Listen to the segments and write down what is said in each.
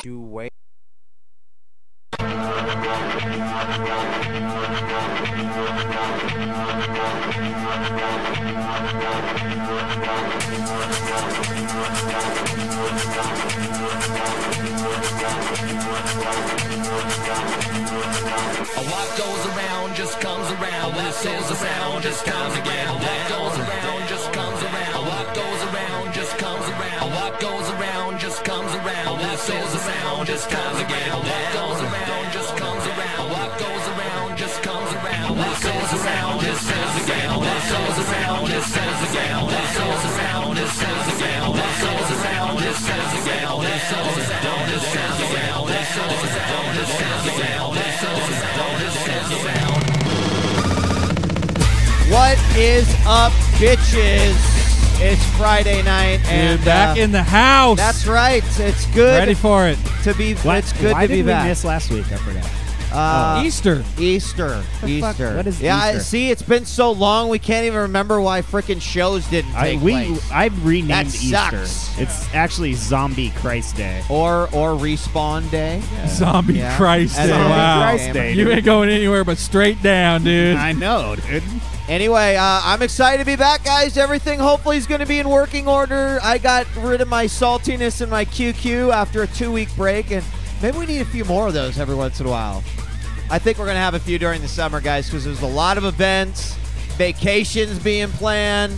You wait. What goes around just comes around. What goes around just comes again. What goes around just comes around. What goes around just comes around. What goes around just comes around. What goes around just comes again. What goes around just comes around. What goes around just comes around. What goes around just comes again. What goes around just comes again. What goes around just comes again. What goes around just comes again. What goes around just comes again. What goes around just comes again. What is up, bitches? It's Friday night, and Dude, back in the house. That's right. It's good. Ready for it. To be. What? It's good Why to be did back. we miss last week? I forgot. Easter. Easter. Easter. What is yeah, Easter? See, it's been so long we can't even remember why freaking shows didn't take place. I've renamed That Easter. sucks. It's actually Zombie Christ Day. Or Respawn Day. Zombie Yeah. Christ As Day. a zombie Wow. Christ Day, You dude. ain't going anywhere but straight down, dude. I know, dude. Anyway, I'm excited to be back, guys. Everything hopefully is going to be in working order. I got rid of my saltiness and my QQ after a 2-week break, and maybe we need a few more of those every once in a while. I think we're going to have a few during the summer, guys, because there's a lot of events, vacations being planned.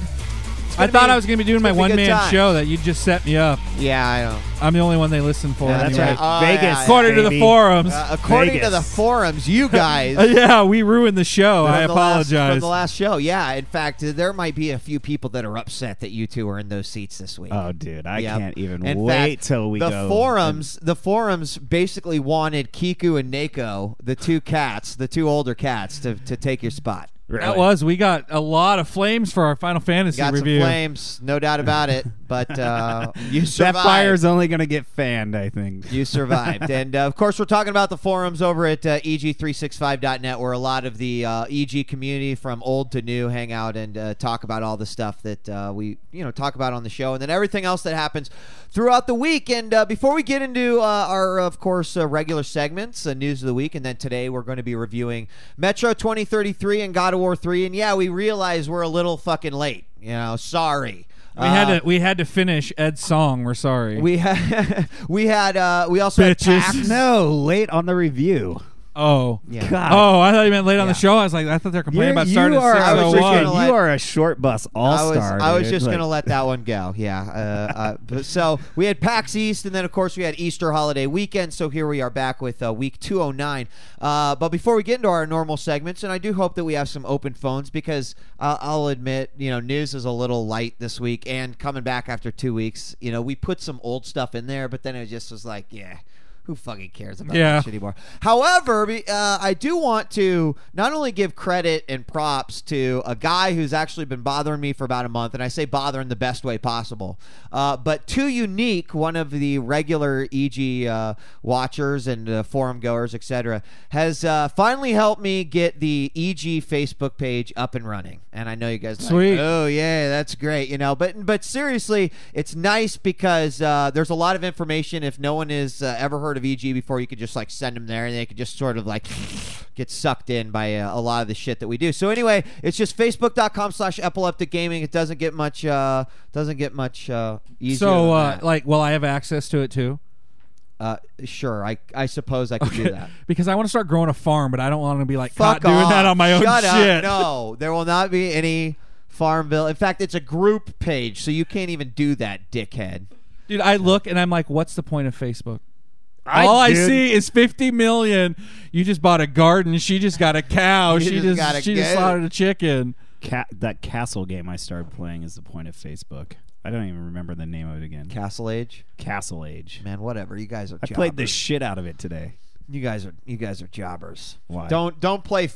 I thought I was going to be doing my it's gonna be a good one-man time. show that you just set me up. Yeah, I know. I'm the only one they listen for. Yeah, that's anyway. right. Oh, Vegas. yeah, According to the baby. forums. According to Vegas. the forums, you guys. Yeah, we ruined the show. I from the last- apologize. From the last show, yeah. In fact, there might be a few people that are upset that you two are in those seats this week. Oh, dude, I Yep. can't even In wait fact, till we the go. forums basically wanted Kiku and Neko, the two older cats, to take your spot. That we got a lot of flames for our Final Fantasy Got review. some flames, no doubt about it. But you survived. That fire's only going to get fanned, I think. You survived. And, of course, we're talking about the forums over at eg365.net, where a lot of the EG community from old to new hang out and talk about all the stuff that we talk about on the show, and then everything else that happens throughout the week. And before we get into our, of course, regular segments, News of the Week, and then today we're going to be reviewing Metro 2033 and God of War 3. And, yeah, we realize we're a little fucking late. Sorry. We had to finish Ed's song. We're sorry. We also had Bitches. PAX. No, late on the review. Oh. Yeah. God. Oh, I thought you meant late on Yeah. the show. I was like, I thought they were complaining about starting at I was just 6:01. gonna You are a short bus all-star. I was dude. just Like, going to let that one go. Yeah. So we had PAX East, and then, of course, we had Easter holiday weekend. So here we are back with week 209. But before we get into our normal segments, and I do hope that we have some open phones, because I'll admit, news is a little light this week, and coming back after 2 weeks, we put some old stuff in there, but then it just was like, yeah. Who fucking cares about that shit anymore? However, I do want to not only give credit and props to a guy who's actually been bothering me for about a month, and I say bother in the best way possible, but Too Unique, one of the regular EG watchers and forum goers, etc., has finally helped me get the EG Facebook page up and running. And I know you guys are Sweet. like, oh yeah, that's great, but seriously, it's nice because there's a lot of information. If no one has ever heard of EG before, you could just like send them there, and they could just sort of like get sucked in by a lot of the shit that we do. So anyway, it's just facebook.com/epileptic gaming. It doesn't get much easier. So, than that. will I have access to it too? Sure, I suppose I could do that. Because I want to start growing a farm, but I don't want to be like Fuck caught doing off. that on my own Shut shit. Up. No, there will not be any Farmville. In fact, it's a group page, so you can't even do that, dickhead. Dude, I look and I'm like, what's the point of Facebook? All I dude. see is 50 million. You just bought a garden. She just got a cow. You She just just got a goat. slaughtered a chicken. That castle game I started playing is the point of Facebook. I don't even remember the name of it again. Castle Age, Castle Age. man, whatever. You guys are. I played the shit out of it today. You guys are jobbers. Why? Don't play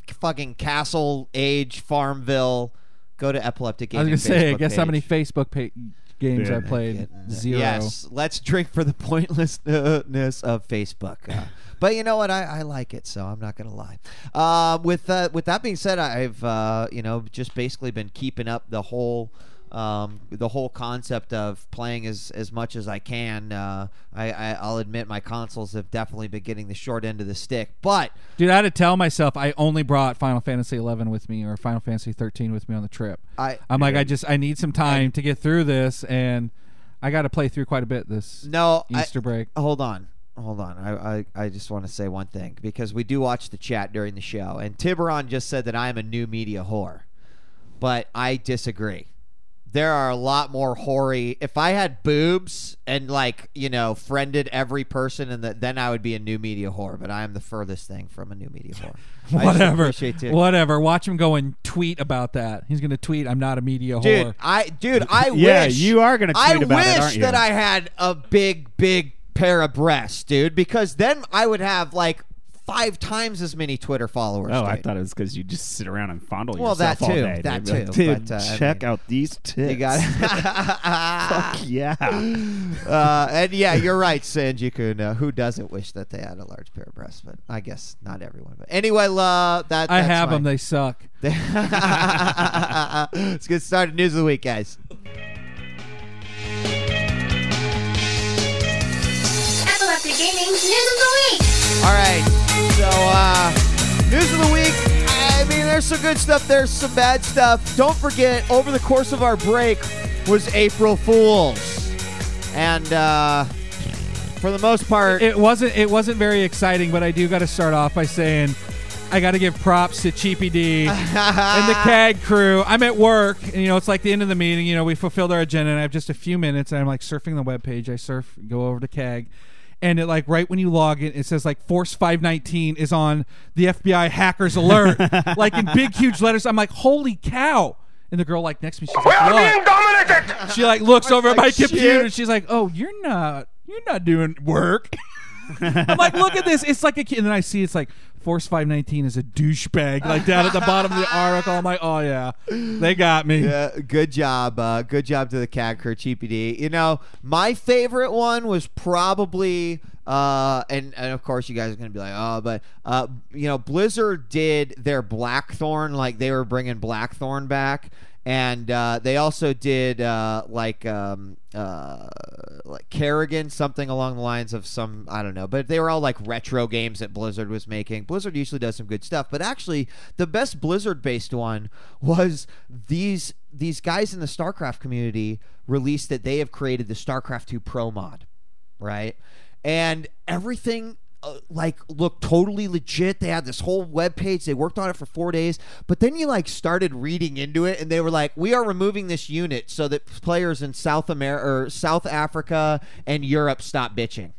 fucking Castle Age Farmville. Go to Epileptic I was Gaming. going to say, Facebook guess how many page. Facebook games I Dude. played? Zero. Yes, let's drink for the pointlessness of Facebook. But you know what? I like it, so I'm not going to lie. With that being said, I've just basically been keeping up the whole the whole concept of playing as much as I can. I'll admit my consoles have definitely been getting the short end of the stick. But dude, I had to tell myself I only brought Final Fantasy 11 with me or Final Fantasy 13 with me on the trip. I need some time to get through this, and I got to play through quite a bit this Easter break. Hold on. I just want to say one thing, because we do watch the chat during the show, and Tiburon just said that I am a new media whore, but I disagree. There are a lot more hoary. If I had boobs and friended every person, and then I would be a new media whore. But I am the furthest thing from a new media whore. Whatever. Watch him go and tweet about that. He's going to tweet, "I'm not a media whore." I wish. Yeah, you are going to tweet about it, aren't you? I wish that I had a big pair of breasts, dude, because then I would have 5 times as many Twitter followers. Oh, dude. I thought it was because you just sit around and fondle yourself that all too. Day. That too. Dude, check out these tits. You got Fuck yeah. And yeah, you're right, Sanji-kun. Who doesn't wish that they had a large pair of breasts? But I guess not everyone. But anyway, that's I have them. They suck. Let's get started. News of the week, guys. Epileptic Gaming News of the Week. All right, so news of the week. I mean, there's some good stuff. There's some bad stuff. Don't forget, over the course of our break was April Fool's, and for the most part, it wasn't very exciting. But I do got to start off by saying I got to give props to Cheapy D and the CAG crew. I'm at work, and it's like the end of the meeting. We fulfilled our agenda, and I have just a few minutes, and I'm surfing the webpage. I go over to CAG. And it right when you log in, it says Force 519 is on the FBI hackers alert, in big huge letters. I'm like, holy cow! And the girl next to me, she's like, "What?" Being dominated. She looks over at my computer, and she's like, "Oh, you're not doing work." I'm like, look at this. It's like a kid, and then I see it's Force 519 is a douchebag, down at the bottom of the article. I'm like, oh yeah, they got me. Yeah, good job. Good job to the CAG crew, Cheapy D. My favorite one was probably, and of course you guys are gonna be like, oh, but Blizzard did their Blackthorn, they were bringing Blackthorn back. And they also did Kerrigan, something along the lines of some, I don't know, but they were all retro games that Blizzard was making. Blizzard usually does some good stuff, but actually the best Blizzard-based one was these guys in the Starcraft community released that they have created the Starcraft II Pro mod, right? And everything looked totally legit. They had this whole web page. They worked on it for 4 days, but then you started reading into it, and they were like, "We are removing this unit so that players in South America or South Africa and Europe stop bitching."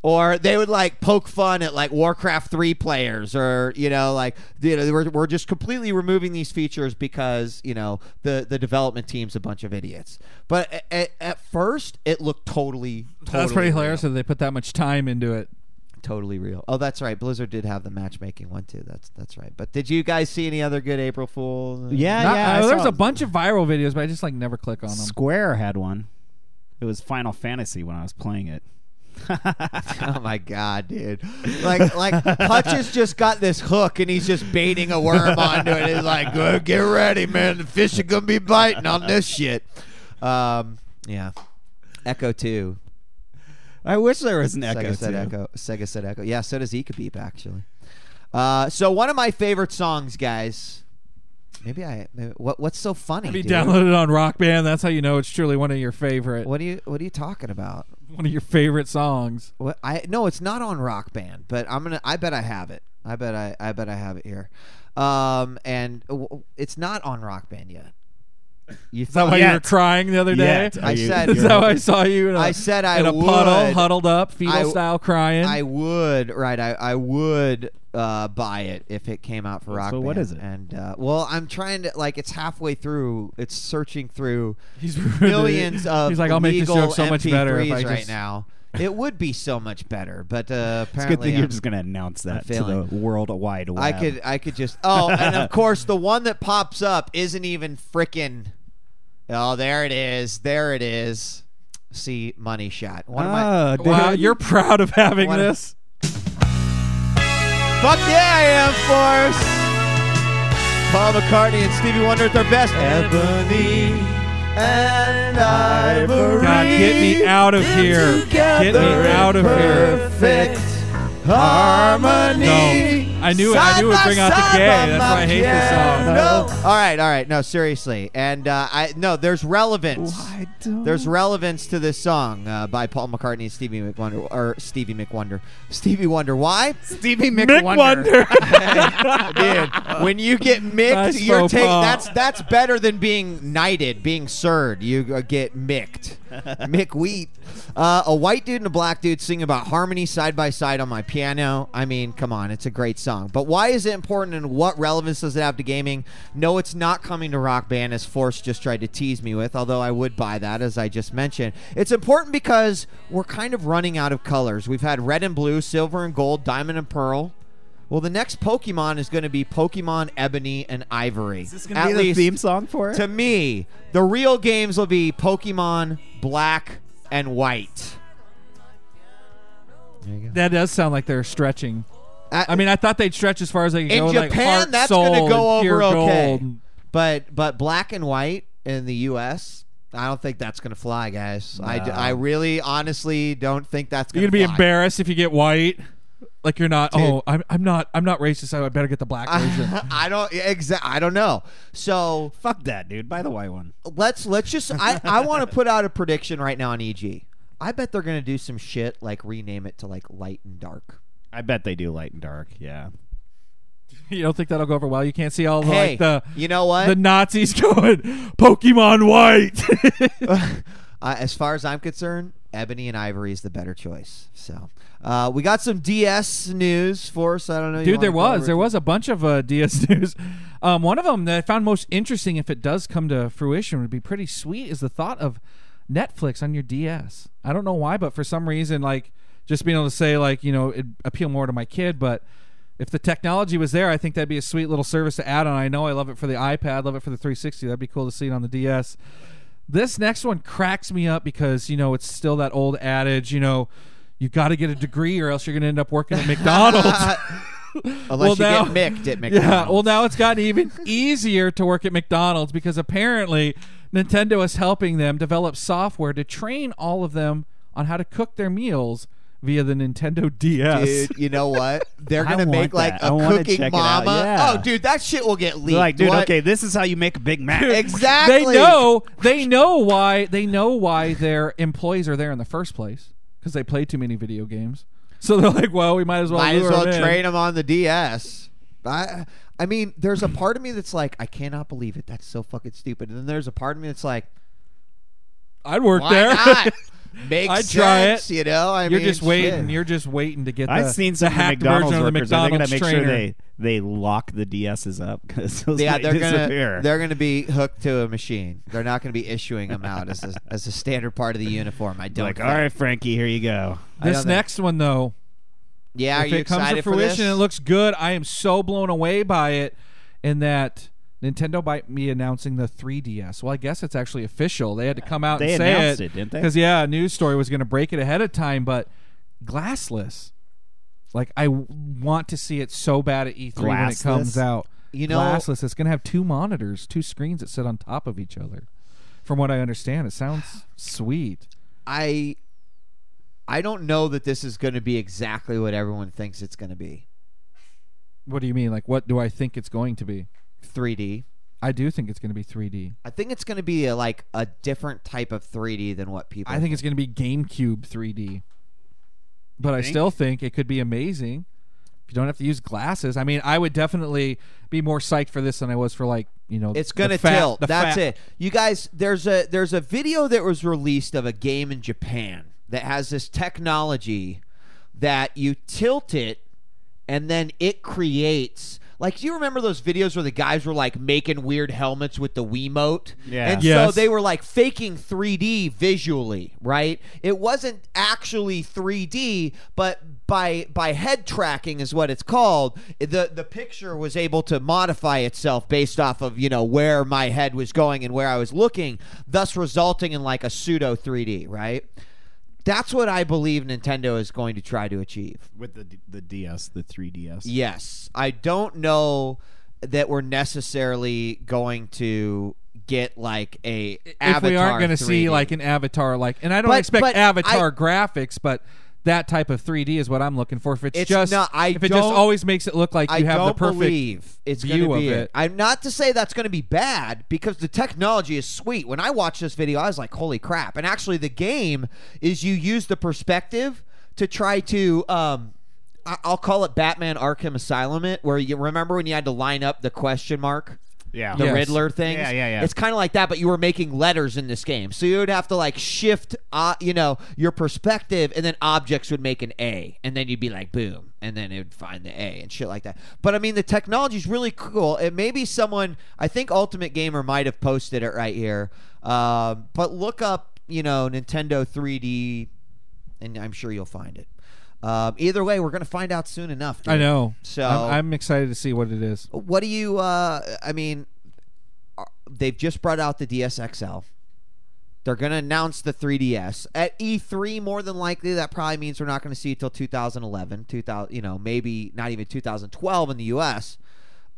Or they would poke fun at Warcraft 3 players, or we're just completely removing these features because the development team's a bunch of idiots. But at first, it looked totally that's pretty real. hilarious that they put that much time into it. Totally real. Oh, that's right. Blizzard did have the matchmaking one too. That's right. But did you guys see any other good April Fool? Yeah. There's a bunch of viral videos, but I just never click on them. Square had one. It was Final Fantasy when I was playing it. Oh my god, dude! Hutch has just got this hook and he's just baiting a worm onto it. He's like, "Go get ready, man. The fish are gonna be biting on this shit." Yeah. Echo 2. I wish there was an Echo Sega said Echo. Yeah, so does Ekabeep, actually. So one of my favorite songs, guys. What's so funny? Have you downloaded it on Rock Band? That's how you know it's truly one of your favorite. What are you talking about? One of your favorite songs. What? No, it's not on Rock Band, but I bet I have it. I bet I have it here. And it's not on Rock Band yet. Is that why you were crying the other day? I said. Is that why I saw you in a puddle, huddled up, fetal style, crying? I would, right? I would buy it if it came out for Rock Band. So what is it? And I'm trying to it's halfway through. It's searching through millions of He's like, I'll make this joke so much better if I right now. It would be so much better, but apparently it's a good thing you're just going to announce that to the World Wide Web. I could just. Oh, and of course, the one that pops up isn't even frickin'. Oh, there it is. There it is. See, money shot. Wow, you're proud of having this. Fuck yeah, I am, Force. Paul McCartney and Stevie Wonder at their best. Ebony and ivory. God, get me out of here. Get me out of here. Perfect harmony. No. I knew it would bring out the gay. That's why I hate this song. No. All right. No, seriously. And there's relevance. There's relevance to this song by Paul McCartney and Stevie McWonder. Stevie Wonder. Why? Stevie McWonder. Dude, when you get micked, Nice that's better than being knighted, being sirred. You get micked. McWheat. A white dude and a black dude sing about harmony side by side on my piano. I mean, come on, it's a great song. But why is it important and what relevance does it have to gaming? No, it's not coming to Rock Band, as Force just tried to tease me with, although I would buy that, as I just mentioned. It's important because we're kind of running out of colors. We've had red and blue, silver and gold, diamond and pearl. Well, the next Pokemon is going to be Pokemon Ebony and Ivory. Is this going to be the theme song for it? To me, the real games will be Pokemon Black and White. There you go. That does sound like they're stretching. I mean, I thought they'd stretch as far as they could go. In like Japan, heart, that's going to go over okay. Gold. But Black and White in the U.S., I don't think that's going to fly, guys. No. I really, honestly don't think that's going to You're fly. going to be embarrassed if you get white. Like you're not. Dude. Oh, I'm not racist. So I better get the black version. I don't know. So Fuck that, dude. Buy the white one. let's just. I want to put out a prediction right now on EG. I bet they're going to do some shit like rename it to like Light and Dark. I bet they do light and dark. Yeah. You don't think that'll go over well? You can't see all the, Hey, like the you know what? the Nazis going Pokemon White. As far as I'm concerned, Ebony and Ivory is the better choice. So we got some DS news for us. I don't know. Dude, there was a bunch of DS news. One of them that I found most interesting, if it does come to fruition, would be pretty sweet, is the thought of Netflix on your DS. I don't know why, but for some reason, like just being able to say, like, you know, it'd appeal more to my kid. But if the technology was there, I think that'd be a sweet little service to add on. I know I love it for the iPad, love it for the 360. That'd be cool to see it on the DS. This next one cracks me up because, you know, it's still that old adage, you know, you got to get a degree or else you're going to end up working at McDonald's. Unless you get micked at McDonald's. Yeah, well, now it's gotten even easier to work at McDonald's because apparently Nintendo is helping them develop software to train all of them on how to cook their meals via the Nintendo DS. Dude, you know what? They're I going to want make like that. I a wanna cooking check it out. mama. Yeah. Oh, dude, that shit will get leaked. They're like, dude, What? okay, this is how you make a Big Mac. Exactly. They know why their employees are there in the first place because they play too many video games. So they're like, well, we might as well train them on the DS. I mean, there's a part of me that's like, I cannot believe it. That's so fucking stupid. And then there's a part of me that's like, I'd work why there. not? Makes I'd sense, try it. you know? You're mean, just waiting. shit. You're just waiting to get I've seen some hacked McDonald's version of the workers. Are they McDonald's make trainer. sure they lock the DSs up because those Yeah, might they're disappear. gonna be hooked to a machine. They're not gonna be issuing them out as a standard part of the uniform. I don't. Like, think. all right, Frankie, here you go. I don't This think- next one, though, Yeah, are if you it comes excited to for this? fruition, it looks good. I am so blown away by it. In that Nintendo might be announcing the 3DS. Well, I guess it's actually official. They had to come out They and say announced it, didn't they? Because a news story was going to break it ahead of time. But glassless, like I want to see it so bad at E3 when it comes Glassless? out. You know- glassless. It's going to have two monitors, two screens that sit on top of each other. From what I understand, it sounds sweet. I don't know that this is going to be exactly what everyone thinks it's going to be. What do you mean? Like, what do I think it's going to be? 3D. I do think it's going to be 3D. I think it's going to be a different type of 3D than what people. I think it's going to be GameCube 3D. But I think? still think it could be amazing if you don't have to use glasses. I mean, I would definitely be more psyched for this than I was for It's going to tilt. That's it. You guys, there's a video that was released of a game in Japan that has this technology that you tilt it and then it creates. Like, do you remember those videos where the guys were like making weird helmets with the Wiimote? Yeah. And Yes. so they were like faking 3D visually, right? It wasn't actually 3D, but by head tracking is what it's called. The picture was able to modify itself based off of, where my head was going and where I was looking, thus resulting in like a pseudo 3D, right? That's what I believe Nintendo is going to try to achieve. With the DS, the 3DS. Yes. I don't know that we're necessarily going to get like a If Avatar we aren't going to 3D. see like an Avatar, and I don't expect Avatar graphics, but that type of 3D is what I'm looking for. If it's just always makes it look like you have the perfect believe it's view gonna be of it. I'm not to say that's going to be bad because the technology is sweet. When I watched this video, I was like, "Holy crap!" And actually, the game is you use the perspective to try to. I'll call it Batman Arkham Asylum. Where you remember when you had to line up the question mark. Yeah. The Riddler things. Yeah. It's kind of like that, but you were making letters in this game. So you would have to like shift, your perspective, and then objects would make an A, and then you'd be like, boom, and then it would find the A and shit like that. But I mean, the technology is really cool. It may be someone, I think Ultimate Gamer might have posted it right here, but look up, Nintendo 3D, and I'm sure you'll find it. Either way, we're going to find out soon enough. Dude. I know. So I'm excited to see what it is. What do you? They've just brought out the DSXL. They're going to announce the 3DS at E3. More than likely, that probably means we're not going to see it till 2011. Maybe not even 2012 in the US.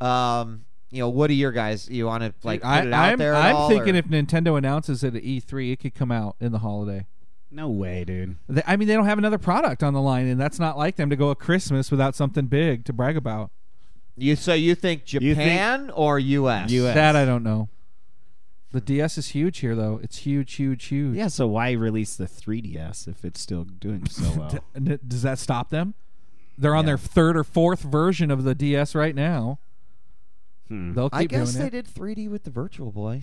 What are your guys? You want to put it out there? I'm thinking if Nintendo announces it at E3, it could come out in the holiday. No way, dude. They don't have another product on the line, and that's not like them to go at Christmas without something big to brag about. You think Japan or US? US. That I don't know. The DS is huge here, though. It's huge, huge, huge. Yeah, so why release the 3DS if it's still doing so well? Does that stop them? They're on their third or fourth version of the DS right now. They'll keep doing it. I guess they did 3D with the Virtual Boy,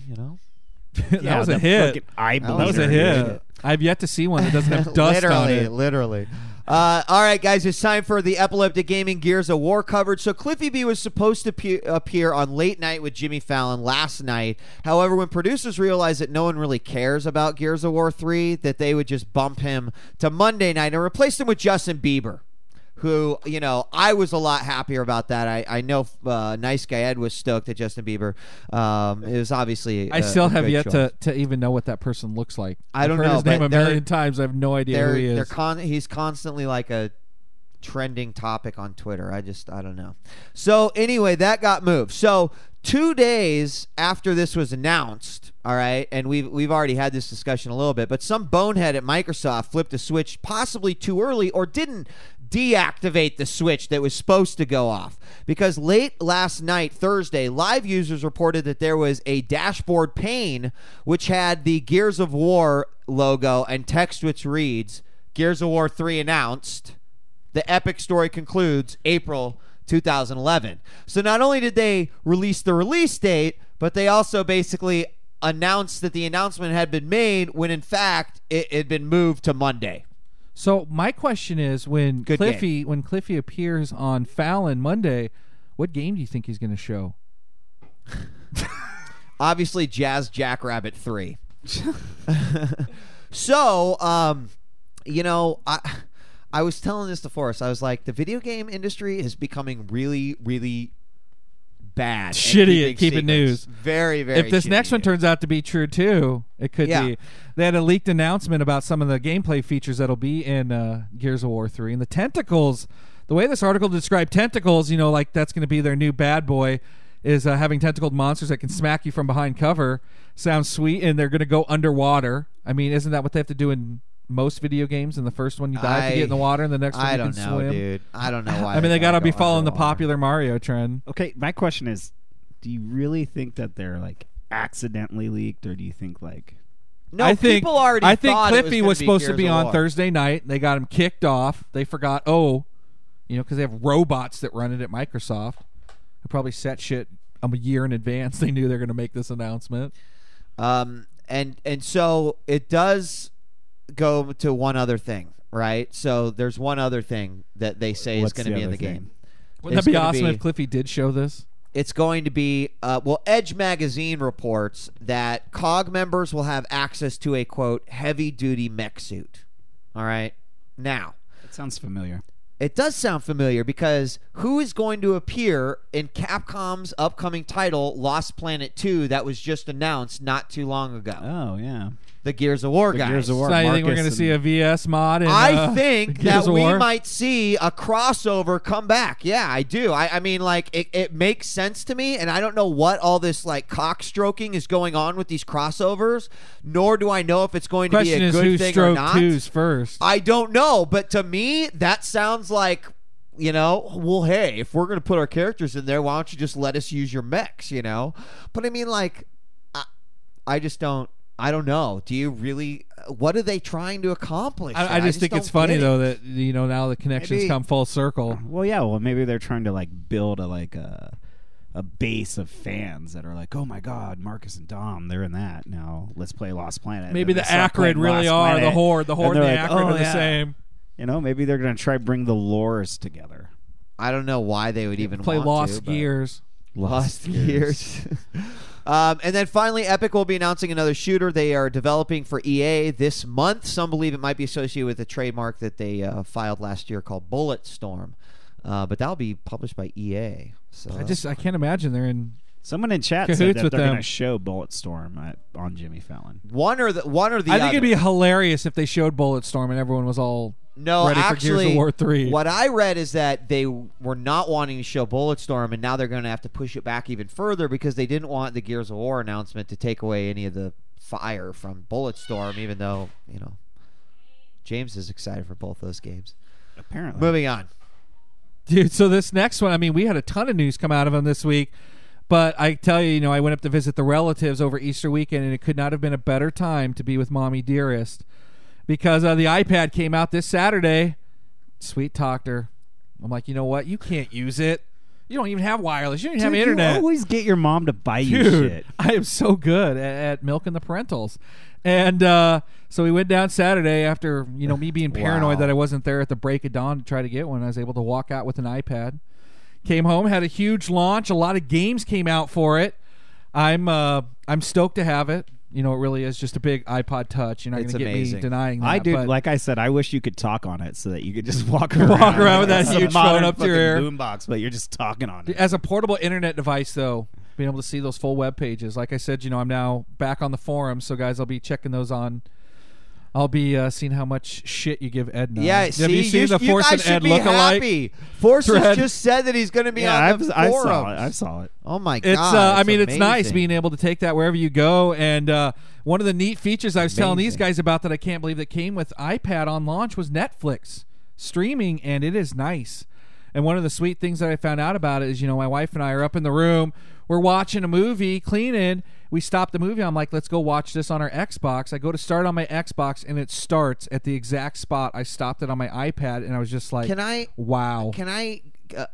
That was a hit. That was a hit. I've yet to see one that doesn't have dust on it. Literally. All right, guys, it's time for the Epileptic Gaming Gears of War coverage. So Cliffy B was supposed to appear on Late Night with Jimmy Fallon last night. However, when producers realized that no one really cares about Gears of War 3, that they would just bump him to Monday night and replace him with Justin Bieber, who, I was a lot happier about that. I know Nice Guy Ed was stoked at Justin Bieber. It was obviously I still have yet choice. to even know what that person looks like. I don't I've heard know. his name but a million times. I have no idea who he is. He's constantly like a trending topic on Twitter. I don't know. So anyway, that got moved. So 2 days after this was announced, all right, and we've already had this discussion a little bit, but some bonehead at Microsoft flipped a switch possibly too early or didn't deactivate the switch that was supposed to go off, because late last night, Thursday, live users reported that there was a dashboard pane which had the Gears of War logo and text which reads, Gears of War 3 announced. The epic story concludes April 2011. So not only did they release the release date, but they also basically announced that the announcement had been made when in fact it had been moved to Monday. So my question is, when Cliffy appears on Fallon Monday, what game do you think he's going to show? Obviously, Jazz Jackrabbit 3. So, I was telling this to Forrest. I was like, the video game industry is becoming really, really bad. Shitty at keeping news. Very, very If this shitty. next one turns out to be true, too, it could be. They had a leaked announcement about some of the gameplay features that'll be in Gears of War 3. And the tentacles, the way this article described tentacles, like that's going to be their new bad boy, is having tentacled monsters that can smack you from behind cover. Sounds sweet, and they're going to go underwater. I mean, isn't that what they have to do in most video games? In the first one, you dive to get in the water, and the next one you can swim. I don't know, dude. I don't know why. I mean, they got to be following the underwater. popular Mario trend. Okay, my question is, do you really think that they're like accidentally leaked, or do you think like... No, I think thought Cliffy was supposed to Gears be of on War. Thursday night. They got him kicked off. They forgot, because they have robots that run it at Microsoft who probably set shit a year in advance. They knew they were going to make this announcement. And so it does go to one other thing, right? So there's one other thing that they say is going to be in the game. Wouldn't that be awesome if Cliffy did show this? It's going to be, Edge Magazine reports that COG members will have access to a, quote, heavy-duty mech suit. All right? Now. It sounds familiar. It does sound familiar because who is going to appear in Capcom's upcoming title, Lost Planet 2, that was just announced not too long ago? Oh, yeah. the Gears of War guys. Gears of War. So you think we're Marcus going to see a VS mod? In, I think Gears that of we War? might see a crossover come back. Yeah, I do. I mean, like, it makes sense to me, and I don't know what all this, like, cock stroking is going on with these crossovers, nor do I know if it's going to be Question a is good who thing or stroked not. twos first. I don't know, but to me, that sounds like, you know, well, hey, if we're going to put our characters in there, why don't you just let us use your mechs, you know? But I mean, like, I just don't. I don't know. Do you really? What are they trying to accomplish? I just think it's funny though that now the connections Maybe- come full circle. Well, maybe they're trying to like build a base of fans that are like, oh my God, Marcus and Dom, they're in that. Now let's play Lost Planet. Maybe And the they start Acrid playing really Lost are Planet, the Horde. The Horde and the they're like, Acrid oh, are the yeah. same. You know, maybe they're gonna try bring the lores together. I don't know why they would even Play want Lost to, but- Gears. Lost Gears. And then finally, Epic will be announcing another shooter they are developing for EA this month. Some believe it might be associated with a trademark that they filed last year called Bulletstorm. But that'll be published by EA. So I can't imagine they're in. Someone in chat said Cahoots that with they're them. going to show Bulletstorm on Jimmy Fallon. one or the I think other. it'd be hilarious if they showed Bulletstorm and everyone was all No, ready actually, for Gears of War 3. what I read is that they were not wanting to show Bulletstorm, and now they're going to have to push it back even further because they didn't want the Gears of War announcement to take away any of the fire from Bulletstorm, even though, you know, James is excited for both those games. Apparently. Moving on. Dude, so this next one, I mean, we had a ton of news come out of them this week, but I tell you, I went up to visit the relatives over Easter weekend, and it could not have been a better time to be with Mommy Dearest because the iPad came out this Saturday. Sweet talked her. I'm like, you know what? You can't use it. You don't even have wireless. You don't even have internet. You always get your mom to buy you Dude, shit. I am so good at milking the parentals. And so we went down Saturday after, me being paranoid Wow. that I wasn't there at the break of dawn to try to get one. I was able to walk out with an iPad. Came home, had a huge launch. A lot of games came out for it. I'm stoked to have it. It really is just a big iPod Touch. You're not going It's to get me amazing. denying that. I do. but Like I said, I wish you could talk on it so that you could just walk around. Walk around with that It's a huge phone modern up to your fucking ear. boombox, but you're just talking on it. As a portable internet device, though, being able to see those full web pages. Like I said, I'm now back on the forums, so guys, I'll be checking those on. I'll be seeing how much shit you give Ed now. Yeah, have see, you seen the Force guys and should Ed be lookalike? happy. Force thread? has just said that he's going to be on the I forums. saw it. I saw it. Oh my It's god! I mean, it's nice amazing. being able to take that wherever you go. And one of the neat features I was telling these Amazing. guys about that I can't believe that came with iPad on launch was Netflix streaming, and it is nice. And one of the sweet things that I found out about it is, my wife and I are up in the room, we're watching a movie, cleaning. We stop the movie. I'm like, let's go watch this on our Xbox. I go to start on my Xbox, and it starts at the exact spot I stopped it on my iPad, and I was just like, Can I? wow. Can I?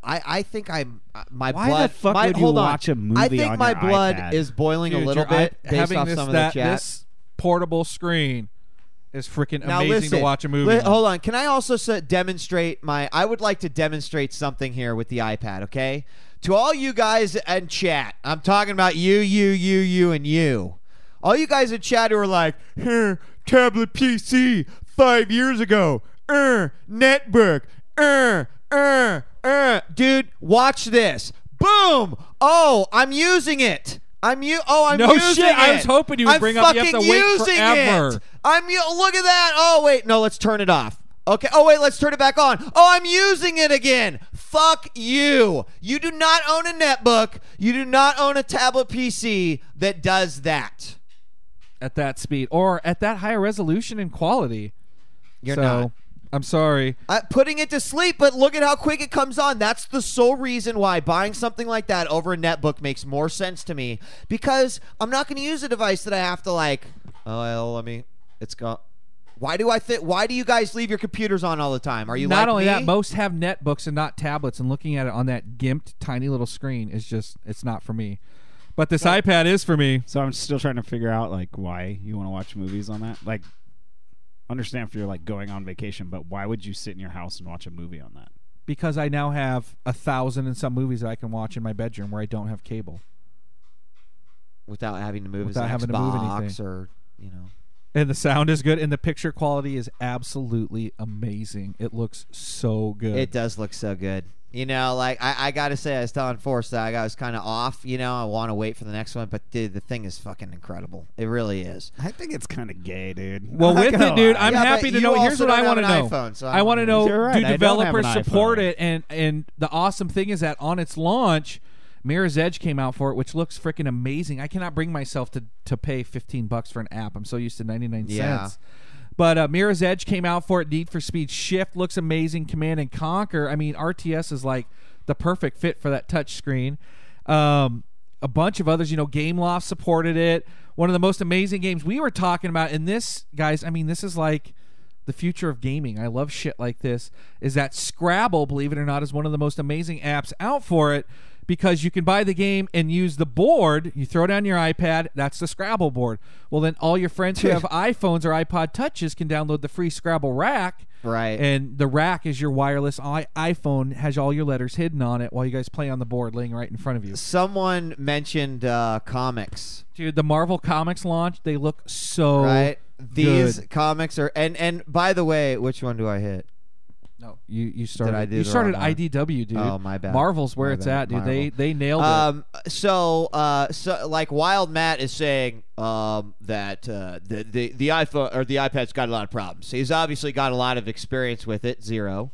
I think I'm my Why blood. the fuck my, would you hold on. watch a movie I think on my your blood iPad? is boiling Dude, a little your bit iP- based having off this, some of that, the chat. This portable screen is freaking Now amazing listen, to watch a movie. on. Hold on. Can I also demonstrate my? I would like to demonstrate something here with the iPad. Okay, to all you guys in chat, I'm talking about you, and you. All you guys in chat who are like, here, tablet PC 5 years ago, netbook, dude, watch this. Boom! Oh, I'm using it. I'm using No it. shit, I was hoping you would I'm bring up you have to fucking wait using forever. it. Look at that. Oh wait, no, let's turn it off. Okay. Oh wait, let's turn it back on. Oh, I'm using it again. Fuck you. You do not own a netbook. You do not own a tablet PC that does that. At that speed or at that higher resolution and quality. You're So, not. I'm sorry. Putting it to sleep, but look at how quick it comes on. That's the sole reason why buying something like that over a netbook makes more sense to me, because I'm not going to use a device that I have to it's gone. Why do you guys leave your computers on all the time? Are you Not like only me? that, most have netbooks and not tablets, and looking at it on that gimped tiny little screen is just, it's not for me. But this iPad is for me. So I'm still trying to figure out why you want to watch movies on that. Understand if you're going on vacation, but why would you sit in your house and watch a movie on that? Because I now have 1,000 and some movies that I can watch in my bedroom where I don't have cable. Without having to move Without his having to move Xbox anything. or And the sound is good, and the picture quality is absolutely amazing. It looks so good. It does look so good. You know, like I gotta say, I was telling Forrest that I was kind of off. You know, I want to wait for the next one, but dude, the thing is fucking incredible. It really is. I think it's kind of gay, dude. Well, I'm not with gonna it, dude, lie. I'm Yeah, happy but to you know. Here's also what I don't want to have an know. iPhone, so I want to know, You're right, do I don't have an developers support iPhone. it? And the awesome thing is that on its launch, Mirror's Edge came out for it, which looks freaking amazing. I cannot bring myself to pay $15 for an app. I'm so used to 99 Yeah. cents. But Mirror's Edge came out for it. Need for Speed Shift looks amazing. Command and Conquer. I mean, RTS is like the perfect fit for that touch screen. A bunch of others, Gameloft supported it. One of the most amazing games we were talking about, and this, guys, I mean, this is like the future of gaming. I love shit like this. Is that Scrabble, believe it or not, is one of the most amazing apps out for it, because you can buy the game and use the board. You throw down your iPad, that's the Scrabble board. Well, then all your friends who have iPhones or iPod Touches can download the free Scrabble rack. Right. And the rack is your wireless iPhone, has all your letters hidden on it while you guys play on the board laying right in front of you. Someone mentioned comics. Dude, the Marvel Comics launch, they look so Right. These good. comics are and by the way, which one do I hit? No, you started. I do You the started wrong one? IDW, dude. Oh, my bad. Marvel's where My it's bad. at, dude. Marvel. They nailed it. So like Wild Matt is saying that the iPhone or the iPad's got a lot of problems. He's obviously got a lot of experience with it, zero.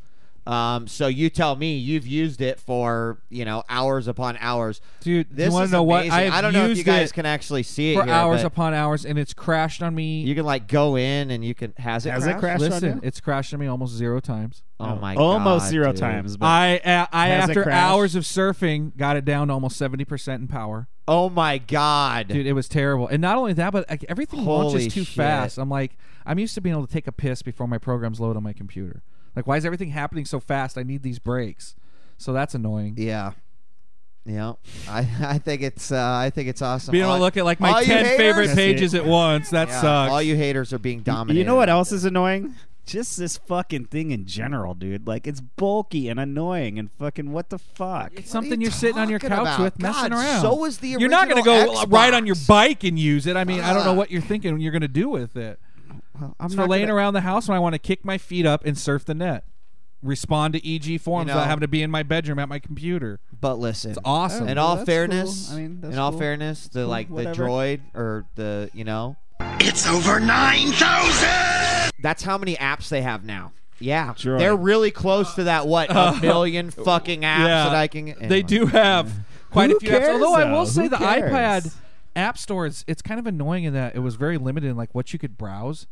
So you tell me you've used it for hours upon hours, Dude, This you want is to know what? amazing. I don't know if you used guys it can actually see it for here, hours but upon hours, and it's crashed on me. you can like go in and you can has it crashed on Listen, you? it's crashed on me almost 0 times. Oh my god, Almost 0 dude. times. But I Has it after crashed? hours of surfing, got it down to almost 70% in power. Oh my god, Dude, it was terrible. And not only that, but like, everything Holy launches too shit. fast. I'm used to being able to take a piss before my programs load on my computer. Like, why is everything happening so fast? I need these breaks. So that's annoying. Yeah. Yeah, I think it's awesome. Being able to look at like my all you 10 haters? favorite That's pages at once. That Yeah, sucks. all you haters are being dominated. You know what else is annoying? Just this fucking thing in general, dude. Like, it's bulky and annoying and fucking what the fuck? It's What are something you you're sitting on your talking couch about? with, messing God, around. so is the You're not going to original go ride on your Xbox. bike and use it. I mean, I don't know Ugh. what you're thinking you're going to do with it. Well, It's for laying around the house when I want to kick my feet up and surf the net. Respond to EG forums You know- without having to be in my bedroom at my computer. But listen, It's awesome. in Well, all that's fairness, cool. I mean, that's in all cool. fairness, the like the whatever. droid or the It's over 9,000! that's how many apps they have now. Yeah, Droid. they're really close to that. What a million fucking apps that I can. They anyway. do have quite Who a few apps. cares, Although I will though? say Who the cares? iPad App Store it's kind of annoying in that it was very limited in like what you could browse.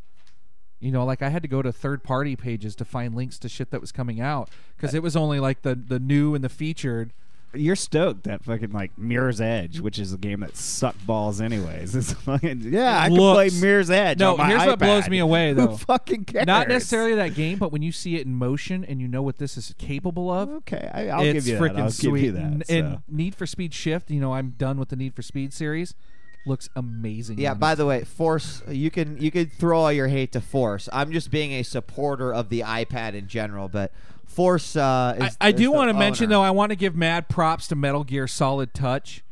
Like I had to go to third-party pages to find links to shit that was coming out because it was only like the new and the featured. You're stoked that fucking like Mirror's Edge, which is a game that sucked balls anyways. It's fucking I can play Looks- Mirror's Edge. No, on my here's what iPad. blows me away, though. Who fucking cares? Not necessarily that game, but when you see it in motion and you know what this is capable of, Okay, I'll it's give you that. freaking I'll sweet. give you that. And so. Need for Speed Shift, I'm done with the Need for Speed series. Looks amazing. Yeah. on By it. the way, Force, you can throw all your hate to Force. I'm just being a supporter of the iPad in general, but Force. I do want to mention though, I want to give mad props to Metal Gear Solid Touch.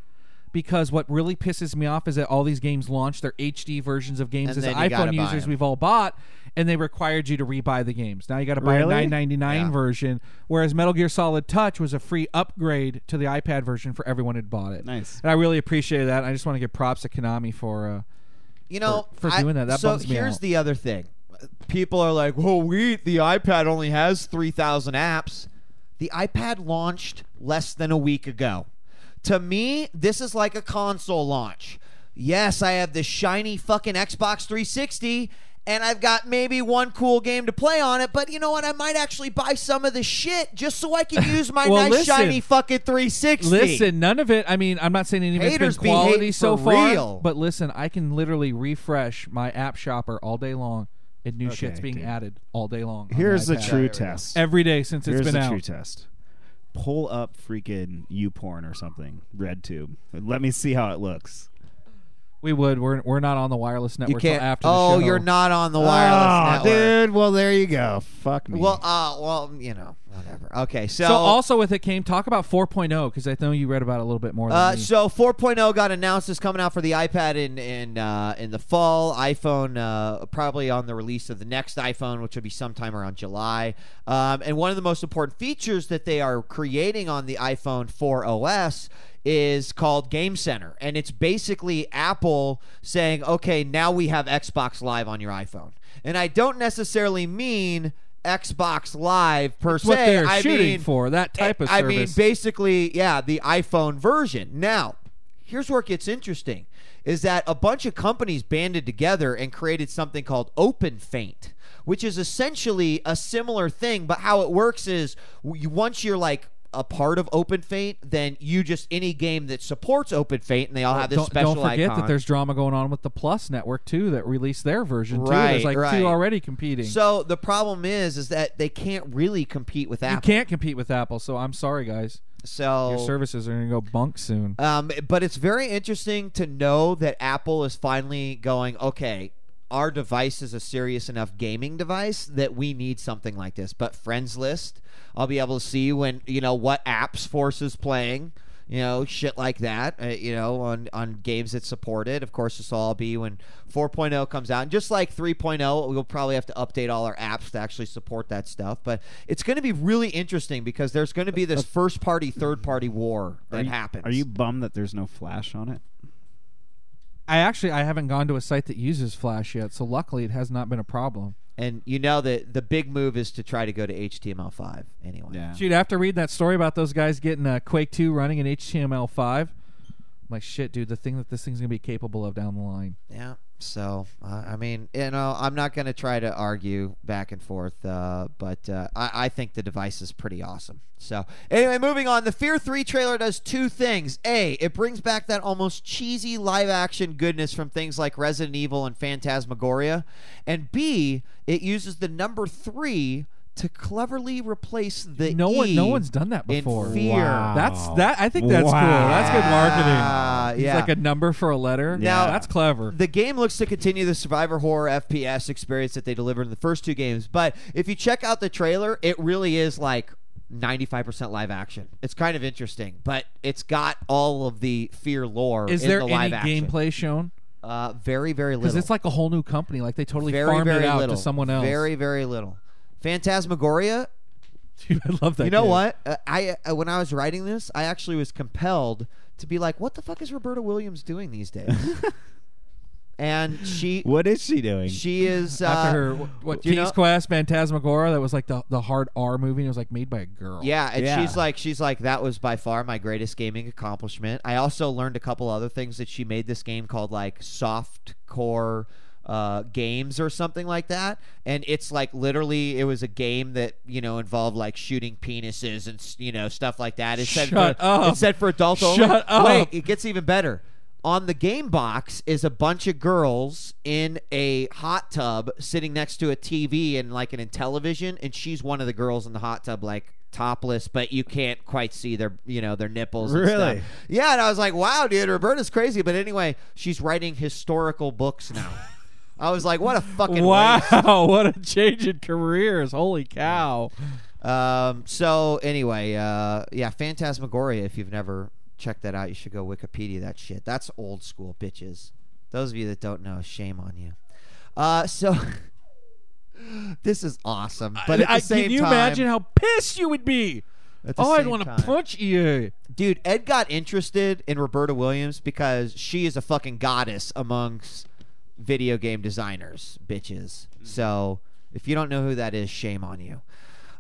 Because what really pisses me off is that all these games launch their HD versions of games And as then you gotta iPhone buy users 'em. we've all bought, and they required you to rebuy the games. Now you got to buy Really? a $9.99 Yeah. version, whereas Metal Gear Solid Touch was a free upgrade to the iPad version for everyone who'd bought it. Nice. And I really appreciated that. I just want to give props to Konami for for doing that. That so bums me here's out. the other thing. People are like, "Well, the iPad only has 3,000 apps." The iPad launched less than a week ago. To me, this is like a console launch. Yes, I have this shiny fucking Xbox 360, and I've got maybe one cool game to play on it, but you know what? I might actually buy some of the shit just so I can use my Well, nice listen. shiny fucking 360. Listen, none of it. I mean, I'm not saying any of it's been Haters be quality hating so for far. real. But listen, I can literally refresh my app shopper all day long, and new Okay, shit's being dude. added all day long. on Here's the the iPad. true test. Every day since it's Here's been the out. true test. Pull up freaking YouPorn or something. RedTube. Let me see how it looks. We would. We're not on the wireless You network till can't. after Oh, the show. you're not on the wireless network. dude. Well, there you go. Fuck me. Well, whatever. Okay, So also with it came talk about 4.0 because I know you read about it a little bit more than me. So 4.0 got announced as coming out for the iPad in the fall. iPhone probably on the release of the next iPhone, which will be sometime around July. And one of the most important features that they are creating on the iPhone 4 OS is called Game Center, and it's basically Apple saying, okay, now we have Xbox Live on your iPhone. And I don't necessarily mean Xbox Live per se. What they're I shooting mean, for, that type of I service. mean, basically, yeah, the iPhone version. Now, here's where it gets interesting, is that a bunch of companies banded together and created something called OpenFaint, which is essentially a similar thing, but how it works is once you're like a part of OpenFaint, then you just any game that supports OpenFaint, and they all have this special Don't forget icon. that there's drama going on with the Plus network too that released their version too. Right, There's like right. two already competing. So the problem is that they can't really compete with Apple. You can't compete with Apple, so I'm sorry, guys. So Your services are going to go bunk soon. But it's very interesting to know that Apple is finally going, okay, our device is a serious enough gaming device that we need something like this. But Friends List, I'll be able to see when, what apps Force is playing, shit like that, on games that support it. Of course, this will all be when 4.0 comes out. And just like 3.0, we'll probably have to update all our apps to actually support that stuff. But it's going to be really interesting because there's going to be this first-party, third-party war that happens. Are you bummed that there's no Flash on it? I haven't gone to a site that uses Flash yet, so luckily it has not been a problem. And you know that the big move is to try to go to HTML5 anyway. Yeah. Shoot, after reading that story about those guys getting Quake 2 running in HTML5, I'm like, shit, dude, the thing that this thing's going to be capable of down the line. Yeah. So, I'm not going to try to argue back and forth, but I think the device is pretty awesome. So, anyway, moving on. The Fear 3 trailer does two things. A, it brings back that almost cheesy live-action goodness from things like Resident Evil and Phantasmagoria. And B, it uses the number 3 to cleverly replace the No E one's done that before. in Fear. Wow. I think that's cool. That's good marketing. Yeah. It's like a number for a letter. Now- That's clever. The game looks to continue the survivor horror FPS experience that they delivered in the first two games. But if you check out the trailer, it really is like 95% live action. It's kind of interesting, but it's got all of the Fear lore Is in there the any live action. gameplay shown? Very, very Because little. it's like a whole new company. Like they totally very, farmed very it out little. to someone else. Very, very little. Phantasmagoria. Dude, I love that. You know game. what? I when I was writing this, I actually was compelled to be like, what the fuck is Roberta Williams doing these days? And What is she doing? she is After her what you King's know- Quest, Phantasmagoria, that was like the hard R movie. And it was like made by a girl. Yeah, and Yeah. she's like that was by far my greatest gaming accomplishment. I also learned a couple other things that she made this game called like soft core games or something like that, and it's like literally it was a game that involved like shooting penises and stuff like that. It's Shut up. It's said for adults only. Shut up. Wait, it gets even better. On the game box is a bunch of girls in a hot tub sitting next to a TV and like an Intellivision, and she's one of the girls in the hot tub, like topless, but you can't quite see their their nipples. And Really? stuff. Yeah, and I was like, wow, dude, Roberta's crazy. But anyway, she's writing historical books now. I was like, what a fucking waste. Wow, what a change in careers. Holy cow. So anyway, Phantasmagoria, if you've never checked that out, you should go Wikipedia that shit. That's old school, bitches. Those of you that don't know, shame on you. So this is awesome. But at the same can you time, imagine how pissed you would be? at the Oh, I'd same want to time- punch you. Dude, Ed got interested in Roberta Williams because she is a fucking goddess amongst video game designers, bitches. So if you don't know who that is, shame on you.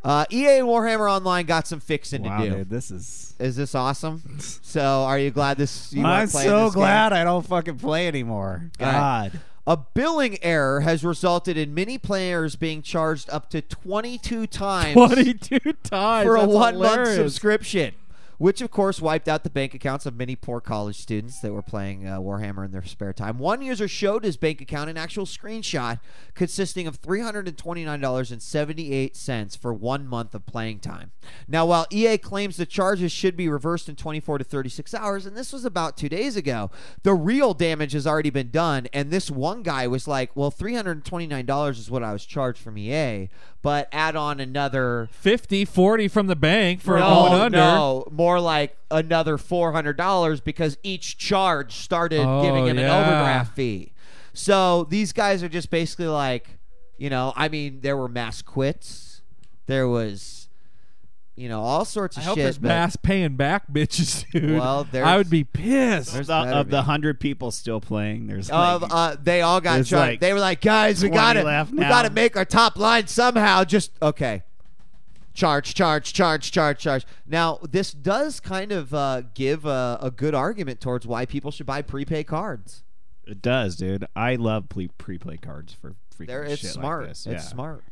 EA and Warhammer Online got some fixing Wow, to do. dude, this is. Is this awesome? So are you glad you I'm weren't playing so this glad game? I don't fucking play anymore. All right. God. A billing error has resulted in many players being charged up to 22 times 22 times. for a That's 1 month hilarious. subscription. which of course wiped out the bank accounts of many poor college students that were playing Warhammer in their spare time. One user showed his bank account an actual screenshot consisting of $329.78 for 1 month of playing time. Now, while EA claims the charges should be reversed in 24 to 36 hours, and this was about 2 days ago, the real damage has already been done, and this one guy was like, well, $329 is what I was charged from EA, but add on another 50, 40 from the bank for going under. No, more like another $400 because each charge started giving him an overdraft fee. So these guys are just basically like, I mean, there were mass quits. There was, all sorts of I hope shit. there's mass paying back bitches, dude. Well, I would be pissed. Of the 100 people still playing, there's they all got charged. like they were like, guys, we got to make our top line somehow. Just okay. Charge. Now, this does kind of give a good argument towards why people should buy prepay cards. It does, dude. I love preplay cards for freaking It's shit smart. like this. It's smart.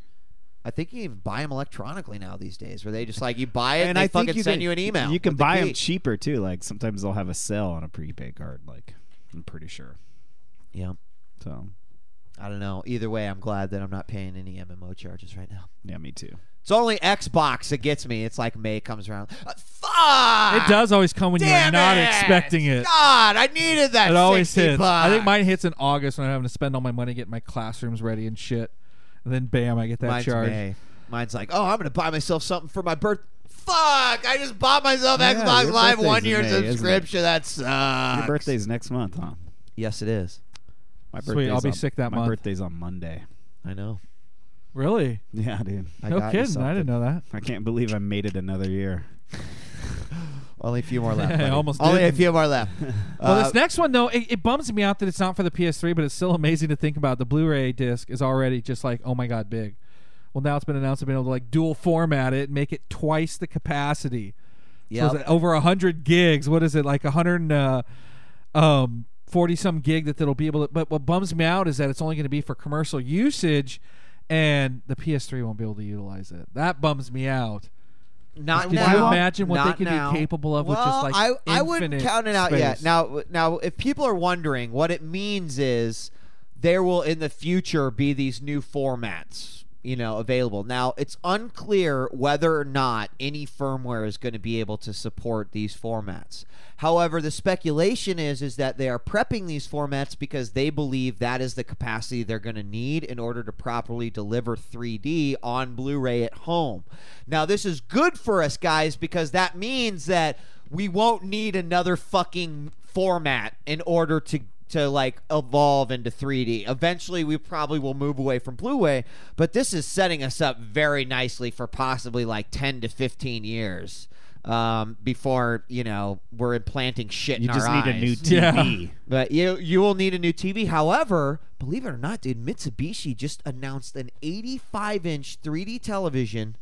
I think you can even buy them electronically now these days, where they just like you buy it and I they think fucking send you an email. You can with the buy key. them cheaper too. Like sometimes they'll have a sale on a prepaid card. Like I'm pretty sure. Yeah. So I don't know. Either way, I'm glad that I'm not paying any MMO charges right now. yeah, me too. It's only Xbox that gets me. It's like May comes around. Fuck! It does always come when you're Damn not it! expecting it. God, I needed that. It always 60 hits. bucks. I think mine hits in August when I'm having to spend all my money getting my classrooms ready and shit. And then bam, I get that Mine's charge. May. Mine's like, I'm gonna buy myself something for my birthday. Fuck! I just bought myself Yeah, Xbox your Live birthday's 1 year in May, isn't it? subscription. That sucks. Your birthday's next month, huh? Yes, it is. My Sweet, birthday's I'll be on- sick that my month. birthday's on Monday. I know. Really? Yeah, dude. I No got you kidding. I something. didn't know that. I can't believe I made it another year. Only a few more left. I buddy. almost Only a didn't. few more left. Well, this next one, though, it bums me out that it's not for the PS3, but it's still amazing to think about. The Blu-ray disc is already just like, oh my God, big. Well, now it's been announced they've been able to like dual format it and make it twice the capacity. Yep. So it's over 100 gigs. What is it, like 140 some gig that'll be able to. But what bums me out is that it's only going to be for commercial usage, and the PS3 won't be able to utilize it. That bums me out. Not Could now. you imagine what Not they could now. be capable of well, with just like I wouldn't infinite count it out space? yet. Now, if people are wondering, what it means is there will in the future be these new formats, available. Now, it's unclear whether or not any firmware is going to be able to support these formats. However, the speculation is that they are prepping these formats because they believe that is the capacity they're going to need in order to properly deliver 3D on Blu-ray at home. Now, this is good for us, guys, because that means that we won't need another fucking format in order to like evolve into 3D. Eventually, we probably will move away from Blu-ray, but this is setting us up very nicely for possibly like 10 to 15 years before, we're implanting shit in You our just eyes. need a new Yeah. TV. But you will need a new TV. However, believe it or not, dude, Mitsubishi just announced an 85-inch 3D television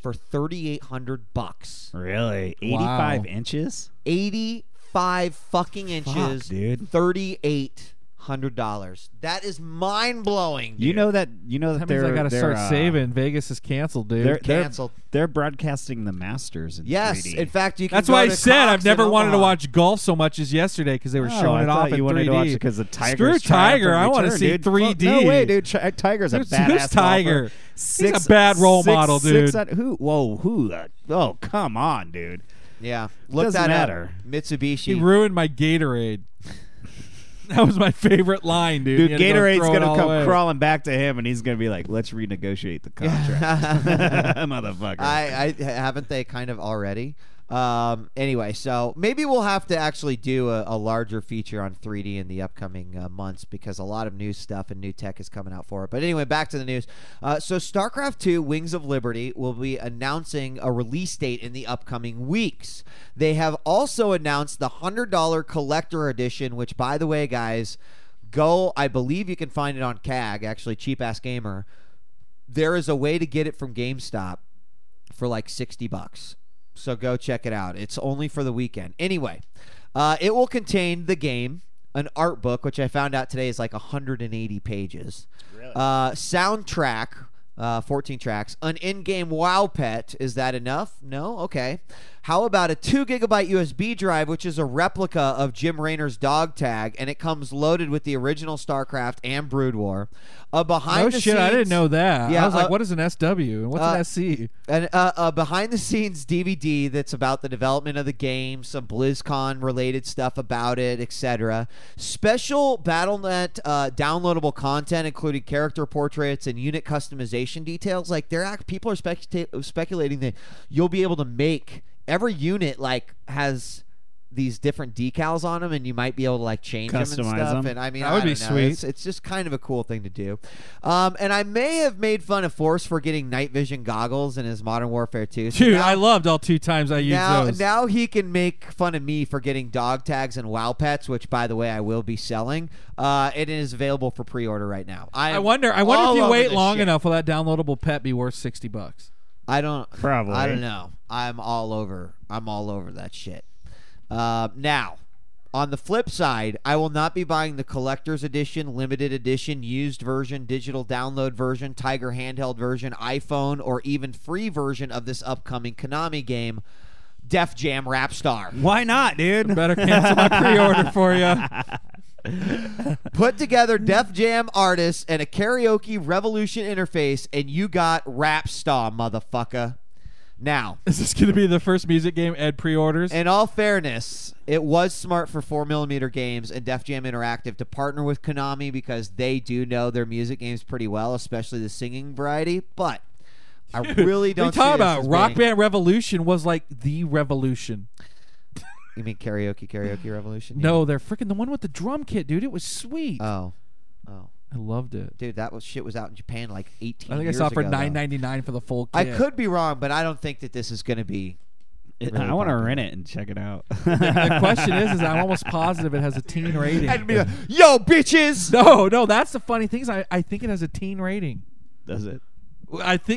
for $3,800. Really? Wow. 85 inches? 85 fucking inches, dude. $3,800. That is mind blowing. You know that That means they're I got to they're, start saving. Vegas is canceled, dude. They're Canceled. They're broadcasting the Masters in Yes, 3D. in fact, you can. That's go why I to said Cox I've never in wanted to Omaha. watch golf so much as yesterday because they were showing I it off thought in you 3D. wanted to watch it because the Tigers. Screw Tiger. I want wanna see 3D. No way, dude. Tiger's a Who's badass Tiger? golfer. He's a bad role model, dude. Who? Whoa, who? Oh, come on, dude. Yeah, look Doesn't that matter. up. Mitsubishi. He ruined my Gatorade. That was my favorite line, dude. Dude, He had to go Gatorade's throw it gonna all come away. crawling back to him, and he's gonna be like, "Let's renegotiate the contract, motherfucker." I haven't they kind of already. Anyway, so maybe we'll have to actually do a larger feature on 3D in the upcoming months because a lot of new stuff and new tech is coming out for it. But anyway, back to the news. So Starcraft II Wings of Liberty will be announcing a release date in the upcoming weeks. They have also announced the $100 collector edition, which, by the way, guys, I believe you can find it on CAG, actually, Cheap Ass Gamer. There is a way to get it from GameStop for like $60. So go check it out. It's only for the weekend. Anyway, it will contain the game, an art book, which I found out today is like 180 pages, soundtrack, 14 tracks. An in-game WoW pet. Is that enough? No? Okay. How about a 2 gigabyte USB drive, which is a replica of Jim Raynor's dog tag, and it comes loaded with the original StarCraft and Brood War. A behind the shit, scenes, I didn't know that. Yeah, I was like, what is an SW and what's an SC? And a behind-the-scenes DVD that's about the development of the game, some BlizzCon-related stuff about it, etc. Special Battle.net downloadable content, including character portraits and unit customization details. Like, people are speculating that you'll be able to make every unit has these different decals on them, and you might be able to like change them and Customize stuff. them. And I mean, That would I be don't know. sweet. It's just kind of a cool thing to do. And I may have made fun of Force for getting night vision goggles in his Modern Warfare 2. So Dude, now, I loved all 2 times I used those. now he can make fun of me for getting dog tags and WoW pets, which, by the way, I will be selling. It is available for pre-order right now. I wonder if you wait long enough, will that downloadable pet be worth $60? I don't Probably. I don't know. I'm all over that shit. Now, on the flip side, I will not be buying the collector's edition, limited edition, used version, digital download version, Tiger handheld version, iPhone, or even free version of this upcoming Konami game, Def Jam Rap Star. Why not, dude? Better cancel my pre-order for you. Put together Def Jam artists and a karaoke revolution interface, and you got Rap Star, motherfucker. Now, Is this going to be the first music game Ed pre-orders? in all fairness, it was smart for 4mm Games and Def Jam Interactive to partner with Konami because they do know their music games pretty well, especially the singing variety. But I really don't. What are you talking see this about? as Rock being- Band Revolution was like the revolution. You mean karaoke revolution? No, they're freaking the one with the drum kit, dude. It was sweet. Oh, I loved it. dude, shit was out in Japan like 18 I think I years saw it for ago, though. $9.99 for the full I kit. could be wrong, but I don't think that this is going to be. Really I want to popular. rent it and check it out. The question is I'm almost positive it has a teen rating. I'd be like, yo, bitches! No, that's the funny thing is I think it has a teen rating. Does it?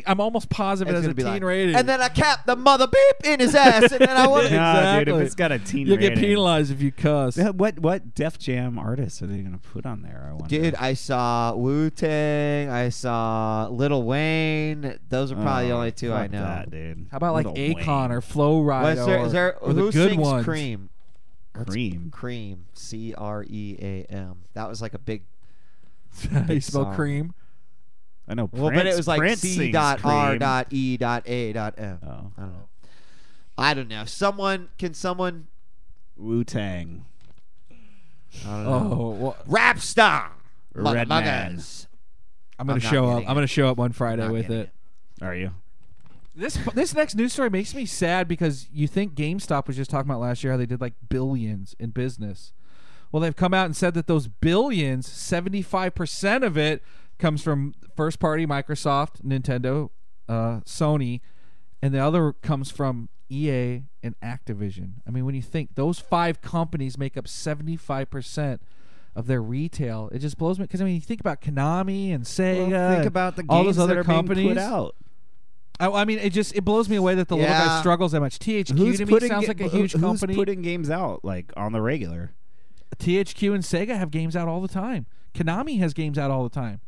I'm almost positive it It's has a gonna be teen like, rating. and then I cap the mother beep in his ass, and then I want. No, Exactly. dude. If it's got a teen You'll rating, get penalized if you cuss. What Def Jam artists are they going to put on there? I wonder. Dude, I saw Wu-Tang. I saw Lil Wayne. Those are probably the only two I fuck know. That, dude. How about like Little Akon Wayne. or Flow Rida Is there or the who good sings ones? Cream? Cream. Cream. CREAM. That was like a big. You spell song. cream. I know. Well, Prince, but it was like Prince sings Cream. C.R.E.A.M. Oh. I don't know. I don't know. Can someone? Wu-Tang. I don't know. Oh, well, Rap star. Redman. Motherfuckers. I'm gonna I'm not show up. getting I'm it. gonna show up one Friday Not with getting it. Are you? This next news story makes me sad because you think GameStop was just talking about last year how they did like billions in business. Well, they've come out and said that those billions, 75% of it comes from first party Microsoft, Nintendo, Sony, and the other comes from EA and Activision. I mean, when you think those 5 companies make up 75% of their retail, it just blows me because I mean, you think about Konami and Sega, Well, think and about the games all those other that are companies being put out. I mean, it blows me away that the little guy Yeah. struggles that much. THQ to me sounds like a huge company. Who's putting games out like on the regular? THQ and Sega have games out all the time. Konami has games out all the time.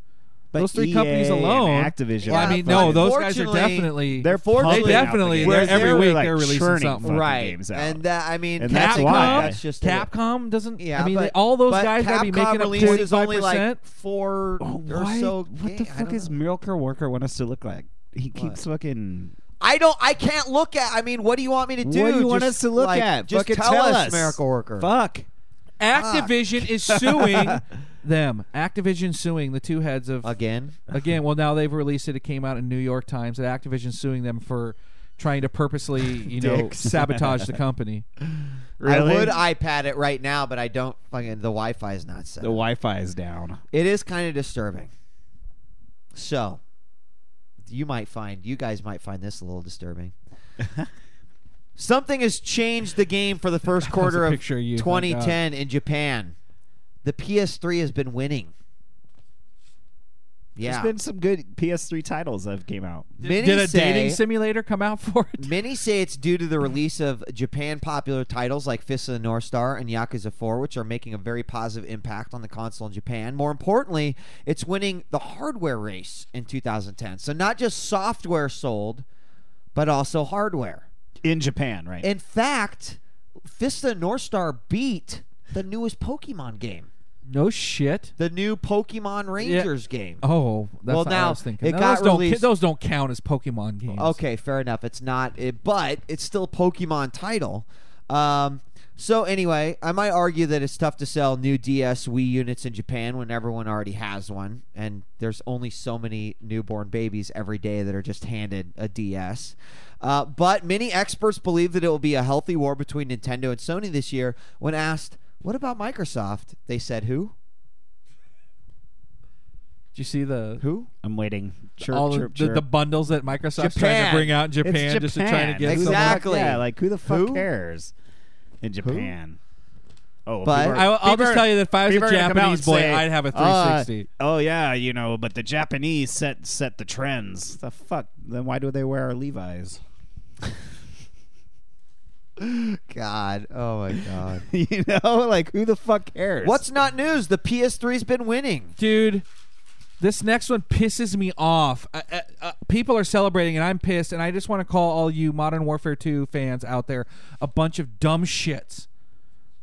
But Those 3 EA companies and alone. Activision. Well, I Yeah, mean, but no, those guys are unfortunately, definitely. they're They pumping out definitely- the they're games. every They're, week like, they're releasing churning something. fucking Right, games out. and I mean, And that's Capcom, why. that's just Capcom doesn't. Yeah, I mean, but, all those but guys gotta be Capcom making up releases 45%. only like 4 or Why? so. What the fuck is Miracle Worker want us to look like? He keeps fucking. I can't look at. I mean, what do you want me to do? What do you want Just, us to look like, at? Just Fucking tell us, us. Miracle Worker. Fuck. Activision is suing them. Activision suing the 2 heads of Again. Well, now they've released it. It came out in New York Times that Activision suing them for trying to purposely, Dicks. sabotage the company. Really? I would iPad it right now, but I don't. Fucking the Wi-Fi is not set. The Wi-Fi is down. It is kind of disturbing. So, you guys might find this a little disturbing. Something has changed the game for the first quarter a of picture of you, thank 2010 in Japan. The PS3 has been winning. Yeah. There's been some good PS3 titles that came out. Did a dating simulator come out for it? Many say it's due to the release of Japan popular titles like Fist of the North Star and Yakuza 4, which are making a very positive impact on the console in Japan. More importantly, it's winning the hardware race in 2010. So not just software sold, but also hardware. In Japan, right? In fact, Fist of the North Star beat the newest Pokemon game. No shit. The new Pokemon Rangers game. Oh, that's Well, what now, I was thinking. it No, got released- those don't count as Pokemon games. Okay, fair enough. It's not, but it's still a Pokemon title. So anyway, I might argue that it's tough to sell new DS Wii units in Japan when everyone already has one, and there's only so many newborn babies every day that are just handed a DS. But many experts believe that it will be a healthy war between Nintendo and Sony this year. When asked, what about Microsoft? They said, who? Did you see the Who? I'm waiting. Chirp, all chirp, the chirp. bundles that Microsoft's trying Japan. to bring out in Japan, It's just to try to Japan. get Exactly. Yeah, like who the fuck Who? cares in Japan? Oh, But- people are- I'll people just are- tell you that if I was a people are gonna come out Japanese and boy, say, I'd have a 360. Oh yeah, but the Japanese set the trends. The fuck? Then why do they wear our Levi's? God. Oh, my God. Like who the fuck cares? What's not news? The PS3's been winning. Dude, this next one pisses me off. People are celebrating, and I'm pissed, and I just want to call all you Modern Warfare 2 fans out there a bunch of dumb shits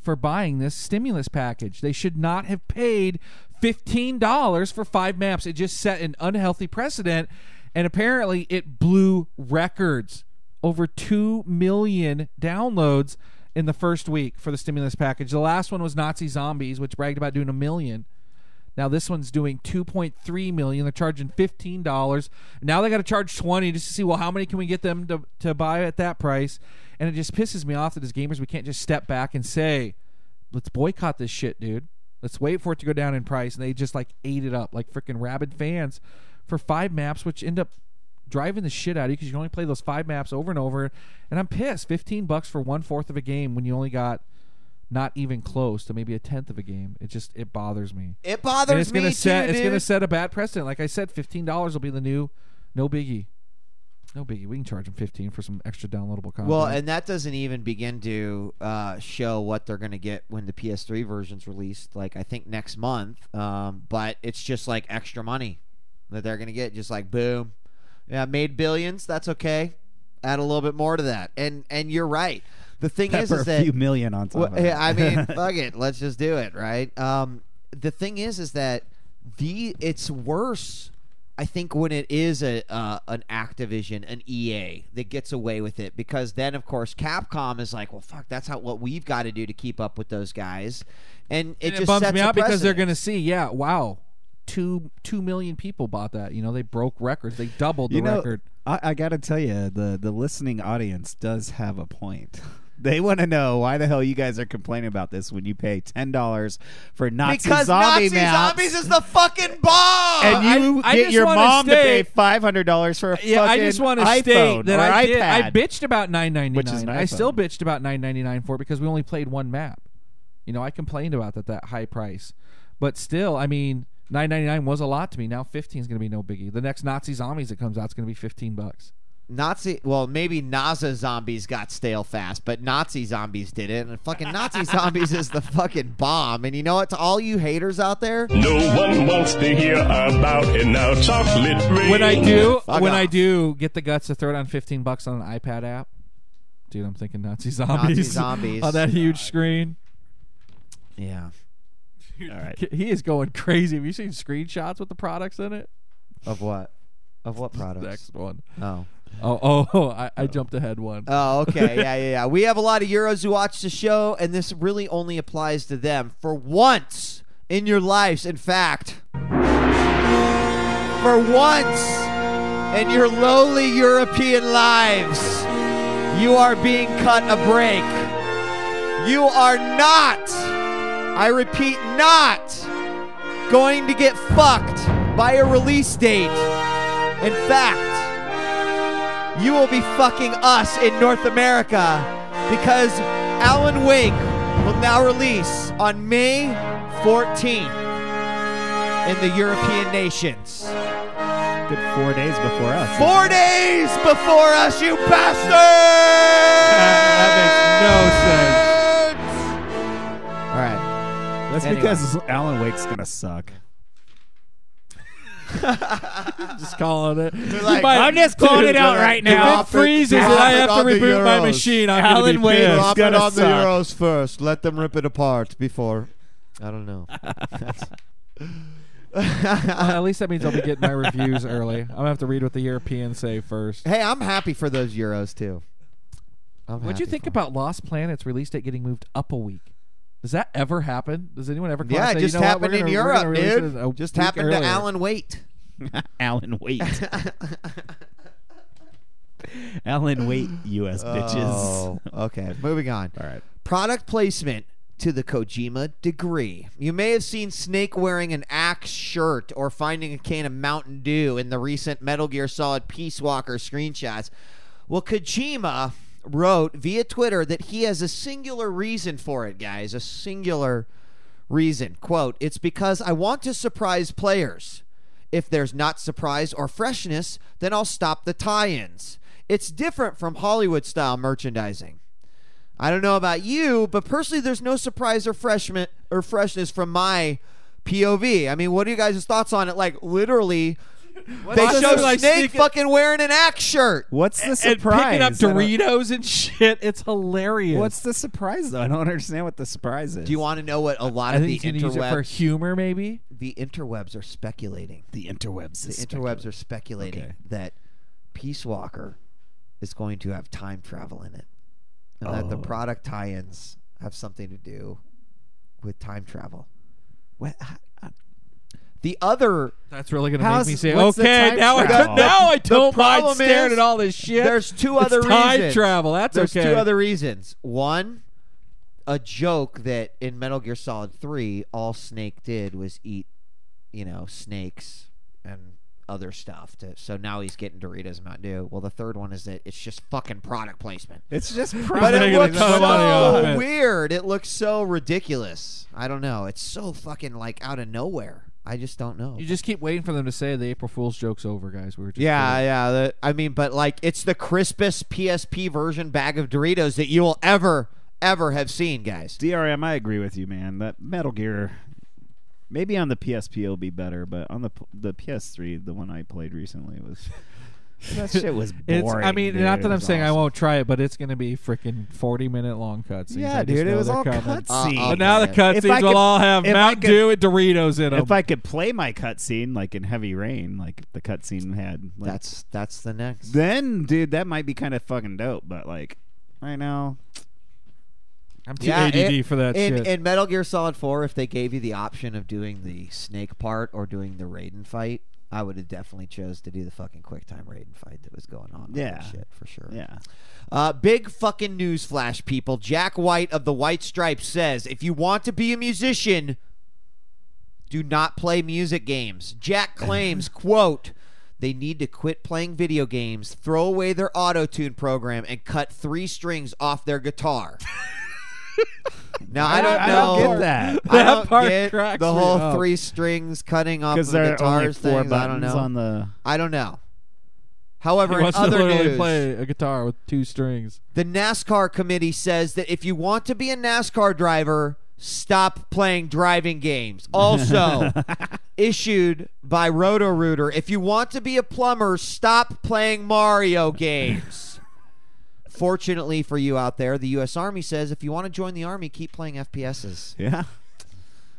for buying this stimulus package. They should not have paid $15 for 5 maps. It just set an unhealthy precedent, and apparently it blew records. Over 2 million downloads in the first week for the stimulus package. The last one was Nazi Zombies, which bragged about doing 1 million. Now this one's doing 2.3 million. They're charging $15. Now they got to charge $20 just to see, well, how many can we get them to buy at that price? And it just pisses me off that as gamers we can't just step back and say, let's boycott this shit, dude. Let's wait for it to go down in price. And they just like ate it up like freaking rabid fans for 5 maps, which end up driving the shit out of you because you can only play those 5 maps over and over. And I'm pissed. $15 for 1/4 of a game when you only got not even close to maybe 1/10 of a game. It bothers me. It bothers me, It's going to dude. set a bad precedent. Like I said, $15 will be the new no biggie. No biggie. We can charge them $15 for some extra downloadable content. Well, and that doesn't even begin to show what they're going to get when the PS3 version's released, like I think next month. But it's just like extra money that they're going to get, just like boom. Yeah, made billions. That's okay. Add a little bit more to that. And you're right. The thing Pepper is a that few million on top of it. I mean, fuck it. Let's just do it, right? The thing is that it's worse. I think when it is an Activision, an EA that gets away with it, because then of course Capcom is like, well, fuck, that's what we've got to do to keep up with those guys, and it just bums sets me a out because they're precedent. going to see, yeah, wow, 2 million people bought that. They broke records. They doubled the record. I got to tell you, the listening audience does have a point. They want to know why the hell you guys are complaining about this when you pay $10 for Nazi because zombie Nazi maps, zombies is the fucking bomb. and you I get just your wanna mom to pay state- $500 for a fucking I just want to iPhone state that or I iPad. bitched about $9.99. Which is an I still iPhone. bitched about $9.99 for it because we only played 1 map. I complained about that high price, but still, I mean, $9.99 was a lot to me. Now 15 is going to be no biggie. The next Nazi Zombies that comes out is going to be $15. Maybe NASA zombies got stale fast, but Nazi zombies did it, and fucking Nazi zombies is the fucking bomb. And you know what? To all you haters out there, No one wants to hear about it now. Chocolate rain. When I off. do get the guts to throw down $15 on an iPad app, dude, I'm thinking Nazi Zombies. Zombies. On that huge screen. yeah. All right. He is going crazy. Have you seen screenshots with the products in it? Of what? Of what products? Next one. Oh. I jumped ahead one. Oh, okay. Yeah. We have a lot of Euros who watch the show, and this really only applies to them. For once in your lives, in fact, for once in your lowly European lives, you are being cut a break. You are not, I repeat, not going to get fucked by a release date. In fact, you will be fucking us in North America because Alan Wake will now release on May 14th in the European nations. Good 4 days before us. 4 days before us, you bastard! That makes no sense. All right. That's Anyway. because Alan Wake's gonna suck. Just calling it. like, You might- I'm just calling it out right now. If it freezes and I have to reboot my machine, I'm going to Alan be Wake pissed. is gonna suck. first. Let them rip it apart before. I don't know. Well, at least that means I'll be getting my reviews early. I'm going to have to read what the Europeans say first. Hey, I'm happy for those Euros too. What'd you think about Lost Planet's release date getting moved up a week? Does that ever happen? Does anyone ever Yeah, say, it just you know happened what, in we're gonna Europe, release dude. it a Just week happened earlier. to Alan Waite. Alan Waite. Alan Waite, U.S. bitches. Oh, okay. Moving on. All right. Product placement to the Kojima degree. You may have seen Snake wearing an Axe shirt or finding a can of Mountain Dew in the recent Metal Gear Solid Peace Walker screenshots. Well, Kojima wrote via Twitter that he has a singular reason for it, guys. A singular reason. Quote, "It's because I want to surprise players. If there's not surprise or freshness, then I'll stop the tie-ins. It's different from Hollywood-style merchandising. I don't know about you, but personally, there's no surprise or freshness from my POV. I mean, what are you guys' thoughts on it? Like, literally, they show Snake fucking wearing an Axe shirt. What's the And surprise? picking up I don't- Doritos and shit. It's hilarious. What's the surprise, though? I don't understand what the surprise is. Do you want to know what a lot I of think the he's going to use it for interwebs, humor, maybe? the interwebs are speculating? the interwebs? The interwebs are speculating Okay. that Peace Walker is going to have time travel in it, and that the product tie-ins have something to do with time travel. What? The other, That's really going to How's- make me say, what's the okay, time now I travel? don't mind problem staring is at all this shit. there's two It's other time reasons. travel. That's There's okay. two other reasons. One, a joke that in Metal Gear Solid 3, all Snake did was eat, snakes and other stuff. So now he's getting Doritos and Mountain Dew. Well, the third one is that it's just fucking product placement. It's just But product. it making a looks ton of money off so it. weird. It looks so ridiculous. I don't know. It's so fucking like out of nowhere. I just don't know. You just keep waiting for them to say the April Fool's joke's over, guys. We were just Yeah. But like, it's the crispest PSP version bag of Doritos that you will ever have seen, guys. DRM, I agree with you, man. That Metal Gear, maybe on the PSP it'll be better, but on the PS3, the one I played recently was that shit was boring. I mean, dude. not that It I'm was saying I awesome. won't try it, but it's going to be freaking 40-minute long cutscenes. Yeah, I just dude, it know was they're all coming. cutscenes. But now the If cutscenes I could- will all have if I Mountain could- Dew and Doritos in them. If I could play my cutscene like in Heavy Rain, like the cutscene had, like, That's the next. then, dude, that might be kind of fucking dope. But like, right now, I'm too ADD for that shit. In Metal Gear Solid 4, if they gave you the option of doing the Snake part or doing the Raiden fight, I would have definitely chose to do the fucking QuickTime Raiden fight that was going on. Yeah. Shit, for sure. yeah. Big fucking newsflash, people. Jack White of the White Stripes says, if you want to be a musician, do not play music games. Jack claims, quote, they need to quit playing video games, throw away their auto-tune program, and cut 3 strings off their guitar. Now, I don't I know. don't get that. I That don't part get cracks the me whole up. 3 strings cutting off of Because the there are only guitars 4 things. I don't buttons know. on the. I don't know. However, He in wants to other literally news, play a guitar with 2 strings. the NASCAR committee says that if you want to be a NASCAR driver, stop playing driving games. Also, issued by Roto-Rooter, if you want to be a plumber, stop playing Mario games. Fortunately for you out there, the U.S. Army says if you want to join the Army, keep playing FPSs. Yeah.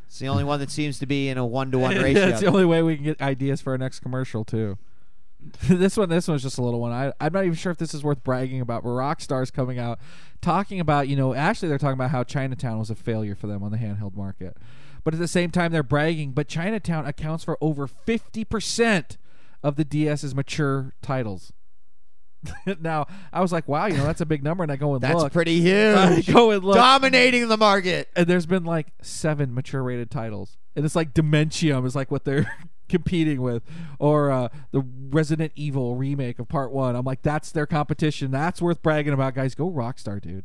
It's the only one that seems to be in a 1-to-1 ratio. That's the only way we can get ideas for our next commercial too. This one's just a little one. I'm not even sure if this is worth bragging about. But Rockstar's coming out talking about, actually they're talking about how Chinatown was a failure for them on the handheld market. But at the same time they're bragging, but Chinatown accounts for over 50% of the DS's mature titles. Now, I was like, wow, that's a big number, and I go and That's look. pretty I huge. go and look. Dominating the market. And there's been like 7 mature rated titles. And it's like Dementium is like what they're competing with. Or the Resident Evil remake of Part 1. I'm like, that's their competition. That's worth bragging about, guys. Go Rockstar, dude.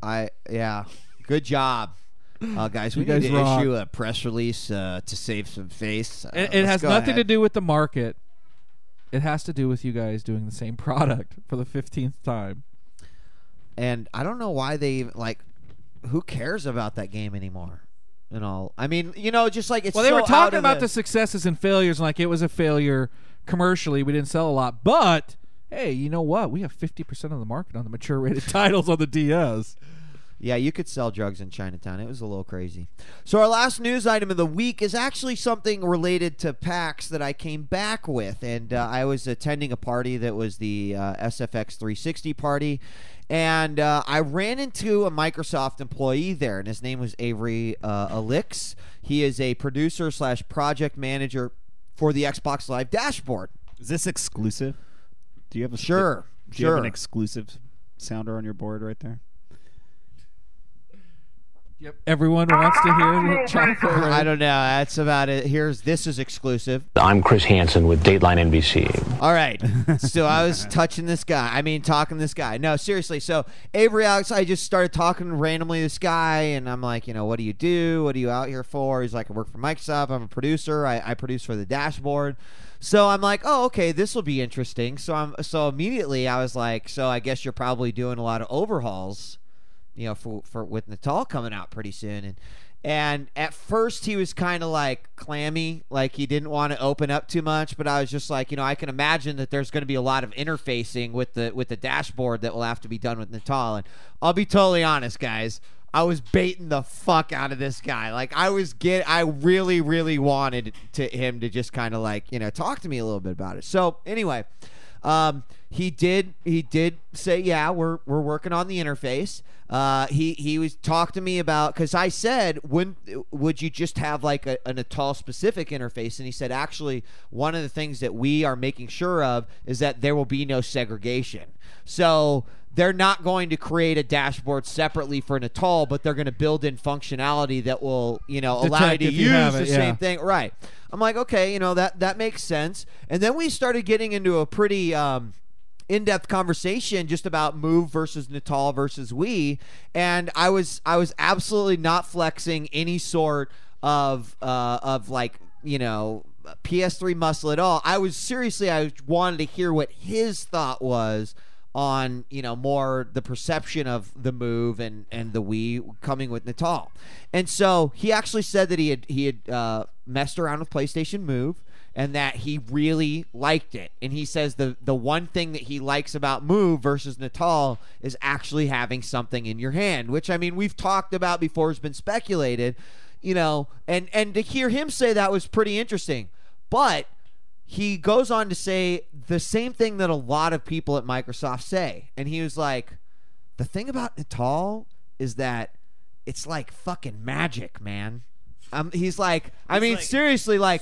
Yeah. Good job. Guys, we You need guys to rock. issue a press release to save some face. It has nothing to do with the market. it has to do with you guys doing the same product for the 15th time. And I don't know why they even, like, who cares about that game anymore? And all. I mean, just like it's. Well, they were so talking out of about the successes and failures, and like it was a failure commercially. We didn't sell a lot, but hey, you know what? We have 50% of the market on the mature rated titles on the DS. Yeah, you could sell drugs in Chinatown. It was a little crazy. So our last news item of the week is actually something related to PAX that I came back with. And I was attending a party that was the SFX 360 party. And I ran into a Microsoft employee there, and his name was Avery Alix. He is a producer / project manager for the Xbox Live dashboard. Is this exclusive? Do you have a Sure. Do you have an exclusive sounder on your board right there? Yep. Everyone wants to hear the chocolate. I don't know. That's about it. This is exclusive. I'm Chris Hansen with Dateline NBC. All right. So I was talking to this guy. No, seriously. So Avery Alex, I just started talking randomly to this guy, and I'm like, what do you do? What are you out here for? He's like, I work for Microsoft. I'm a producer. I produce for the dashboard. So I'm like, oh, okay, this will be interesting. So immediately I was like, so I guess you're probably doing a lot of overhauls, for with Natal coming out pretty soon. And at first he was kind of like clammy, like he didn't want to open up too much, but I was just like, I can imagine that there's going to be a lot of interfacing with the dashboard that will have to be done with Natal. And I'll be totally honest, guys, I was baiting the fuck out of this guy. Like I really, really wanted him to just kind of like, talk to me a little bit about it. So anyway, he did say, yeah, we're working on the interface. He was talking to me about, because I said, would you just have like a Natal specific interface? And he said, actually, one of the things that we are making sure of is that there will be no segregation. So they're not going to create a dashboard separately for Natal, but they're going to build in functionality that will, allow you to use the same thing. Right. I'm like, okay, that makes sense. And then we started getting into a pretty in-depth conversation just about Move versus Natal versus Wii, and I was absolutely not flexing any sort of like PS3 muscle at all. I wanted to hear what his thought was on more the perception of the Move and the Wii coming with Natal. And so he actually said that he had messed around with PlayStation Move and that he really liked it. And he says the one thing that he likes about Move versus Natal is actually having something in your hand, which, I mean, we've talked about before, has been speculated, and to hear him say that was pretty interesting. But he goes on to say the same thing that a lot of people at Microsoft say. And he was like, the thing about Natal is that it's like fucking magic, man. He's like, seriously, like,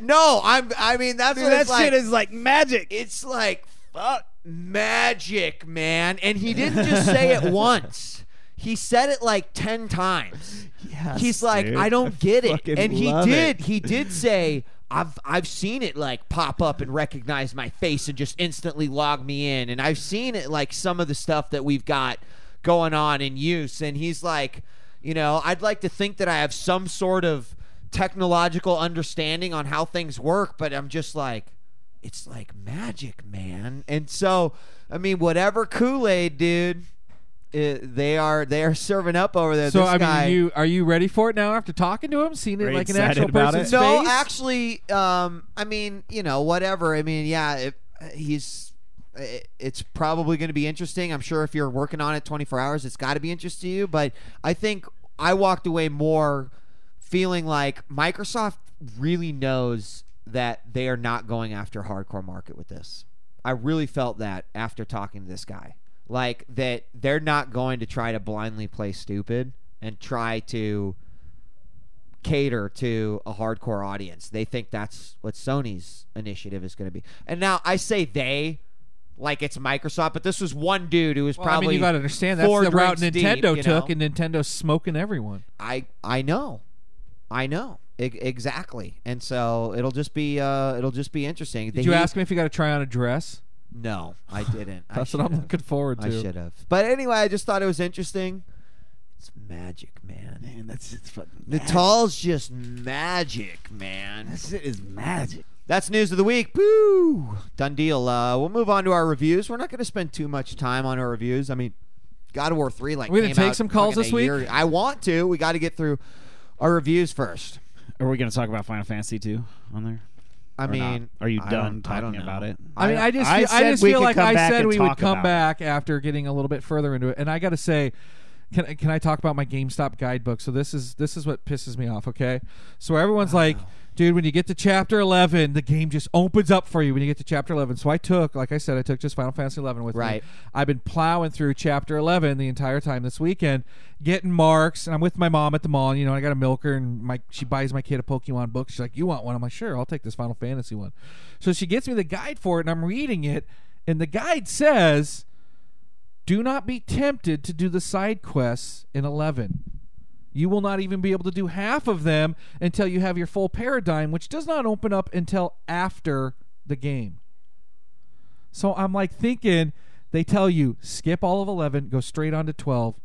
no, I mean, that's Dude, what that it's like. shit is like magic. It's like, fuck, magic, man. And he didn't just say it once. He said it like 10 times. Yes, he's like, dude. I don't get it. fucking And love it. he did say, I've seen it like pop up and recognize my face and just instantly log me in. And I've seen it like some of the stuff that we've got going on in use. And he's like, I'd like to think that I have some sort of technological understanding on how things work, but I'm just like, it's like magic, man. And so, I mean, whatever Kool-Aid, dude, they are serving up over there. So, this I guy, mean, are you ready for it now after talking to him, seeing it Are you like an excited actual about person's it? no, face? actually, I mean, whatever. I mean, yeah, it's probably going to be interesting. I'm sure if you're working on it 24 hours, it's got to be interesting to you. But I think I walked away more feeling like Microsoft really knows that they are not going after hardcore market with this. I really felt that after talking to this guy. Like, that they're not going to try to blindly play stupid and try to cater to a hardcore audience. They think that's what Sony's initiative is going to be. And now I say they like it's Microsoft, but this was one dude who was probably, I mean, you got to understand that's four the route drinks Nintendo deep, took, and Nintendo's smoking everyone. I know. Exactly. And so it'll just be interesting. Did you ask me if you got to try on a dress? No, I didn't. That's what I'm looking forward to. I should have. But anyway, I just thought it was interesting. It's magic, man. Man, that's just fucking Natal's just magic, man. That shit is magic. That's news of the week. Woo! Done deal. We'll move on to our reviews. We're not going to spend too much time on our reviews. I mean, God of War 3 We're going to take some calls this week? I want to. We got to get through our reviews first. Are we going to talk about Final Fantasy 2 on there? I mean, are you done talking about it? I mean, I just feel like I said we would come back after getting a little bit further into it, and I got to say, can I talk about my GameStop guidebook? So this is what pisses me off. Okay, so everyone's like, dude, when you get to chapter 11, the game just opens up for you when you get to chapter 11. So I took just Final Fantasy 11 with me. I've been plowing through chapter 11 the entire time this weekend, getting marks, and I'm with my mom at the mall. And, I got to milk her, and she buys my kid a Pokemon book. She's like, you want one? I'm like, sure, I'll take this Final Fantasy one. So she gets me the guide for it, and I'm reading it, and the guide says, do not be tempted to do the side quests in 11. You will not even be able to do half of them until you have your full paradigm, which does not open up until after the game. So I'm like thinking, they tell you, skip all of 11, go straight on to 12,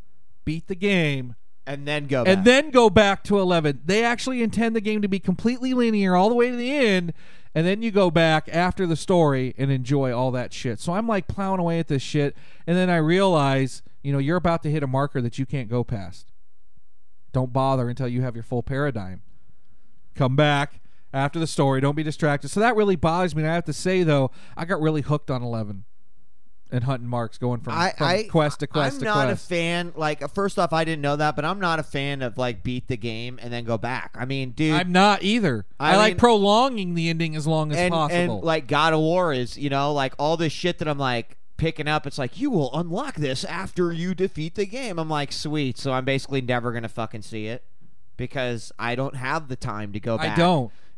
beat the game, and then go back to 11. They actually intend the game to be completely linear all the way to the end, and then you go back after the story and enjoy all that shit. So I'm like plowing away at this shit, and then I realize, you're about to hit a marker that you can't go past. Don't bother until you have your full paradigm. Come back after the story. Don't be distracted. So that really bothers me. And I have to say, though, I got really hooked on 11 and hunting marks going from quest to quest to quest. I'm not a fan. Like, first off, I didn't know that, but I'm not a fan of, beat the game and then go back. I mean, dude. I'm not either. I like prolonging the ending as long as possible. And, God of War is, all this shit that I'm, picking up, it's like, you will unlock this after you defeat the game. I'm like, sweet. So I'm basically never going to fucking see it because I don't have the time to go back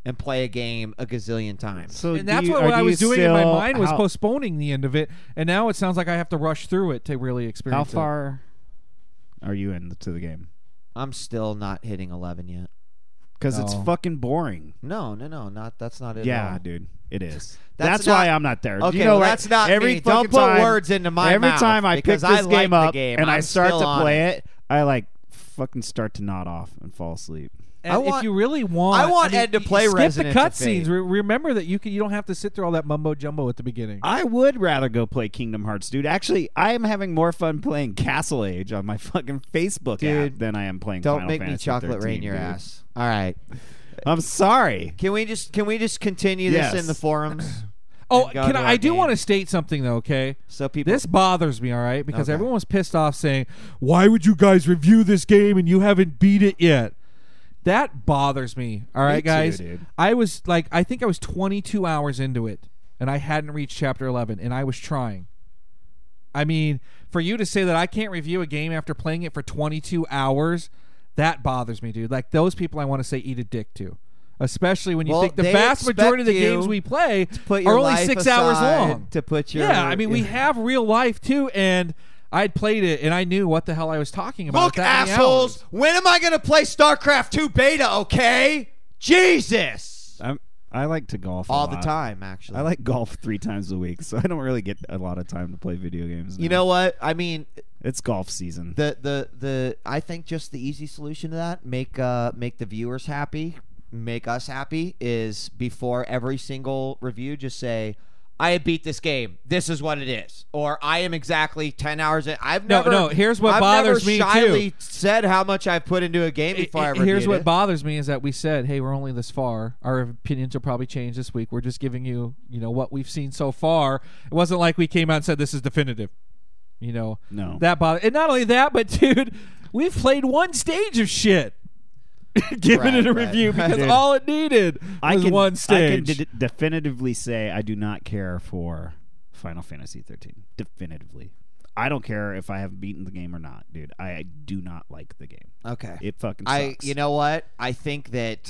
and play a game a gazillion times. So and that's what I was doing in my mind was postponing the end of it, and now it sounds like I have to rush through it to really experience it. How far are you into the game? I'm still not hitting 11 yet. Because it's fucking boring. No, that's not it. Yeah, dude, it is. That's why I'm not there. Okay, that's not me. Don't put words into my mouth. Every time I pick this game up and I start to play it, I fucking start to nod off and fall asleep. And if you really want, I want Ed to play Resident Evil. Skip the cutscenes. Remember that you don't have to sit through all that mumbo jumbo at the beginning. I would rather go play Kingdom Hearts, dude. Actually, I am having more fun playing Castle Age on my fucking Facebook app than I am playing Final Fantasy 13. Don't make me chocolate rain your ass. All right. I'm sorry. Can we just continue this in the forums? I do want to state something though, okay? So people, this bothers me, all right? Because everyone was pissed off saying, "Why would you guys review this game and you haven't beat it yet?" That bothers me. All right, guys. Dude. I was I think I was 22 hours into it, and I hadn't reached chapter 11, and I was trying. I mean, for you to say that I can't review a game after playing it for 22 hours, that bothers me, dude. Those people I want to say eat a dick to. Especially when you think the vast majority of the games we play are only 6 hours long. To put your I mean, we have real life too, and I'd played it, and I knew what the hell I was talking about. Look, assholes, when am I going to play Starcraft II beta, okay? Jesus! I like to golf all the time, actually. I like golf 3 times a week, so I don't really get a lot of time to play video games now. You know what? I mean, it's golf season. I think just the easy solution to that, make the viewers happy, make us happy, is before every single review, just say, I beat this game. This is what it is. Or I am exactly 10 hours in. Here's what bothers me, too. I've never shyly said how much I've put into a game before I reviewed it. Here's what bothers me is that we said, hey, we're only this far. Our opinions will probably change this week. We're just giving you, what we've seen so far. It wasn't like we came out and said this is definitive. No. That bothers. And not only that, but, dude, we've played one stage of shit. Giving it a review because all it needed was one stage. I can definitively say I do not care for Final Fantasy 13. Definitively. I don't care if I have beaten the game or not, dude. I do not like the game. Okay. It fucking sucks. You know what? I think that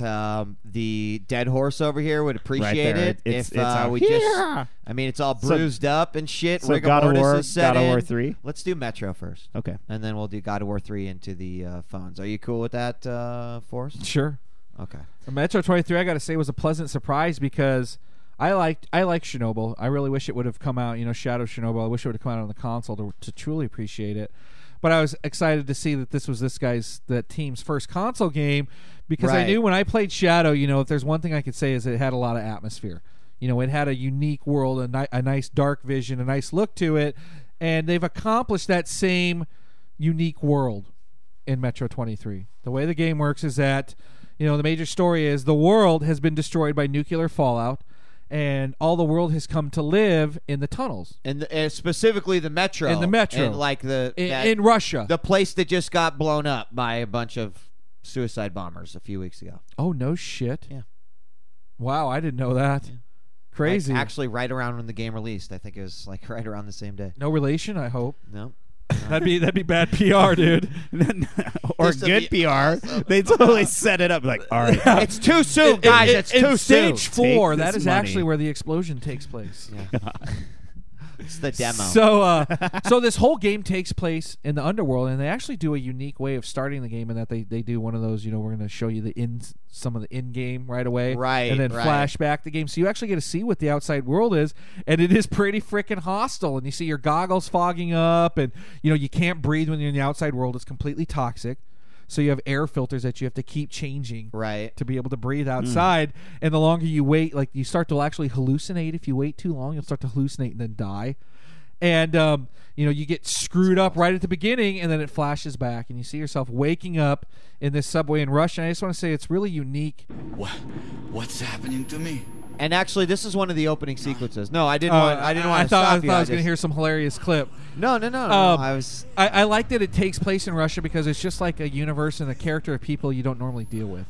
the dead horse over here would appreciate it if we just... I mean, it's all bruised up and shit. So God of War 3? Let's do Metro first. Okay. And then we'll do God of War 3 into the phones. Are you cool with that, Forrest? Sure. Okay. Metro 23, I got to say, was a pleasant surprise because... I like Chernobyl. I really wish it would have come out, Shadow Chernobyl. I wish it would have come out on the console to truly appreciate it. but I was excited to see that this was that team's first console game, because I Right. knew when I played Shadow, if there's one thing I could say is it had a lot of atmosphere. It had a unique world, a nice dark vision, a nice look to it, and they've accomplished that same unique world in Metro 23. The way the game works is that, the major story is the world has been destroyed by nuclear fallout, and all the world has come to live in the tunnels. And specifically the Metro. In the Metro. And like in Russia. The place that just got blown up by a bunch of suicide bombers a few weeks ago. Oh, no shit. Yeah. Wow, I didn't know that. Yeah. Crazy. Like, actually, right around when the game released. I think it was like right around the same day. No relation, I hope. No. That'd be bad PR, dude. Or This'll good be PR. awesome. They totally set it up like, all right. It's too soon, guys. It's too soon. Stage 4, Take that this is money. actually where the explosion takes place. Yeah. It's the demo. So this whole game takes place in the underworld, and they actually do a unique way of starting the game in that they do one of those, we're going to show you some of the in-game right away. Right, And then right. flash back the game. So you actually get to see what the outside world is, and it is pretty freaking hostile. And you see your goggles fogging up, and, you can't breathe when you're in the outside world. It's completely toxic. So you have air filters that you have to keep changing Right. to be able to breathe outside. And the longer you wait, like you start to actually hallucinate. If you wait too long, you'll start to hallucinate and then die. And, you get screwed up right at the beginning, and then it flashes back, and you see yourself waking up in this subway in Russia. And I just want to say it's really unique. What's happening to me? And actually, this is one of the opening sequences. No, I didn't want. I didn't want I to thought stop you. I was going to hear some hilarious clip. No. I was. I like that it takes place in Russia because it's just like a universe and a character of people you don't normally deal with.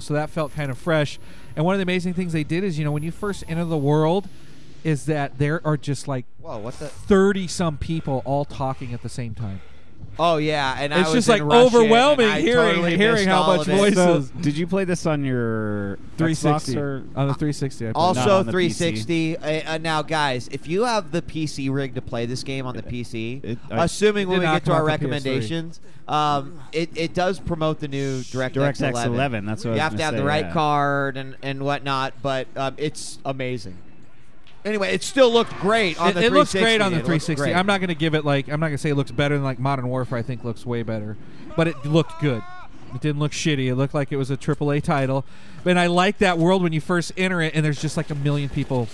So that felt kind of fresh. And one of the amazing things they did is, when you first enter the world, is that there are just like Whoa! What the? 30-some people all talking at the same time. Oh yeah, and I It's was just in like Russian, overwhelming and I hearing totally hearing missed how all much of it. voices. So, did you play this on your 360 Xbox or on the 360. I played. Not Also on the 360. Now, guys, if you have the PC rig to play this game on the PC, assuming when did we not get to come our out for PS3. recommendations, it does promote the new DirectX 11. That's what I you was have to gonna have say, the right yeah. card and whatnot, but it's amazing. Anyway, it still looked great on the 360. It looks great on the It looked 360. great. I'm not going to give it I'm not going to say it looks better than like Modern Warfare. I think looks way better, but it looked good. It didn't look shitty. It looked like it was a AAA title. And I like that world when you first enter it, and there's just like a million people,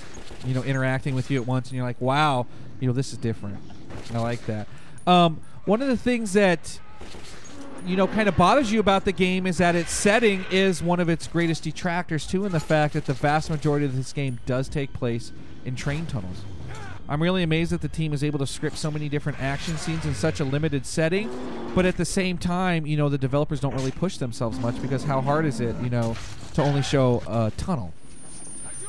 interacting with you at once, and you're like, wow, this is different. I like that. One of the things that kind of bothers you about the game is that its setting is one of its greatest detractors too, in the fact that the vast majority of this game does take place in train tunnels. I'm really amazed that the team is able to script so many different action scenes in such a limited setting, but at the same time, the developers don't really push themselves much because how hard is it, to only show a tunnel?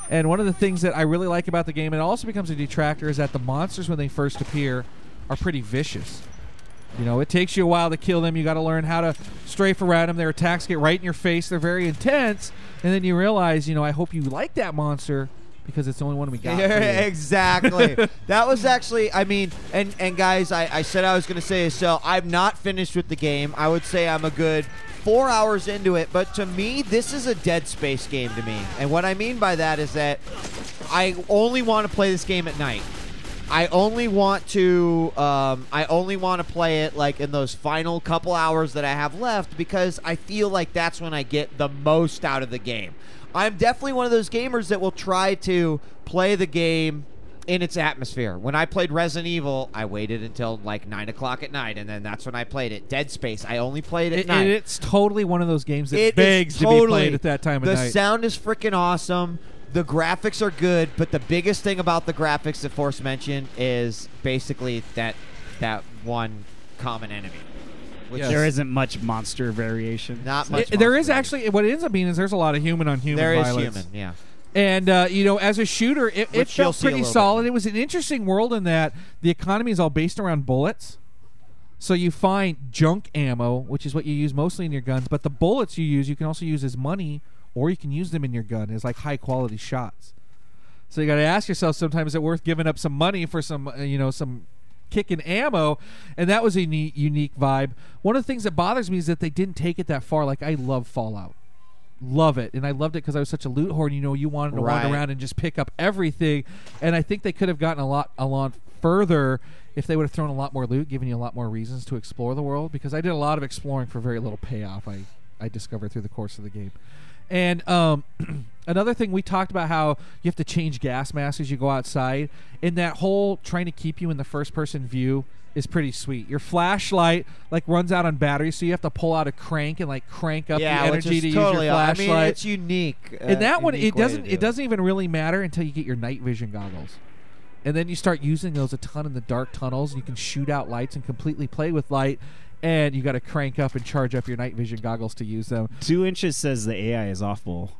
And one of the things that I really like about the game, and it also becomes a detractor, is that the monsters when they first appear are pretty vicious. It takes you a while to kill them. You got to learn how to strafe around them. Their attacks get right in your face. They're very intense. And then you realize, I hope you like that monster because it's the only one we got. Yeah, for you. exactly. That was actually, and guys, I said I was going to say, so I'm not finished with the game. I would say I'm a good 4 hours into it, but to me, this is a Dead Space game to me. And what I mean by that is that I only want to play this game at night. I only want to play it like in those final couple hours that I have left because I feel like that's when I get the most out of the game. I'm definitely one of those gamers that will try to play the game in its atmosphere. When I played Resident Evil, I waited until like 9 o'clock at night, and then that's when I played it. Dead Space, I only played at night. It's totally one of those games that It begs is to be totally- played at that time of The night. sound is freaking awesome. The graphics are good, but the biggest thing about the graphics that Force mentioned is basically that one common enemy. Which Yes. There isn't much monster variation. Not much. There is monster. actually, what it ends up being is there's a lot of human on human There is violence. human, yeah. And, as a shooter, it Which you'll felt see a pretty little solid. bit. It was an interesting world in that the economy is all based around bullets. So you find junk ammo, which is what you use mostly in your guns, but the bullets you use, you can also use as money, or you can use them in your gun as like high-quality shots. So you got to ask yourself sometimes, is it worth giving up some money for some, some kicking ammo? And that was a neat, unique vibe. One of the things that bothers me is that they didn't take it that far. Like, I love Fallout. Love it. And I loved it because I was such a loot hoard. You wanted to wander Right. around and just pick up everything. And I think they could have gotten a lot further if they would have thrown a lot more loot, given you a lot more reasons to explore the world, because I did a lot of exploring for very little payoff. I discovered through the course of the game. And another thing, we talked about how you have to change gas masks as you go outside, and that whole trying to keep you in the first-person view is pretty sweet. Your flashlight runs out on battery, so you have to pull out a crank and crank up the energy to use your flashlight. I mean, it's unique. And that one, it doesn't even really matter until you get your night vision goggles. And then you start using those a ton in the dark tunnels, and you can shoot out lights and completely play with light. And you got to crank up and charge up your night vision goggles to use them. 2 Inches says the AI is awful.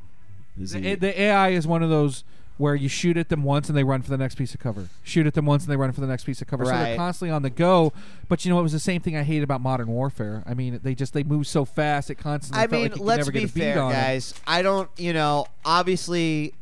The AI is one of those where you shoot at them once and they run for the next piece of cover. Shoot at them once and they run for the next piece of cover. Right. So they're constantly on the go. But it was the same thing I hate about Modern Warfare. I mean, they move so fast. It constantly felt like you could never get a beat on it. Let's be fair, guys. I don't, obviously...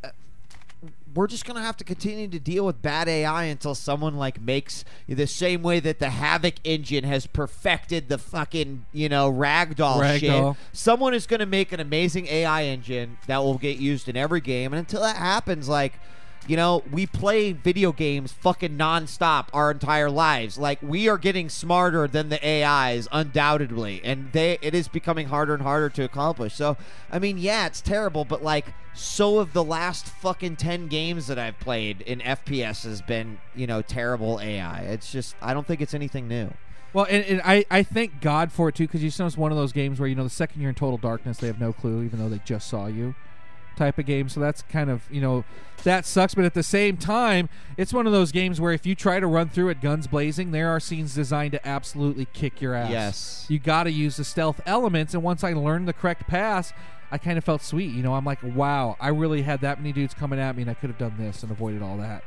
we're just going to have to continue to deal with bad AI until someone makes the same way that the Havoc engine has perfected the fucking, ragdoll shit. Someone is going to make an amazing AI engine that will get used in every game. And until that happens, we play video games fucking nonstop our entire lives. We are getting smarter than the AIs, undoubtedly. And it is becoming harder and harder to accomplish. So, I mean, yeah, it's terrible, but so have the last fucking 10 games that I've played in FPS has been, terrible AI. It's just, I don't think it's anything new. Well, and I thank God for it, too, because it's one of those games where, the second you're in total darkness, they have no clue, even though they just saw you. Type of game. So that's kind of, that sucks. But at the same time, it's one of those games where if you try to run through it guns blazing, there are scenes designed to absolutely kick your ass. Yes. You got to use the stealth elements. And once I learned the correct pass, I kind of felt sweet. I'm like, wow, I really had that many dudes coming at me and I could have done this and avoided all that.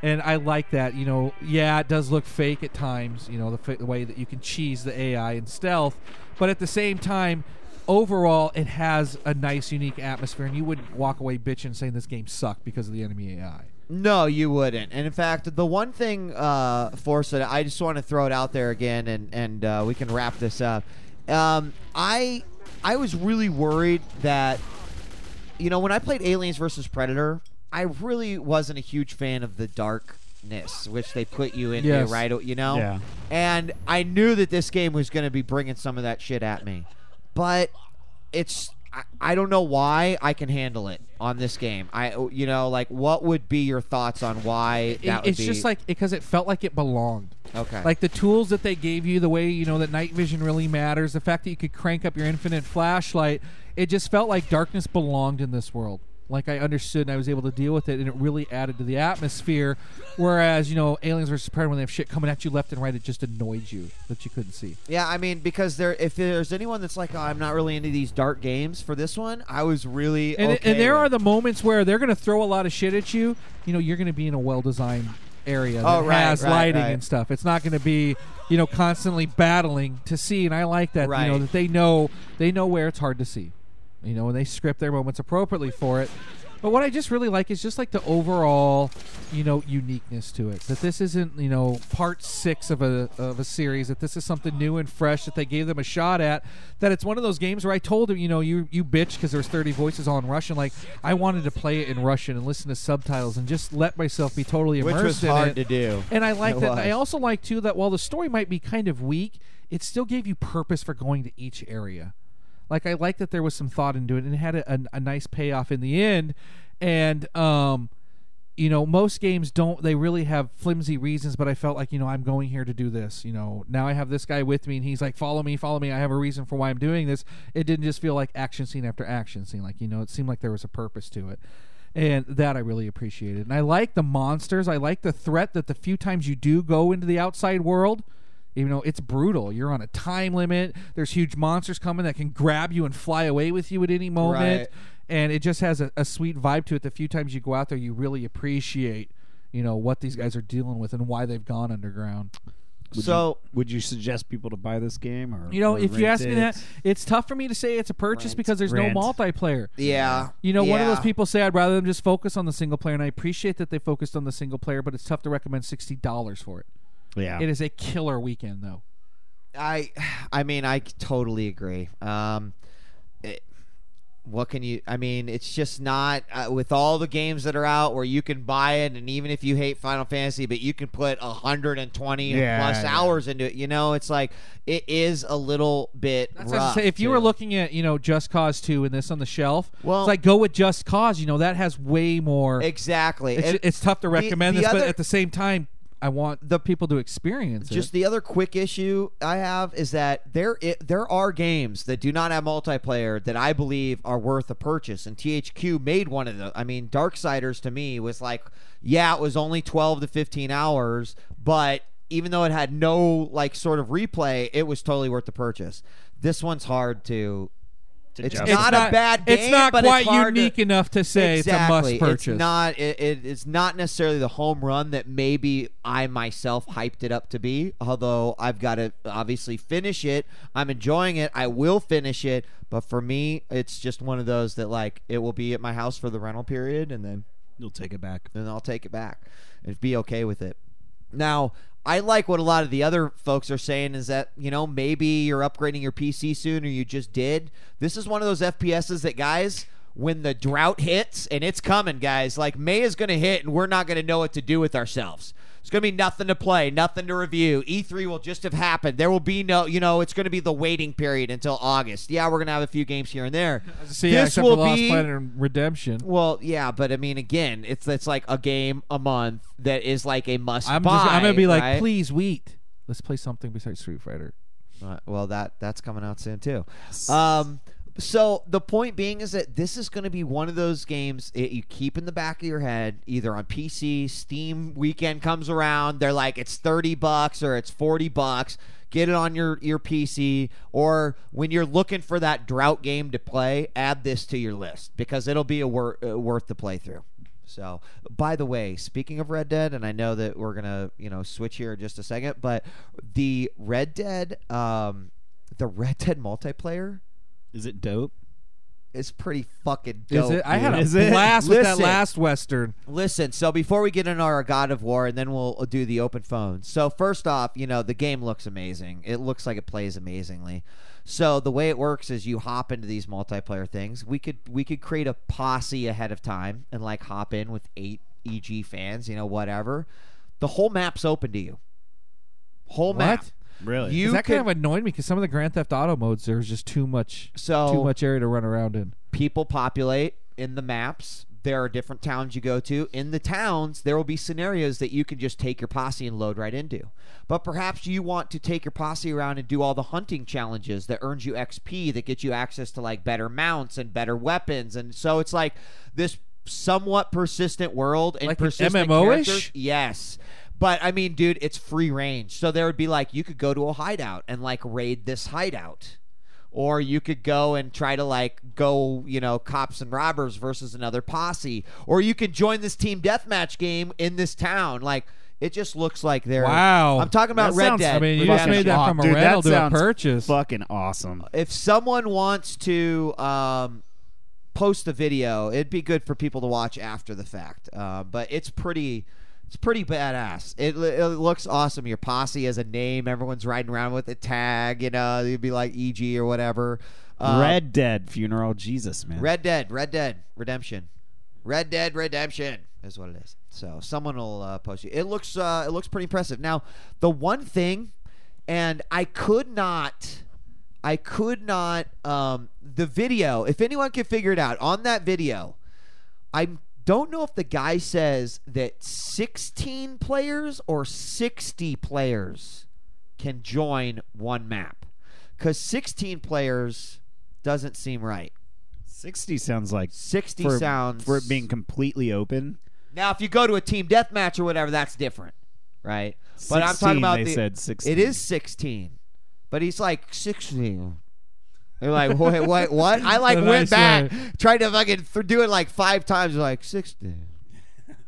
And I like that. Yeah, it does look fake at times, the way that you can cheese the AI and stealth. But at the same time, overall, it has a nice, unique atmosphere, and you wouldn't walk away bitching saying this game sucked because of the enemy AI. No, you wouldn't. And in fact, the one thing, Forza, I just want to throw it out there again, and we can wrap this up. I was really worried that, when I played Aliens versus Predator, I really wasn't a huge fan of the darkness which they put you into, yes. right? Yeah. And I knew that this game was going to be bringing some of that shit at me. But I don't know why I can handle it on this game. What would be your thoughts on why that would be? It's just because it felt like it belonged. Okay. The tools that they gave you, the way, that night vision really matters, the fact that you could crank up your infinite flashlight, it just felt like darkness belonged in this world. I understood and I was able to deal with it, and it really added to the atmosphere. Whereas, Aliens vs. Predator, when they have shit coming at you left and right, it just annoyed you that you couldn't see. Yeah, I mean, because if there's anyone that's like, oh, I'm not really into these dark games for this one, I was really and there are the moments where they're going to throw a lot of shit at you. You're going to be in a well-designed area that has lighting and stuff. It's not going to be, constantly battling to see, and I like that, that they know where it's hard to see. And they script their moments appropriately for it. But what I just really like is just the overall, uniqueness to it. That this isn't, part 6 of a series. That this is something new and fresh that they gave them a shot at. That it's one of those games where I told them, you bitch because there's 30 voices all in Russian. I wanted to play it in Russian and listen to subtitles and just let myself be totally immersed in it. Which was hard to do. And I like that. I also like too that while the story might be kind of weak, it still gave you purpose for going to each area. I like that there was some thought into it, and it had a nice payoff in the end. And, most games don't, they really have flimsy reasons, but I felt like, I'm going here to do this. Now I have this guy with me, and he's like, follow me. I have a reason for why I'm doing this. It didn't just feel like action scene after action scene. It seemed like there was a purpose to it. And that I really appreciated. And I like the monsters. I like the threat that the few times you do go into the outside world, even though it's brutal. You're on a time limit. There's huge monsters coming that can grab you and fly away with you at any moment. Right. And it just has a sweet vibe to it. The few times you go out there, you really appreciate, what these guys are dealing with and why they've gone underground. Would you suggest people to buy this game? Or if you ask me that, it's tough for me to say it's a purchase because there's no multiplayer. Yeah. One of those people say I'd rather them just focus on the single player, and I appreciate that they focused on the single player, but it's tough to recommend $60 for it. Yeah. It is a killer weekend, though. I mean, I totally agree. what can you? I mean, it's just not with all the games that are out where you can buy it, and even if you hate Final Fantasy, but you can put 120 plus hours into it. You know, it's like it is a little bit That's rough. say, if you were looking at Just Cause 2 and this on the shelf, well, it's like go with Just Cause. That has way more. Exactly. It's tough to recommend this, but at the same time, I want the people to experience it. Just the other quick issue I have is that there are games that do not have multiplayer that I believe are worth a purchase, and THQ made one of those. I mean, Darksiders to me was like, yeah, it was only 12 to 15 hours, but even though it had no like sort of replay, it was totally worth the purchase. This one's hard to. It's not a bad game. It's not but quite it's hard unique enough to say exactly. It's a must purchase. It's not necessarily the home run that maybe I myself hyped it up to be, although I've got to obviously finish it. I'm enjoying it. I will finish it. But for me, it's just one of those that like it will be at my house for the rental period, and then you'll take it back. And I'll take it back and be okay with it. Now, I like what a lot of the other folks are saying is that, maybe you're upgrading your PC soon or you just did. This is one of those FPSs that, guys, when the drought hits, and it's coming, guys, like May is going to hit and we're not going to know what to do with ourselves. It's going to be nothing to play, nothing to review. E3 will just have happened. There will be no, it's going to be the waiting period until August. Yeah, we're going to have a few games here and there. This will be Lost Planet and Redemption. Well, yeah, but I mean, again, it's like a game a month that is like a must buy. I'm going to be like, right? Please, Wheat, let's play something besides Street Fighter. Well, that's coming out soon too. So the point being is that this is going to be one of those games you keep in the back of your head, either on PC, Steam weekend comes around, they're like it's $30 or it's $40. Get it on your PC, or when you're looking for that drought game to play, add this to your list because it'll be worth the playthrough. So, by the way, speaking of Red Dead, and I know that we're gonna switch here in just a second, but the Red Dead multiplayer. Is it dope? It's pretty fucking dope. Is it? I had a dude. blast with that last Western. Listen, so before we get into our God of War, and then we'll do the open phones. So first off, the game looks amazing. It looks like it plays amazingly. So the way it works is you hop into these multiplayer things. We could create a posse ahead of time and like hop in with 8 EG fans, whatever. The whole map's open to you. Whole map. Really? That kind of annoyed me because some of the Grand Theft Auto modes, there's just too much area to run around in. People populate in the maps. There are different towns you go to. In the towns, there will be scenarios that you can just take your posse and load right into. But perhaps you want to take your posse around and do all the hunting challenges that earns you XP, that gets you access to like better mounts and better weapons. And so it's like this somewhat persistent world and like persistent MMO-ish? characters. Yes. But, I mean, dude, it's free range. So there would be, like, you could go to a hideout and, like, raid this hideout. Or you could go and try to, like, go, cops and robbers versus another posse. Or you could join this team deathmatch game in this town. Like, it just looks like they're... Wow. I'm talking about Red Dead. I mean, you just made that from a rental to a purchase. Fucking awesome. If someone wants to post a video, it'd be good for people to watch after the fact. But it's pretty badass. It looks awesome. Your posse has a name. Everyone's riding around with a tag. You'd be like EG or whatever. Red Dead Funeral. Jesus, man. Red Dead Redemption. Red Dead Redemption is what it is. So someone will post you. It looks pretty impressive. Now, the one thing, and I could not. The video. If anyone can figure it out on that video, don't know if the guy says that 16 players or 60 players can join one map, because 16 players doesn't seem right. 60 sounds like 60 sounds for it being completely open. Now, if you go to a team deathmatch or whatever, that's different, right? But I'm talking about they said 16. It is 16, but he's like 16. They're like, what? I like went back, tried to fucking do it like 5 times. They're like 60.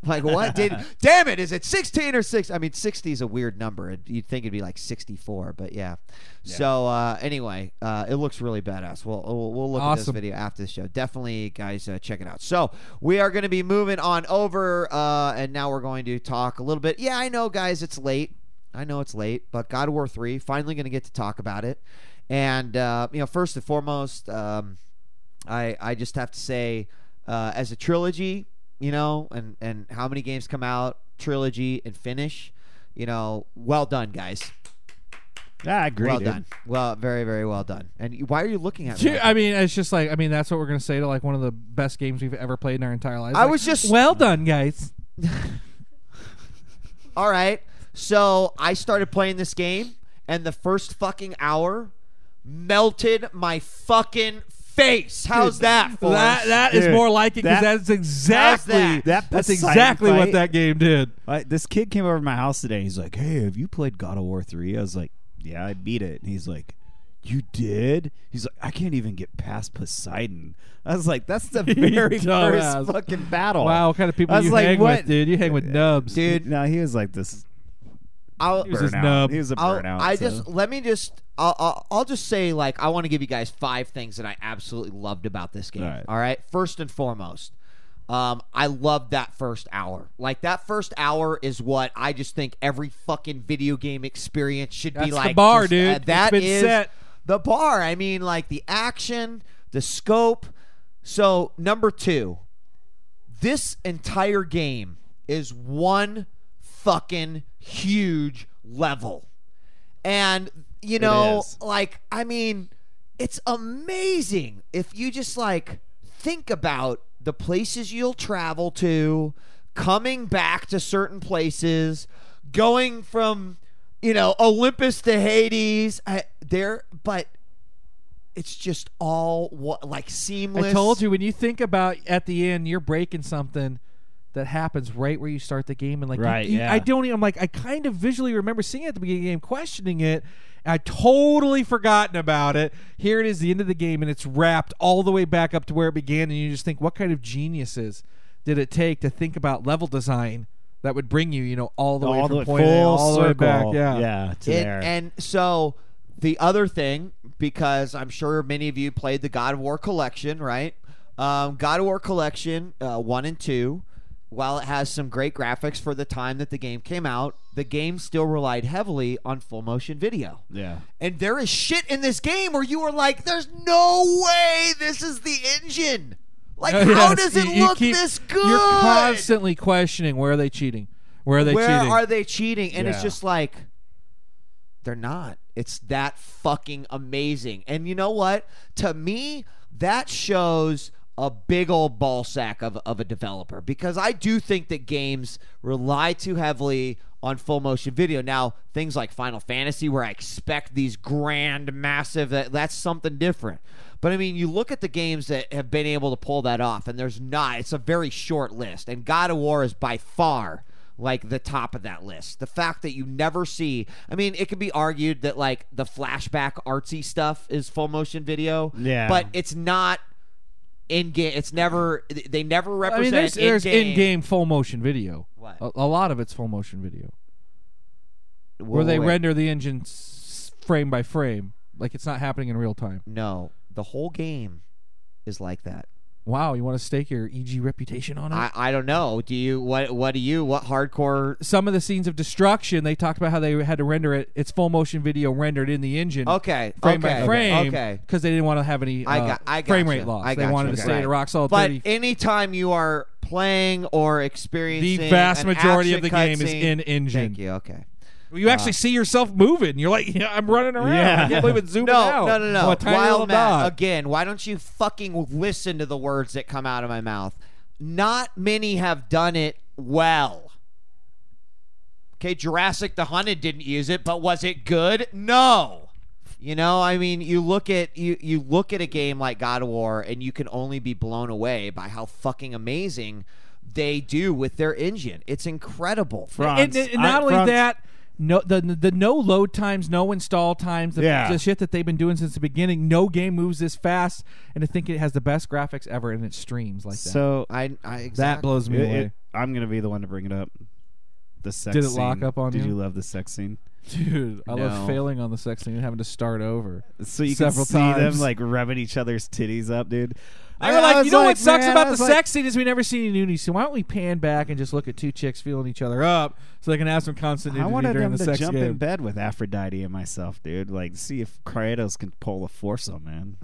Like what? Damn it! Is it 16 or 6? I mean, 60 is a weird number. You'd think it'd be like 64, but yeah. So anyway, it looks really badass. We'll look at this video after the show. Definitely, guys, check it out. So we are going to be moving on over, and now we're going to talk a little bit. Yeah, I know, guys, it's late. I know it's late, but God of War 3, finally going to get to talk about it. And, first and foremost, I just have to say, as a trilogy, and how many games come out, trilogy and finish, well done, guys. I agree. Well dude. done. Well, very, very well done. And why are you looking at me? I mean, it's just like, that's what we're going to say to like one of the best games we've ever played in our entire lives. I Like, was just... well done, guys. All right. So I started playing this game, and the first fucking hour melted my fucking face. How's that, Forrest? That is Dude, more like it, because that's exactly that's exactly fight. what that game did. This kid came over to my house today. He's like, "Hey, have you played God of War 3?" I was like, "Yeah, I beat it." And he's like, "You did?" He's like, "I can't even get past Poseidon." I was like, "That's the very first fucking battle." Wow, what kind of people you hang with, dude? You hang with nubs, dude. No, he was like this. He was his nub. He was a burnout. I'll just say, like, I want to give you guys 5 things that I absolutely loved about this game. All right. First and foremost, I loved that first hour. Like, that first hour is what I just think every fucking video game experience should be like. That's the bar, dude. That it's been is set. the bar. I mean, like, the action, the scope. So, number 2, this entire game is one fucking huge level. And, like, I mean, it's amazing if you just, like, think about the places you'll travel to, coming back to certain places, going from, Olympus to Hades, but it's just all like seamless. I told you, when you think about at the end, you're breaking something that happens right where you start the game, and like, yeah. I kind of visually remember seeing it at the beginning of the game, questioning it. I totally forgotten about it. Here it is, the end of the game, and it's wrapped all the way back up to where it began, and you just think, what kind of geniuses did it take to think about level design that would bring you, all the way from point A all the way back? Yeah, to there. And so the other thing, because I'm sure many of you played the God of War collection, right? God of War collection 1 and 2. While it has some great graphics for the time that the game came out, the game still relied heavily on full motion video. Yeah. And there is shit in this game where you were like, there's no way this is the engine. Like, how does it look this good? You're constantly questioning, where are they cheating? Where are they cheating? And it's just like, they're not. It's that fucking amazing. And you know what? To me, that shows a big old ball sack of a developer, because I do think that games rely too heavily on full motion video. Now, things like Final Fantasy, where I expect these grand, massive, that's something different. But I mean, you look at the games that have been able to pull that off, and it's a very short list. And God of War is by far like the top of that list. The fact that you never see, I mean, it could be argued that like the flashback artsy stuff is full motion video, but it's not in game. It's never, they never represent. I mean, there's in-game full motion video. What? A lot of it's full motion video, where they render the engine frame by frame, like it's not happening in real time. No, the whole game is like that. Wow, you want to stake your EG reputation on it? I don't know. Do you? What hardcore? Some of the scenes of destruction, they talked about how they had to render it. It's full motion video rendered in the engine. Okay. Frame by frame. Okay. Because they didn't want to have any I frame rate loss. They wanted to stay at a rock solid 30. But anytime you are playing or experiencing, the vast majority of the game is scene, in engine. Thank you. Okay. You actually see yourself moving. You're like, I'm running around. Yeah. I can't believe it's zooming out. No. I'm a tiny Wild little Matt, dot. again, why don't you fucking listen to the words that come out of my mouth? Not many have done it well. Okay, Jurassic the Hunted didn't use it, but was it good? No. I mean, you look at a game like God of War, and you can only be blown away by how fucking amazing they do with their engine. It's incredible. And not only that, no, the no load times, no install times, the shit that they've been doing since the beginning. No game moves this fast, and I think it has the best graphics ever, and it streams like that. So exactly. That blows me away. I'm gonna be the one to bring it up. The sex Did it scene. lock up on you? Did you love the sex scene? Dude, I love failing on the sex scene and having to start over. So you several can see times. them like rubbing each other's titties up, dude. They were like, was you know like, what sucks man, about I the was like- sex scene is we never see any nudity. So why don't we pan back and just look at two chicks feeling each other up so they can have some constant I nudity wanted during him the to sex jump in game. bed with Aphrodite and myself, dude. Like, see if Kratos can pull a foursome, man.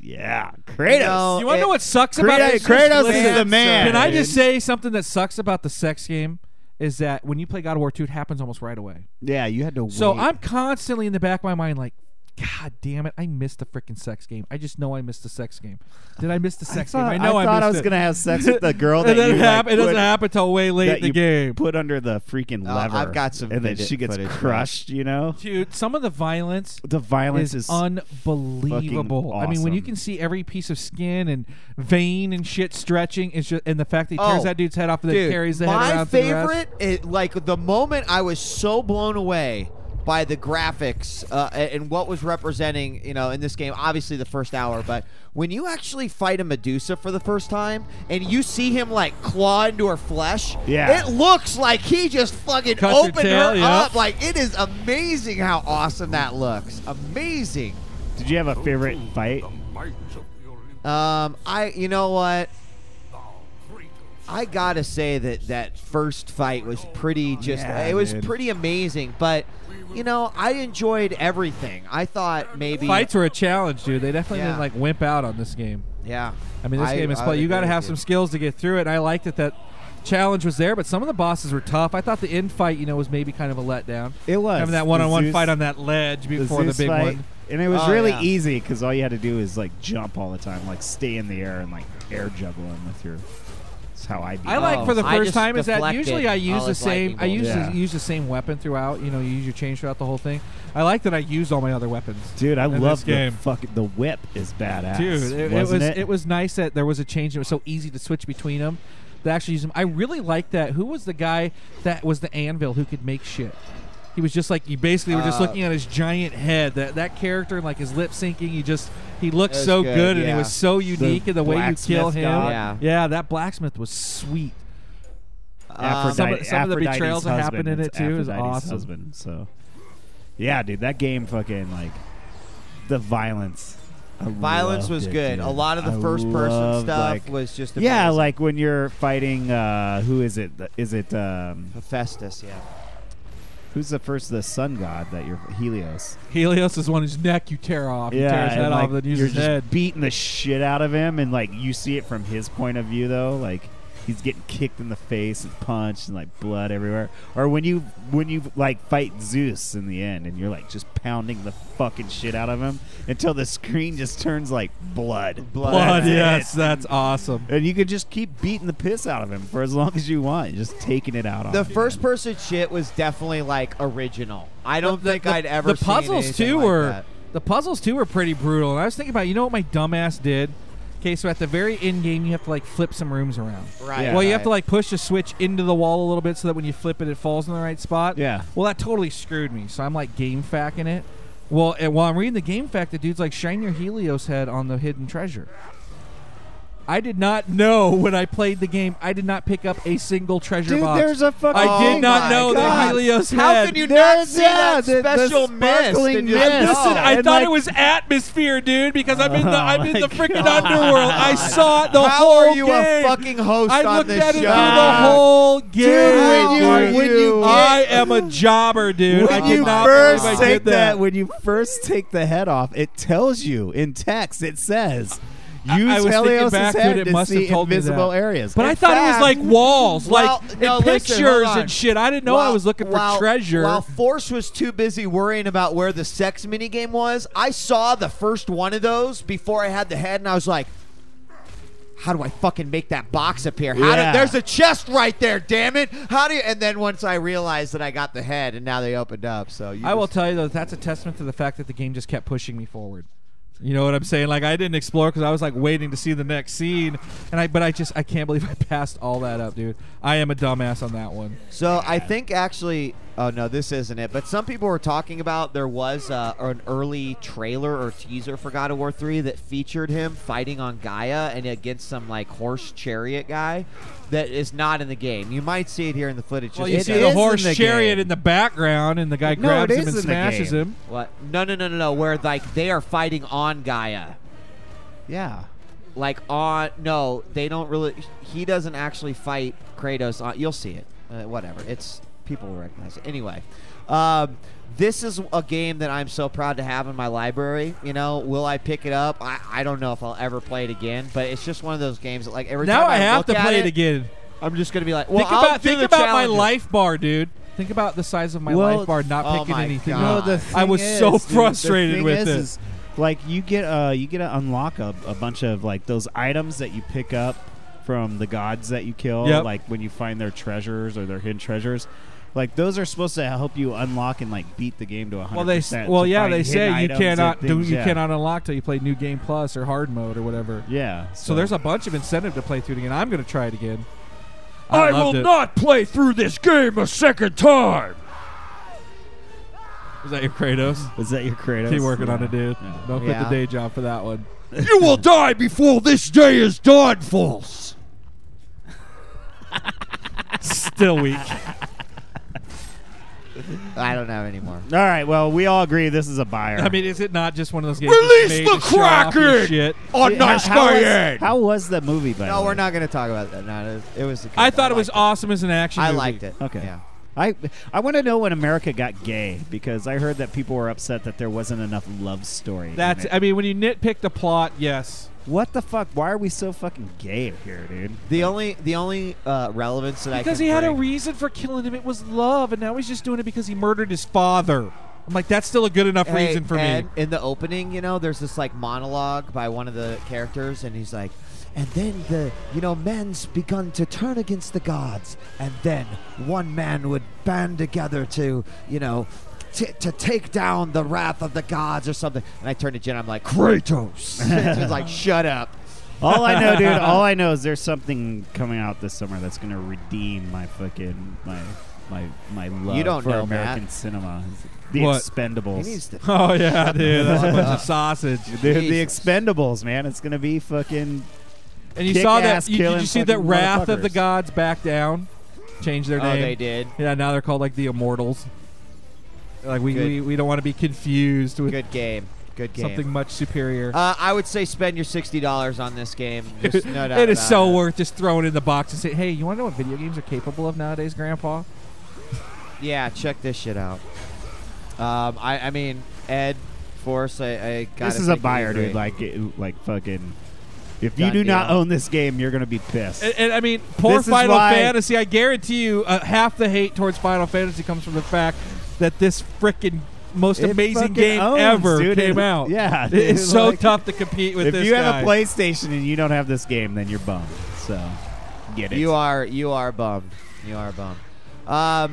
Yeah, Kratos. No, You want to know what sucks about it? Kratos Listen, is the man. Can I dude. just say something that sucks about the sex game is that when you play God of War 2, it happens almost right away. Yeah, you had to So wait. I'm constantly in the back of my mind like, God damn it, I missed the freaking sex game. I just know I missed the sex game. Did I miss the sex game? I know I thought missed I was it. going to have sex with the girl that And then you it doesn't put, happen until way late that in the you game. put under the freaking lever. I've got some and then footage- she gets footage, crushed, you know? Dude, some of the violence The violence is unbelievable. fucking I mean, when you awesome. can see every piece of skin and vein and shit stretching, it's just, and the fact that he tears that dude's head off and then Dude, carries the head my around to the rest. favorite, like the moment I was so blown away by the graphics and what was representing, in this game. Obviously, the first hour, but when you actually fight a Medusa for the first time and you see him like claw into her flesh, Yeah. it looks like he just fucking Cuts her opened tail, her yep. up. Like it is amazing how awesome that looks. Amazing. Did you have a favorite fight? You know what? I gotta say that first fight was pretty Yeah, it was dude. pretty amazing, but I enjoyed everything. I thought maybe Fights were a challenge, dude. They definitely Yeah. didn't like wimp out on this game. Yeah. I mean, this game is play. You got to have some skills to get through it. And I liked that challenge was there, but some of the bosses were tough. I thought the end fight, was maybe kind of a letdown. It was. Having that The one-on-one Zeus- fight on that ledge before the Zeus big fight. one. And it was Oh, really yeah. easy because all you had to do is like jump all the time, like stay in the air and like air juggle him with your. That's how I beat I it. like for the I first just time is that deflected usually I use all the his same. I lightning use bolts. Yeah. use the same weapon throughout. You use your change throughout the whole thing. I like that I used all my other weapons. Dude, I in love this game. the whip is badass. Dude, wasn't it was nice that there was a change. It was so easy to switch between them. To actually use them. I really liked that. Who was the guy that was the anvil who could make shit? He was just like, you basically were just looking at his giant head. That character, like his lip syncing, he looked It was so good, good, and yeah. it was so unique in the way you kill blacksmith him. god. Yeah. that blacksmith was sweet. Aphrodite, some of the Aphrodite's betrayals that happen husband. in it, It's too, is Aphrodite's awesome. Husband, so, yeah, dude, that game fucking like the violence. I Violence loved was it, good. dude. A lot of the I first person loved, stuff like- was just amazing. Yeah, like when you're fighting. Who is it? Is it? Hephaestus, yeah. Who's the sun god that you're Helios? Helios is one whose neck you tear off. You tear his and, head like, off and use you're his just head. beating the shit out of him, and like you see it from his point of view, though. Like he's getting kicked in the face and punched, and like blood everywhere. Or when you like fight Zeus in the end, and you're like just pounding the fucking shit out of him until the screen just turns like blood. Blood, That's yes, it. that's awesome. And you could just keep beating the piss out of him for as long as you want, just taking it out on The him. first person shit was definitely like original. I don't think I'd ever The seen puzzles anything too like were that. the puzzles too were pretty brutal. And I was thinking about, what my dumbass did. Okay, so at the very end game, you have to like flip some rooms around. Right. Yeah. Well, you have right. to like push the switch into the wall a little bit so that when you flip it, it falls in the right spot. Yeah. Well, that totally screwed me. So I'm like game facking it. Well, and while I'm reading the game fact, the dude's like, shine your Helios head on the hidden treasure. I did not know when I played the game. I did not pick up a single treasure Dude, box. there's a fucking. I did not my know God. the Helios How head. can you not There's- see yeah, that the special mist? sparkling and just mist. know? Listen, I And thought like- it was atmosphere, dude, because I'm in the Oh my freaking God. underworld. I saw it the How whole are you game. a fucking host I on looked this at it show? through the whole game. when you get- I am a jobber, dude. I When you cannot first believe I take did that. when you first take the head off, it tells you in text. It says, I "Use was thinking Helios' back to head it to must have see told me invisible that. areas." But I In thought it was fact- like walls, Well, like no, and listen, pictures hold on. and shit. I didn't know I was looking for treasure. While Force was too busy worrying about where the sex minigame was, I saw the first one of those before I had the head, and I was like, how do I fucking make that box appear? Yeah. There's a chest right there, damn it. How do you? And then once I realized that I got the head, and now they opened up. So I will tell you though, that's a testament to the fact that the game just kept pushing me forward. You know what I'm saying? Like I didn't explore because I was like waiting to see the next scene, and I can't believe I passed all that up, dude. I am a dumbass on that one. So I think actually, oh no, this isn't it. But some people were talking about there was an early trailer or teaser for God of War 3 that featured him fighting on Gaia and against some like horse chariot guy that is not in the game. You might see it here in the footage. Well, just you because- see the is horse in the chariot game. in the background, and the guy No, grabs it him is and in the smashes game. him. What? No. Where like they are fighting on Gaia. Yeah. No, they don't really. He doesn't actually fight Kratos. You'll see it. Whatever. It's people will recognize it anyway. This is a game that I'm so proud to have in my library. Will I pick it up? I don't know if I'll ever play it again. But it's just one of those games that every now time I have look to at play it again. I'm just gonna be like, well, think about my life bar, dude. Think about the size of my life bar, not picking anything God. up. I was so frustrated with it. Is, you get to unlock a bunch of those items that you pick up from the gods that you kill. Yep. Like when you find their treasures or their hidden treasures. Those are supposed to help you unlock and beat the game to 100%. They say you cannot you cannot unlock till you play New Game Plus or Hard Mode or whatever. Yeah. So there's a bunch of incentive to play through it again. I'm going to try it again. I will not play through this game a second time. Is that your Kratos? Is that your Kratos? Keep working on it, dude. Yeah. Don't quit the day job for that one. You will die before this day is done, false. Still weak. I don't know anymore. All right, well, we all agree this is a buyer. I mean, is it not just one of those games? Release the Kraken shit? on Nice Guy Ed. How was that movie, by the way? No, we're not going to talk about that. No, it was. I thought it was awesome as an action movie. I liked it. Okay. Yeah. I want to know when America got gay, because I heard that people were upset that there wasn't enough love story. I mean, when you nitpick the plot, yes. What the fuck? Why are we so fucking gay here, dude? The only relevance that I can because he had a bring- reason for killing him. It was love, and now he's just doing it because he murdered his father. I'm like, that's still a good enough reason for me. In the opening, there's this monologue by one of the characters, and he's like, and then men's begun to turn against the gods, and then one man would band together to to take down the wrath of the gods or something. And I turned to Jen, I'm like, Kratos. She's like, shut up. All I know, dude, all I know is there's something coming out this summer that's going to redeem my fucking my love You don't for know, American Matt. cinema. The What? Expendables. He needs to. Oh, yeah, dude. That's a bunch of sausage. Dude, the Jesus. Expendables, man. It's going to be fucking And you saw that. kick-ass Did killing you see that fucking Wrath of the motherfuckers. Gods back down? Changed their Oh, name. they did. Yeah, now they're called the Immortals. We don't want to be confused with Good game. Good game. something much superior. I would say spend your $60 on this game. Just no doubt It is about so it. worth just throwing it in the box and say, hey, you want to know what video games are capable of nowadays, Grandpa? Yeah, check this shit out. I mean, Ed, Force, I got This is a buyer, dude. Like fucking. If you Done do not deal. own this game, you're gonna be pissed. And I mean, poor This is Final why- Fantasy. I guarantee you, half the hate towards Final Fantasy comes from the fact that this freaking most It amazing fucking game owns, ever dude. came out. Yeah, It's dude, so like, tough to compete with if this you have guy. a PlayStation and you don't have this game, then you're bummed. So get it. You are bummed. You are bummed. That's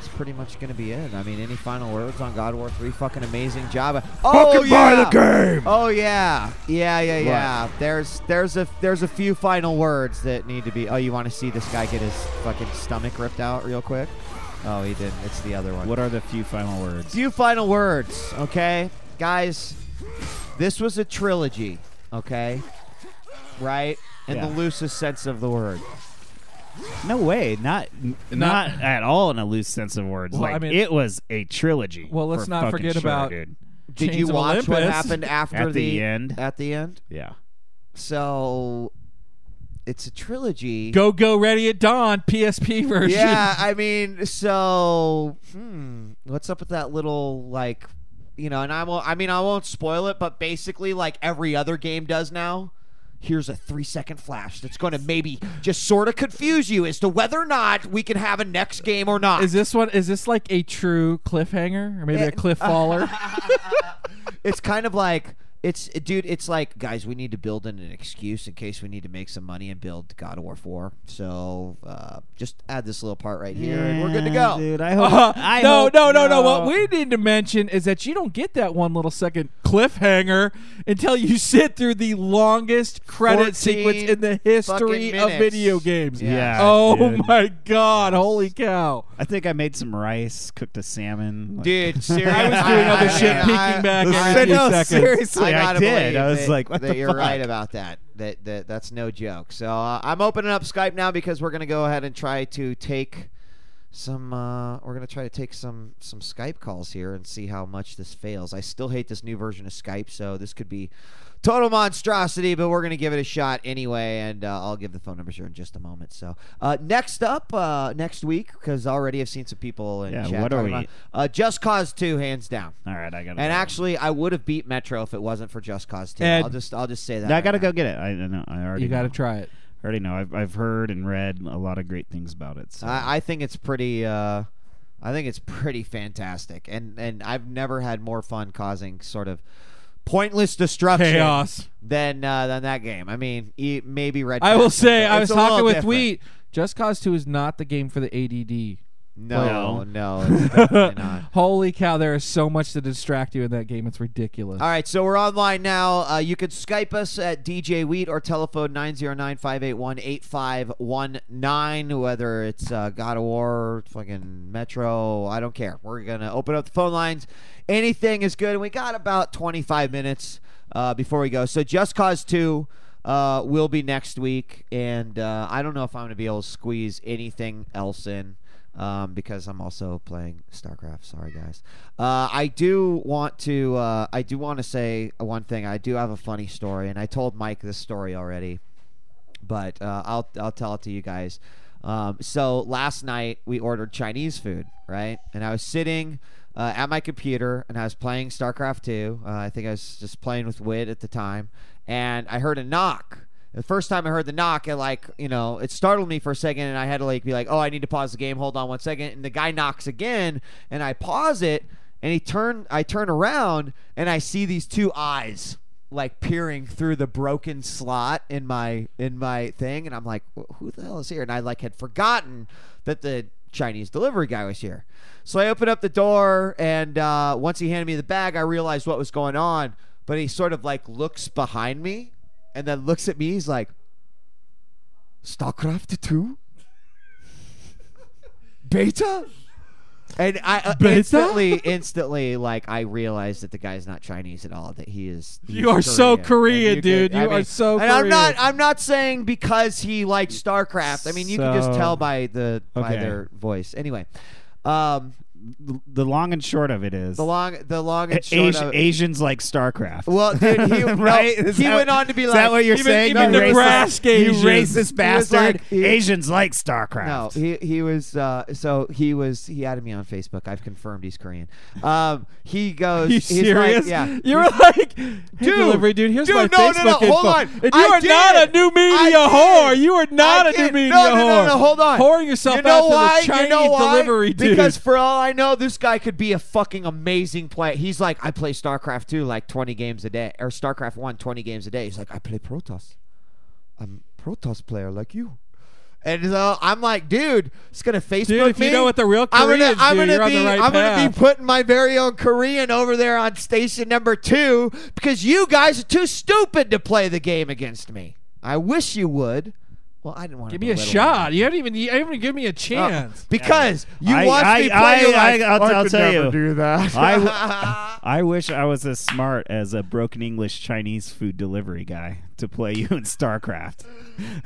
pretty much gonna be it. I mean, any final words on God of War 3? Fucking amazing job. Oh Fucking yeah. buy the game. Oh yeah. Yeah. There's a few final words that need to be. Oh, you want to see this guy get his fucking stomach ripped out real quick? Oh, he didn't. It's the other one. What are the few final words? Few final words, okay? Guys, this was a trilogy, okay? Right? In Yeah. the loosest sense of the word. No way. Not at all in a loose sense of words. Well, like I mean- it was a trilogy. Well, let's for not fucking forget sure, about- dude. Did Chains you of watch what Olympus. happened after At the end? At the end? Yeah. So, it's a trilogy. Go Ready at Dawn PSP version. Yeah, I mean, so what's up with that little and I won't spoil it, but basically like every other game does now. Here's a 3-second flash that's going to maybe just sort of confuse you as to whether or not we can have a next game or not. Is this like a true cliffhanger or maybe a cliff faller? It's kind of like it's like, guys, we need to build in an excuse in case we need to make some money and build God of War 4. So just add this little part right here, and we're good to go. Dude, I hope. No. What we need to mention is that you don't get that 1 little second cliffhanger until you sit through the longest credit 14 sequence in the history fucking of minutes. video games. Yeah. Oh dude. my God! Holy cow! I think I made some rice, cooked a salmon. Like, Dude, seriously, I was doing other shit, peeking back every few no, seconds. seriously, I gotta did. believe I was that- like, what that the you're fuck? right about that. That's no joke. So I'm opening up Skype now because we're going to go ahead and try to take we're gonna try to take some Skype calls here and see how much this fails. I still hate this new version of Skype, so this could be total monstrosity, but we're gonna give it a shot anyway, and I'll give the phone numbers here in just a moment. So next up, next week, because already I've seen some people in chat. What are we? Just Cause 2, hands down. All right, I got. And actually, I would have beat Metro if it wasn't for Just Cause 2. Ed, I'll just say that. I gotta go get it. I know. I already. You got to know. try it. I already know. I've heard and read a lot of great things about it. So. I think it's pretty. I think it's pretty fantastic, and I've never had more fun causing sort of pointless destruction Chaos than that game. I mean, maybe Red. I will Pass, say, but I it's was a little talking with different. Wheat. Just Cause 2 is not the game for the ADD. No, it's definitely not. Holy cow, there is so much to distract you in that game. It's ridiculous. All right, so we're online now. You can Skype us at djWHEAT or telephone 909-581-8519, whether it's God of War, fucking Metro, I don't care. We're going to open up the phone lines. Anything is good. And we got about 25 minutes before we go. So Just Cause 2 will be next week, and I don't know if I'm going to be able to squeeze anything else in. Because I'm also playing Starcraft. Sorry, guys. I do want to say one thing. I do have a funny story, and I told Mike this story already, but I'll tell it to you guys. So last night we ordered Chinese food, right? And I was sitting at my computer, and I was playing Starcraft II. I think I was just playing with Wit at the time, and I heard a knock. The first time I heard the knock, it startled me for a second, and I had to be like, oh, I need to pause the game. Hold on one second. And the guy knocks again, and I pause it, and I turn around, and I see these two eyes peering through the broken slot in my thing, and I'm like, who the hell is here? And I had forgotten that the Chinese delivery guy was here. So I opened up the door, and once he handed me the bag, I realized what was going on. But he sort of looks behind me. And then looks at me. He's like, Starcraft II? Beta? And I instantly, I realized that the guy's not Chinese at all. That he's you are Korean. so Korean, dude. You are so Korean. And I'm not saying because he likes Starcraft. I mean, you can just tell by their voice. Anyway, the long and short of it is the long and short of it. Asians like Starcraft. Well, dude, he right? He went on to be is that what you're saying? Even Nebraska you Asians. racist bastard. Asians like Starcraft. No, he was he added me on Facebook. I've confirmed he's Korean. He goes. You he's serious? Yeah. You were like, hey, delivery dude. Here's my Facebook info. Hold on. And you are not a new media whore. You are not a new media whore. No, hold on. Whoring yourself you know out why? to the Chinese you know why? delivery dude. Because for all I know, this guy could be a fucking amazing player. He's like, I play StarCraft 2 20 games a day, or StarCraft 1 20 games a day. He's like, I play Protoss. I'm a Protoss player like you. And so I'm like, dude, it's gonna Facebook dude, if me. you know what the real Koreans do, you're on the right I'm path. gonna be putting my very own Korean over there on station number 2 because you guys are too stupid to play the game against me. I wish you would. Well, I didn't want to give me a shot. You haven't even given me a chance. Because you watched me play. I'll tell you. Do that. I wish I was as smart as a broken English Chinese food delivery guy to play you in StarCraft.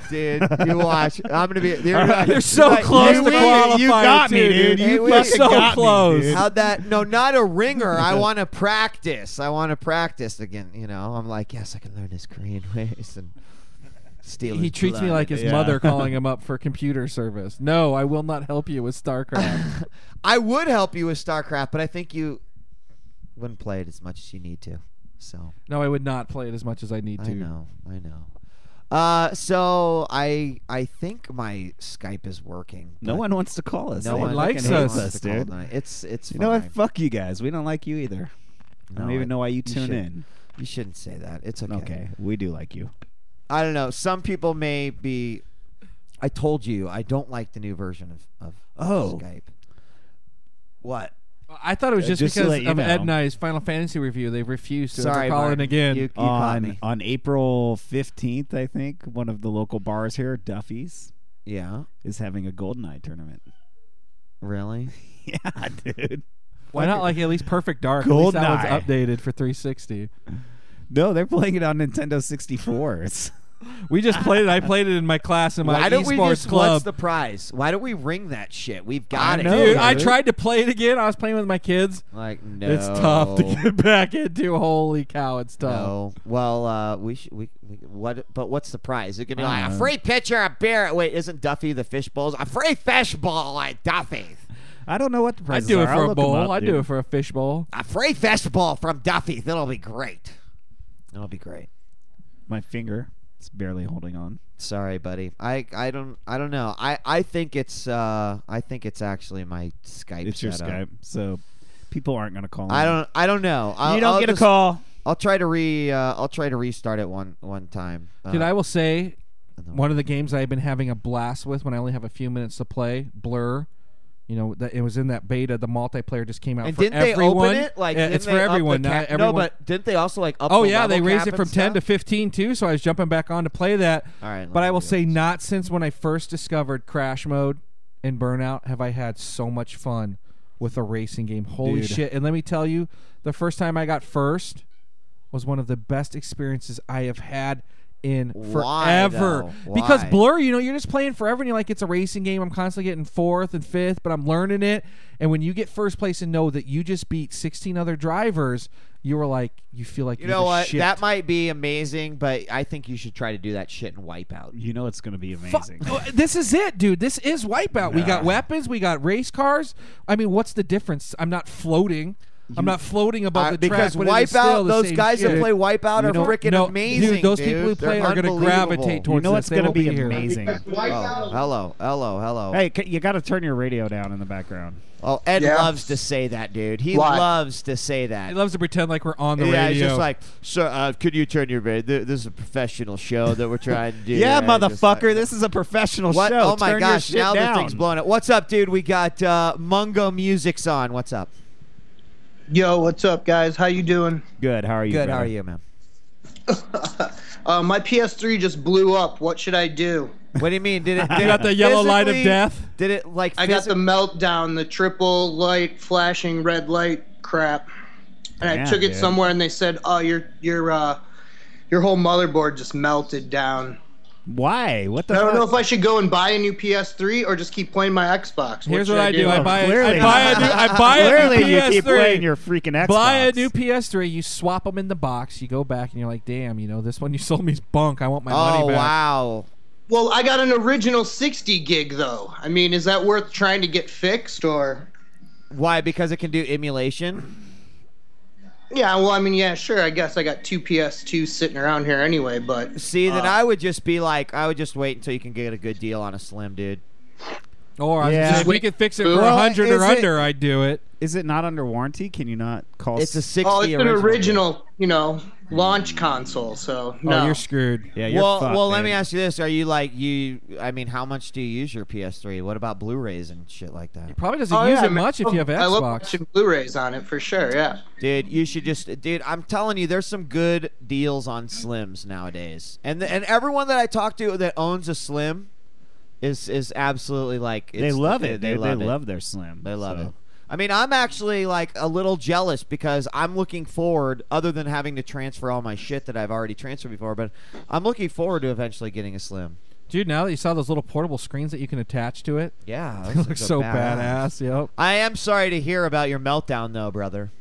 Dude, you watch. I'm gonna be. You're so close to qualifying. You got me, dude. You fucking so got close. Me, dude. How'd that? No, not a ringer. I want to practice. again. I'm like, yes, I can learn his Korean ways and. He treats me like his mother calling him up for computer service. No, I will not help you with StarCraft. I would help you with StarCraft, but I think you wouldn't play it as much as you need to. So no, I would not play it as much as I need to. I know. So I think my Skype is working. No one wants to call us. No one likes us, dude. It's you fine. know what? Fuck you guys. We don't like you either. I don't even know why you tune in. You shouldn't say that. It's okay. Okay, we do like you. I don't know. Some people may be. I told you I don't like the new version of Skype. What? I thought it was just Just to because let you of know. Ed and I's Final Fantasy review. They refused to Sorry, call in Martin. again. You caught me. On April 15th, I think, one of the local bars here, Duffy's, Yeah. is having a GoldenEye tournament. Really? Yeah, dude. Why not at least Perfect Dark? At least that GoldenEye. one's updated for 360. No, they're playing it on Nintendo 64s. We just played it. I played it in my class in my Why don't we esports just? club. What's the prize? Why don't we ring that shit? We've got it, Dude, I tried to play it again. I was playing with my kids. Like, no, it's tough to get back into. Holy cow, it's tough. No. Well, we what? But what's the prize? Is it gonna be like a free pitcher of beer? Wait, isn't Duffy the fish bowls? A free fish bowl like Duffy. I don't know what the I'd prizes do it are. for I'll a look 'em bowl. up, I'd dude. do it for a fish bowl. A free fish bowl from Duffy. That'll be great. That'll be great. My finger, it's barely holding on. Sorry, buddy. I don't know. I think it's actually my Skype. It's your setup. Skype, so people aren't gonna call. I don't know. You don't get a call. I'll try to restart it one time. Dude, I will say, one of the games I've been having a blast with when I only have a few minutes to play, Blur. You know, it was in that beta. The multiplayer just came out and for didn't everyone. they open it? Like, yeah, didn't it's they for up the everyone. cap- Not No, everyone. but didn't they also like up? Oh the yeah, they level raised cap it from and 10 to stuff? 15 too. So I was jumping back on to play that. All right, but I will say, not since when I first discovered Crash Mode in Burnout have I had so much fun with a racing game. Holy Dude. shit! And let me tell you, the first time I got first was one of the best experiences I have had in Why, forever. though? Because Why? Blur, you know, you're just playing forever and you're like, it's a racing game. I'm constantly getting 4th and 5th, but I'm learning it. And when you get first place and know that you just beat 16 other drivers, you were like, you feel like You you're know the what? shit. That might be amazing, but I think you should try to do that shit in Wipeout. You know it's gonna be amazing. This is it, dude. This is Wipeout. We got weapons. We got race cars. I mean, what's the difference? I'm not floating. I'm not floating above the track. Because but it is still Wipeout, the those same guys shit. that play Wipeout are freaking amazing. Dude, those people who play They're are going to unbelievable. gravitate towards You know this. it's They gonna won't be here. amazing. Oh, hello. Hey, you got to turn your radio down in the background. Oh, Ed Yeah. loves to say that, dude. He Why? loves to say that. He loves to pretend like we're on the yeah, radio. he's just like, sir, could you turn your radio? This is a professional show that we're trying to do. Yeah, Just motherfucker, like- this is a professional What? show. Oh my Turn gosh! your shit Now down. the thing's blowing up. What's up, dude? We got Mungo Music's on. What's up? Yo, what's up, guys? How you doing? Good. How are you? Good. How brother? are you, man? My PS3 just blew up. What should I do? What do you mean? Did it? You got the yellow light of physically- death? Did it like? I got the meltdown, the triple light flashing red light crap, and I Damn, took it dude. somewhere, and they said, "Oh, your whole motherboard just melted down." Why? What the? I don't fuck? know if I should go and buy a new PS3 or just keep playing my Xbox. Here's should what I do. I buy clearly. a new Clearly, you keep playing PS3. your freaking Xbox. Buy a new PS3. You swap them in the box. You go back and you're like, damn, you know, this one you sold me is bunk. I want my money Oh back. wow! Well, I got an original 60 gig though. I mean, is that worth trying to get fixed or? Why? Because it can do emulation. Yeah, well, I mean, yeah, sure. I guess I got two PS2s sitting around here anyway, but See, then I would just be like, I would just wait until you can get a good deal on a Slim, dude. Or I was Yeah. gonna say, if we could fix it for Well, 100 is or it- under, I'd do it. Is it not under warranty? Can you not call? It's a 60 oh, it's an original. original, you know, launch console. So no, Oh, you're screwed. Yeah, you're Well, fucked, well, let man. me ask you this: Are you like you? I mean, how much do you use your PS3? What about Blu-rays and shit like that? Probably doesn't Oh, use yeah, it much if you have I love Xbox. watching Blu-rays on it for sure. Yeah. Dude, you should just, dude. I'm telling you, there's some good deals on Slims nowadays, and everyone that I talk to that owns a Slim is absolutely like They it's- love it. They dude. love They it. love their Slim. They love so. it. I mean, I'm actually like a little jealous because I'm looking forward, other than having to transfer all my shit that I've already transferred before, but I'm looking forward to eventually getting a Slim. Dude, now that you saw those little portable screens that you can attach to it, Yeah, it looks so badass. Yep. I am sorry to hear about your meltdown, though, brother.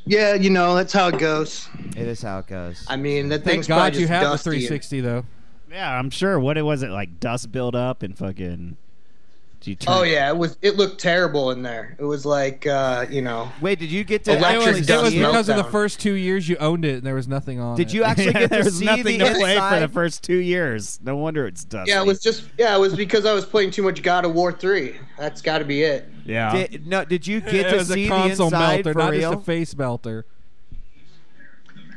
Yeah, you know, that's how it goes. It is how it goes. I mean, that Thank thing's probably God you just have the dusty. 360 though. Yeah, I'm sure. What was it like? Dust build up and fucking. Do you turn Oh yeah, it looked terrible in there. It was like, you know, Wait, did you get to Electric actually It was dust see it? because of the meltdown. first 2 years you owned it and there was nothing on Did it. you actually get there to was see nothing the to play for inside? the first 2 years. No wonder it's dusty. yeah, it was just, it was because I was playing too much God of War 3. That's got to be it. Yeah. Did you get it to was see a the console inside melter, for not real? just a face melter.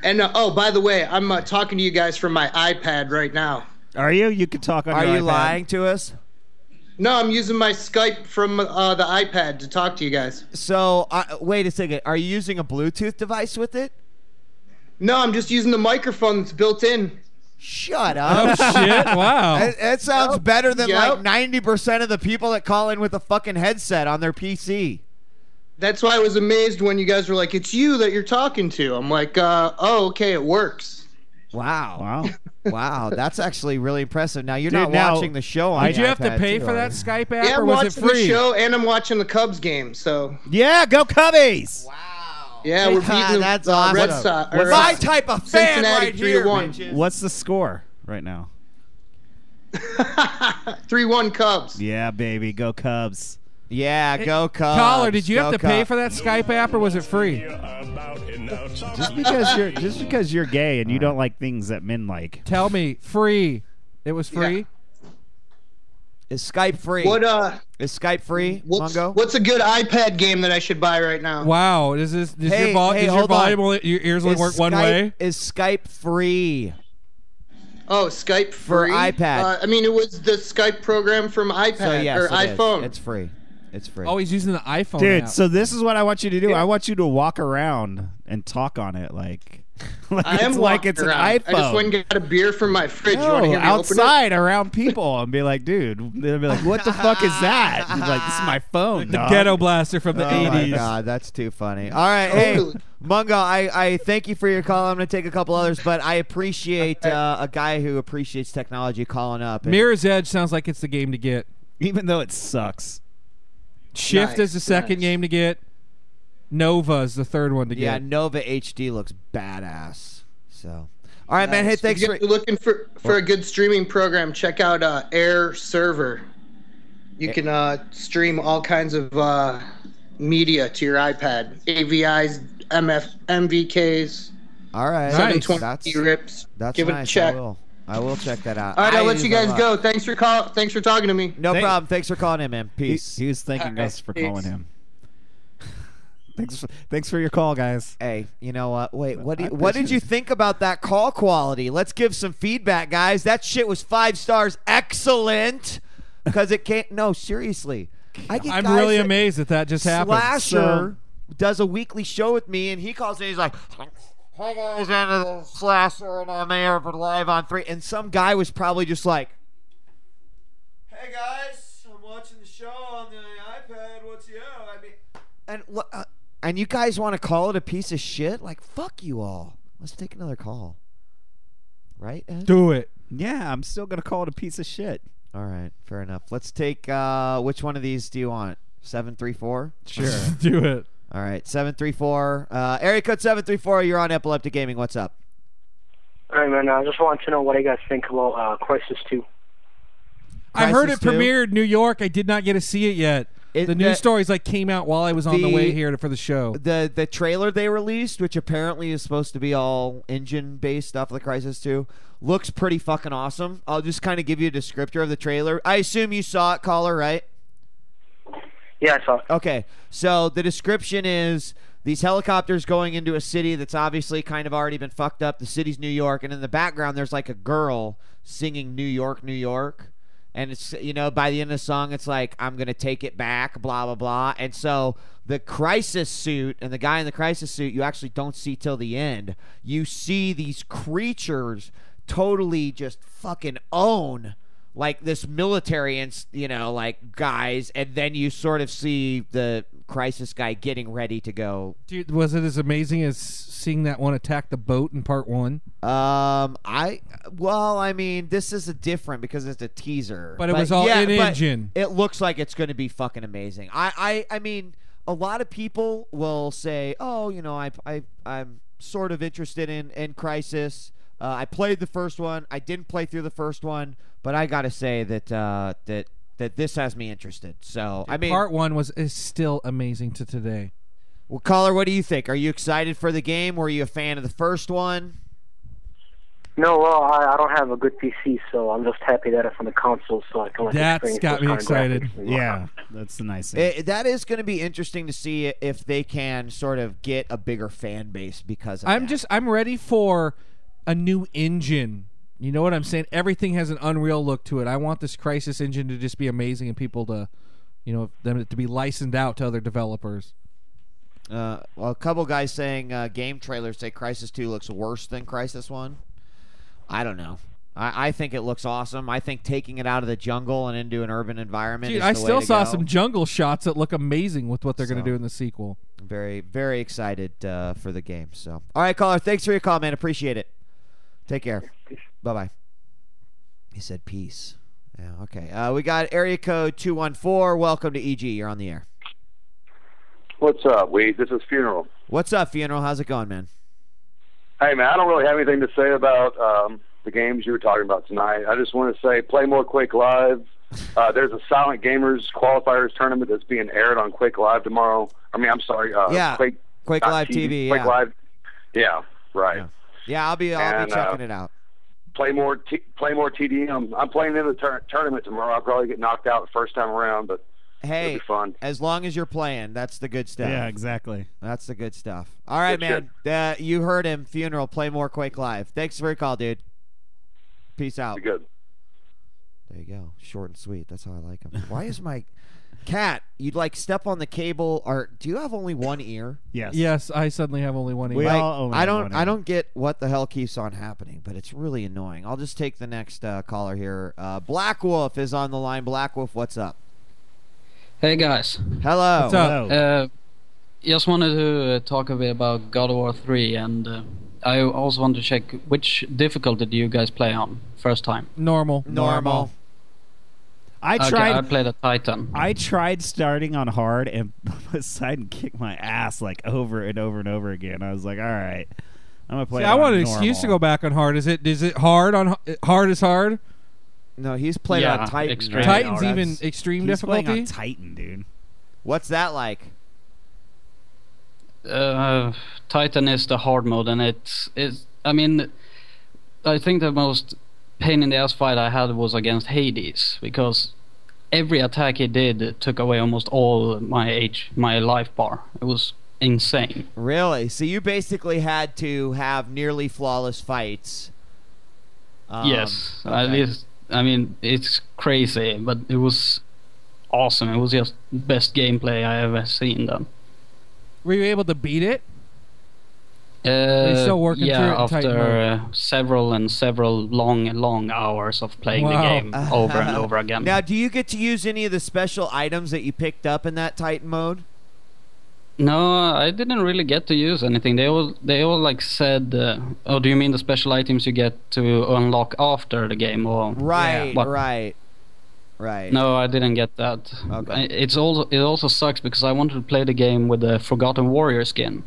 And oh, by the way, I'm talking to you guys from my iPad right now. Are you? You could talk on Are your you iPad. lying to us? No, I'm using my Skype from the iPad to talk to you guys. So, wait a second. Are you using a Bluetooth device with it? No, I'm just using the microphone that's built in. Shut Oh up. shit! Wow. That sounds Yep. better than Yep. like 90% of the people that call in with a fucking headset on their PC. That's why I was amazed when you guys were like, "It's you that you're talking to." I'm like, "Oh, okay, it works." Wow. Wow. Wow. That's actually really impressive. Now, you're Dude, not now- watching the show on Did the you have to iPad pay too, for are that you? Skype app, Yeah, or I'm was it watching the free? show and I'm watching the Cubs game. So Yeah, go Cubbies. yeah, we're beating the That's Red awesome. Sox. What's my type of fan Cincinnati right here, 3-1. bitches. What's the score right now? 3-1 Cubs. Yeah, baby, go Cubs. Yeah, go Cubs. Caller, did you have Go to pay Cubs. for that Skype app, or was it free? Just because you're gay and you don't like things that men like. Tell me, free. It was free. Is Skype free? Is Skype free, Mungo? What's a good iPad game that I should buy right now? Wow, does your hold volume, on. your ears only Is work one Skype- way? Is Skype free? Oh, Skype For free? iPad. I mean, it was the Skype program from iPad So yes, or it is. iPhone. It's free. It's free. Oh, he's using the iPhone Dude, app. so this is what I want you to do. Yeah. I want you to walk around and talk on it like I am it's like walking it's an around. iPhone. I just went and got a beer from my fridge. You want to No, hear me open outside around people and be like, dude, they'll be like, what the fuck is that? And he's like, this is my phone. the dog. ghetto blaster from the Oh my 80s. God, that's too funny. All right, hey, Totally. Mungo, I thank you for your call. I'm going to take a couple others, but I appreciate a guy who appreciates technology calling up. And Mirror's Edge sounds like it's the game to get. Even though it sucks. Shift Nice, is the second nice. game to get. Nova is the third one to yeah, get. Nova HD looks badass. So, all right, man. Hey, Nice. thanks If for. you're looking for a good streaming program, check out Air Server. You can stream all kinds of media to your iPad. AVIs, MVKs, All right, Nice. 720 rips. That's Give nice. it a check. I will check that out. All right, I'll I let you use a guys lot. go. Thanks for talking to me. No Thank- problem. Thanks for calling in, man. Peace. He was thanking All right, us for peace. calling him. Thanks for your call, guys. Hey, you know what? Wait, what I did appreciate you it. think about that call quality? Let's give some feedback, guys. That shit was 5 stars. Excellent. Because it can't. No, seriously. I get I'm guys really that- amazed that just happened. Slasher does a weekly show with me, and he calls in. He's like, "Hey guys, into the Slasher, and I'm here for live on 3." And some guy was probably just like, "Hey guys, I'm watching the show on the iPad. What's I mean, and you guys want to call it a piece of shit? Like, fuck you all. Let's take another call. Right, Ed? Do it. Yeah, I'm still going to call it a piece of shit. All right, fair enough. Let's take which one of these do you want? 734? Sure. Do it. All right, 734. Area code 734, you're on Epileptic Gaming. What's up? All right, man. I just want to know what you guys think about Crisis 2. I heard it Crisis 2? premiered New York. I did not get to see it yet. The news stories came out while I was on the way here for the show. The trailer they released, which apparently is supposed to be all engine-based stuff like Crisis 2, looks pretty fucking awesome. I'll just kind of give you a descriptor of the trailer. I assume you saw it, caller, right? Yeah, I saw it. Okay, so the description is these helicopters going into a city that's obviously kind of already been fucked up. The city's New York, and in the background there's like a girl singing New York, New York. And it's, by the end of the song, it's like, I'm going to take it back, blah, blah, blah. And so the crisis suit and the guy in the crisis suit, you actually don't see till the end. You see these creatures totally just fucking own like this military and like guys, and then you sort of see the crisis guy getting ready to go. Dude, was it as amazing as seeing that one attack the boat in part 1? I mean, this is a different because it's a teaser, But it was all in-engine. It looks like it's going to be fucking amazing. I mean, a lot of people will say, "Oh, I'm sort of interested in Crisis. I played the first one. I didn't play through the first one, but I got to say that this has me interested." So, I mean, part 1 is still amazing to today. Well, caller, what do you think? Are you excited for the game? Were you a fan of the first one? No, well, I don't have a good PC, so I'm just happy that it's on the console, so I can That's experience got those me kind of excited. graphics and Yeah, whatnot. that's the nice thing. That is going to be interesting to see if they can sort of get a bigger fan base because of that. I'm ready for a new engine. You know what I'm saying? Everything has an Unreal look to it. I want this Crisis engine to just be amazing and people to, them to be licensed out to other developers. Well, a couple guys saying game trailers say Crisis 2 looks worse than Crisis 1. I don't know. I think it looks awesome. I think taking it out of the jungle and into an urban environment Dude, is I the way still to saw go. some jungle shots that look amazing with what they're going So. to do in the sequel. Very, very excited for the game. So, all right, caller, thanks for your call, man. Appreciate it. Take care. Bye-bye. He said peace. Yeah, okay. We got area code 214. Welcome to EG. You're on the air. What's up, Wheat? This is Funeral. What's up, Funeral? How's it going, man? Hey, man, I don't really have anything to say about the games you were talking about tonight. I just want to say play more Quake Live. There's a Silent Gamers qualifiers tournament that's being aired on Quake Live tomorrow. I mean, I'm sorry. Quake Live TV. Quake Live. Yeah, right. Yeah, I'll be checking it out. Play more TDM. I'm playing in the tournament tomorrow. I'll probably get knocked out the first time around, but hey, it'll be fun. As long as you're playing, that's the good stuff. Yeah, exactly. That's the good stuff. All right, Good man. You heard him. Funeral. Play more Quake Live. Thanks for your call, dude. Peace out. Be good. There you go. Short and sweet. That's how I like them. Why is my cat? You'd like step on the cable, or do you have only one ear? Yes. Yes, I suddenly have only one ear. Like, all only have one ear. I don't get what the hell keeps on happening, but it's really annoying. I'll just take the next caller here. Black Wolf is on the line. Black Wolf, what's up? Hey guys. Hello. What's up? Just wanted to talk a bit about God of War 3, and I also want to check which difficulty do you guys play on first time? Normal. I Okay, tried. I played a Titan. I tried starting on hard, and Poseidon kicked my ass like over and over and over again. I was like, all right, I'm gonna play. See, I want an excuse to go back on hard. Is it hard on hard is hard? No, he's played on Titan. extreme. Titan's no, that's- extreme He's difficulty. playing on Titan, dude. What's that like? Titan is the hard mode, and I mean, I think the most pain in the ass fight I had was against Hades, because every attack he did took away almost all my life bar. It was insane. Really? So you basically had to have nearly flawless fights. Yes, okay. I mean, it's crazy, but it was awesome. It was just best gameplay I ever seen done. Were you able to beat it? Are you still working through it in after Titan several long hours of playing the game over and over again. Now, do you get to use any of the special items that you picked up in that Titan mode? No, I didn't really get to use anything. They all like said, "Oh, do you mean the special items you get to unlock after the game?" Or Right, what? right. No, I didn't get that. Okay. It also sucks because I wanted to play the game with the Forgotten Warrior skin,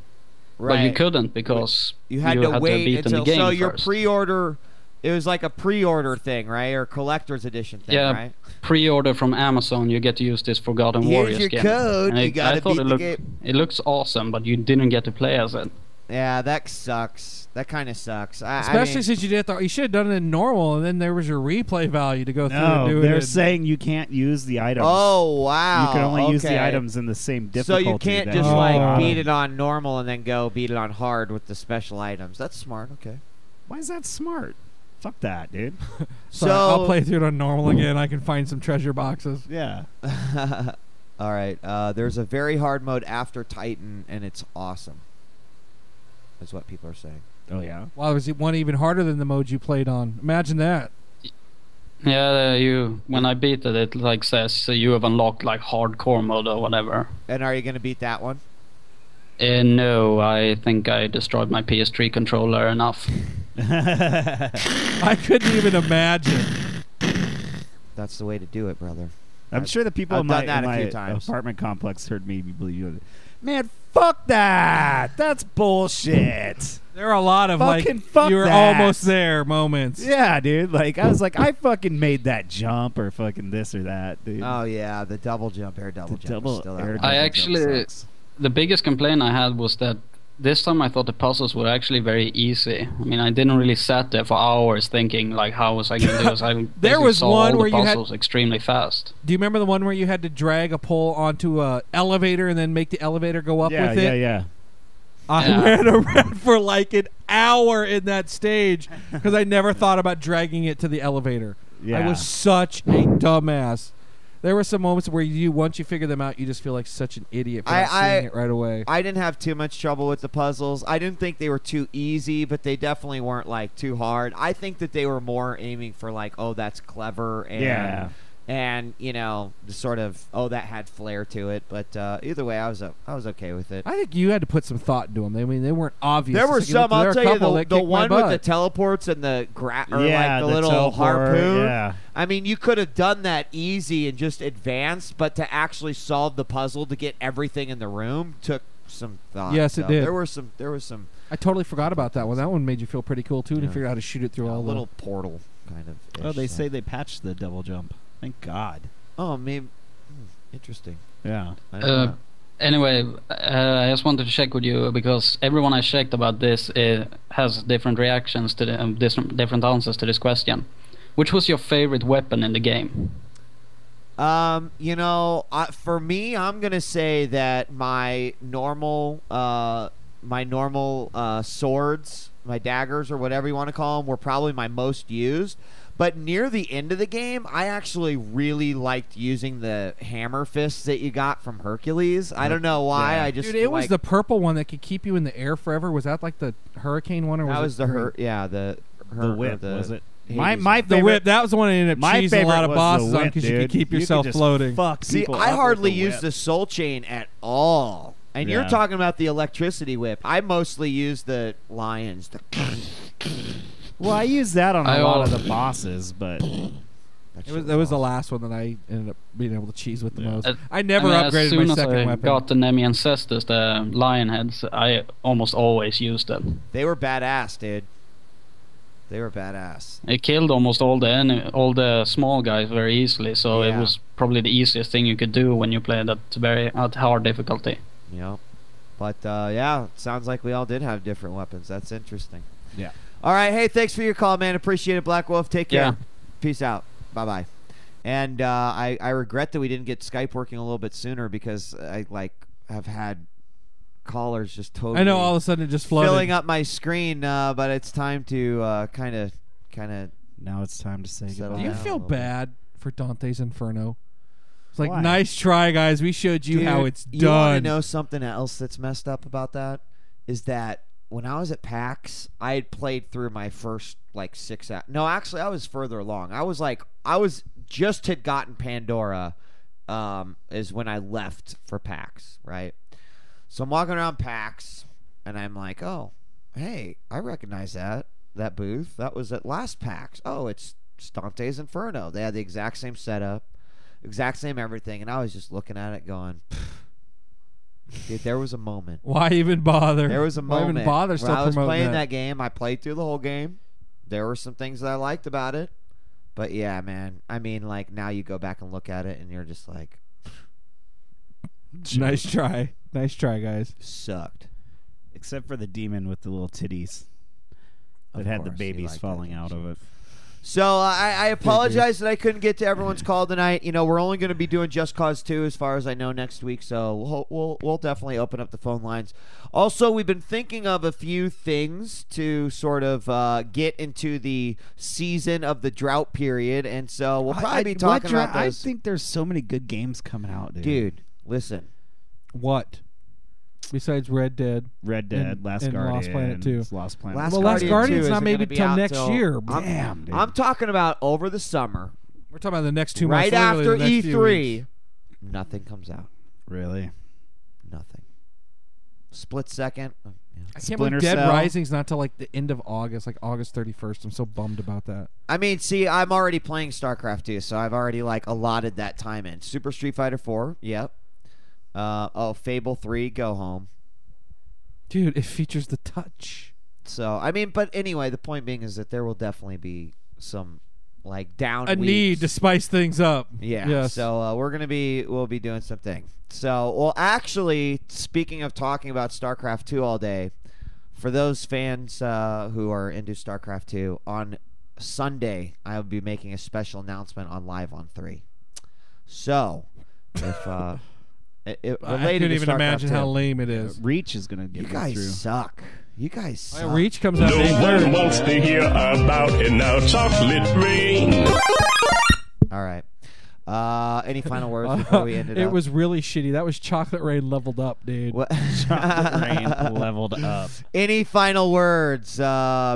but you Right. couldn't because You had to wait beat until the game so your first. pre-order. It was like a pre-order thing, right, or collector's edition thing, Yeah, right? pre-order from Amazon, you get to use this Forgotten Here's Warrior your skin. code, And you I gotta thought beat the game. It looks awesome, but you didn't get to play as it. Yeah, that sucks. That kind of sucks. Especially since you should have done it in normal, and then there was your replay value to go through and do No, it. they're in- saying you can't use the items. Oh wow! You can only use the Okay. items in the same So difficulty. you can't that just you like got beat them. it on normal and then go beat it on hard with the special items. That's smart. Okay. Why is that smart? Fuck that, dude. So I'll play through it on normal again. I can find some treasure boxes. Yeah. All right. There's a very hard mode after Titan, and it's awesome. Is what people are saying. Oh yeah. Wow, was it one even harder than the mode you played on? Imagine that. Yeah, when I beat it, it like says so you have unlocked like hardcore mode or whatever. And are you going to beat that one? No, I think I destroyed my PS3 controller enough. I couldn't even imagine. That's the way to do it, brother. I'm sure the people I've in done my, that a in few my times. apartment complex heard me believe it. Man, fuck that. That's bullshit. There are a lot of Fucking fuck you were that. almost there moments. Yeah, dude. Like I was like, I fucking made that jump or fucking this or that, dude. Oh yeah, the double jump, air double jump. double is still air out. double I jump actually, sucks. the biggest complaint I had was that this time I thought the puzzles were actually very easy. I mean, I didn't really sat there for hours thinking like, how was I going to do this? I basically was saw one all where the you had- puzzles extremely fast. Do you remember the one where you had to drag a pole onto a elevator and then make the elevator go up Yeah, with it? yeah. I Yeah. ran around for like an hour in that stage because I never thought about dragging it to the elevator. I Yeah. was such a dumbass. There were some moments where once you figure them out, you just feel like such an idiot for not seeing it right away. I didn't have too much trouble with the puzzles. I didn't think they were too easy, but they definitely weren't like too hard. I think that they were more aiming for like, oh, that's clever, and Yeah. And the sort of that had flair to it, but either way, I was okay with it. I think you had to put some thought into them. I mean, they weren't obvious. There were some. I'll tell you, the one with the butt. teleports and the the little teleport, harpoon. Yeah. I mean, you could have done that easy and just advanced, but to actually solve the puzzle to get everything in the room took some thought. Yes, it did. There was some. I totally forgot about that one. That one made you feel pretty cool too, to figure out how to shoot it through all a the little portal kind of. Oh, they say they patched the double jump. Thank God. Oh, maybe. Interesting. Yeah. Anyway, I just wanted to check with you because everyone I checked about this has different reactions to different answers to this question. Which was your favorite weapon in the game? For me, I'm gonna say that my normal swords, my daggers or whatever you want to call them, were probably my most used. But near the end of the game, I actually really liked using the hammer fists that you got from Hercules. I don't know why. Yeah. I just Dude, it was the purple one that could keep you in the air forever. Was that like the hurricane one, or was that it was the whip? Was it? My favorite, whip. That was the one that ended up cheesing a lot of bosses on because you could keep yourself floating. See, I hardly used the soul chain at all. And you're talking about the electricity whip. I mostly use the lions. Well, I used that on a lot of the bosses, but that was the last one that I ended up being able to cheese with the most. I never as upgraded soon my as second I weapon. got the Nemi Ancestors, the lion heads, I almost always used them. They were badass, dude. They were badass. It killed almost all the small guys very easily, so it was probably the easiest thing you could do when you played at hard difficulty. Yeah. But, it sounds like we all did have different weapons. That's interesting. Yeah. All right. Hey, thanks for your call, man. Appreciate it, Black Wolf. Take care. Yeah. Peace out. Bye-bye. And I regret that we didn't get Skype working a little bit sooner because I, have had callers just totally... I know, all of a sudden it just flooded. Filling up my screen, but it's time to kind of... Now it's time to say goodbye. Do you feel bad for Dante's Inferno? It's like, Why? nice try, guys. We showed you how it's done. You want to know something else that's messed up about that? Is that when I was at PAX, I had played through my first 6 hours. No, actually, I was further along. I was just had gotten Pandora, is when I left for PAX, right? So I'm walking around PAX, and I'm like, oh, hey, I recognize that booth. That was at last PAX. Oh, it's Dante's Inferno. They had the exact same setup, exact same everything, and I was just looking at it going, dude, there was a moment. Why even bother? There was a moment. Why even bother still when I was promoting playing that game. I played through the whole game. There were some things that I liked about it. But yeah, man. I mean, now you go back and look at it, and you're just like... Nice try. Nice try, guys. Sucked. Except for the demon with the little titties that had the babies falling out of it. So I apologize that I couldn't get to everyone's call tonight. We're only going to be doing Just Cause 2 as far as I know next week, so we'll definitely open up the phone lines. Also, we've been thinking of a few things to sort of get into the season of the drought period, and so we'll probably be talking about those. I think there's so many good games coming out, dude. Dude, listen. What? Besides Red Dead, Last Guardian, Lost Planet 2. Lost Planet. Last Guardian's not maybe till next year. Damn, dude. I'm talking about over the summer. We're talking about the next 2 months. Right after E3, nothing comes out. Really? Nothing. Split second. I can't believe Dead Rising's not till the end of August, August 31st. I'm so bummed about that. I mean, see, I'm already playing Starcraft II, so I've already allotted that time in. Super Street Fighter 4, yep. Fable 3, go home. Dude, it features the touch. So, I mean, but anyway, the point being is that there will definitely be some down a weeks. Need to spice things up. Yeah. Yes. So we'll be doing something. So, well, actually, speaking of talking about StarCraft 2 all day, for those fans who are into StarCraft 2, on Sunday I will be making a special announcement on Live on 3. So, if I couldn't even imagine how lame it is. Reach is going to get you guys through. suck. You guys suck. Reach comes out. No one wants to hear about it now. Chocolate rain. All right. Any final words before we end it? It was really shitty. That was Chocolate Rain leveled up, dude. What? Chocolate Rain leveled up. Any final words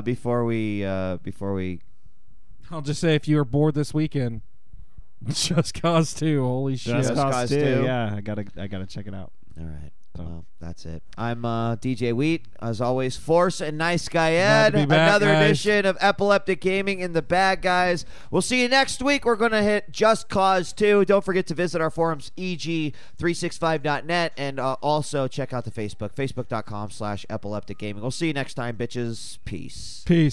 before we? I'll just say, if you were bored this weekend, Just Cause 2. Holy shit. Just Cause Cause 2. 2. Yeah, I gotta check it out. All right. So. Well, that's it. I'm DJ Wheat. As always, Force and Nice Guy Glad Ed. to be back, Another guys. edition of Epileptic Gaming in the bag, guys. We'll see you next week. We're going to hit Just Cause 2. Don't forget to visit our forums, eg365.net, and also check out the Facebook, facebook.com/epileptic gaming. We'll see you next time, bitches. Peace. Peace.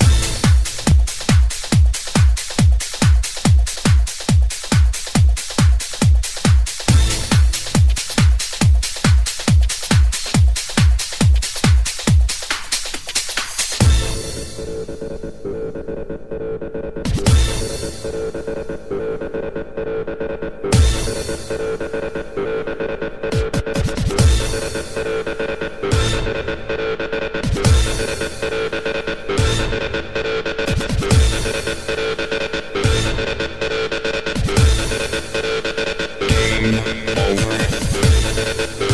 Game over.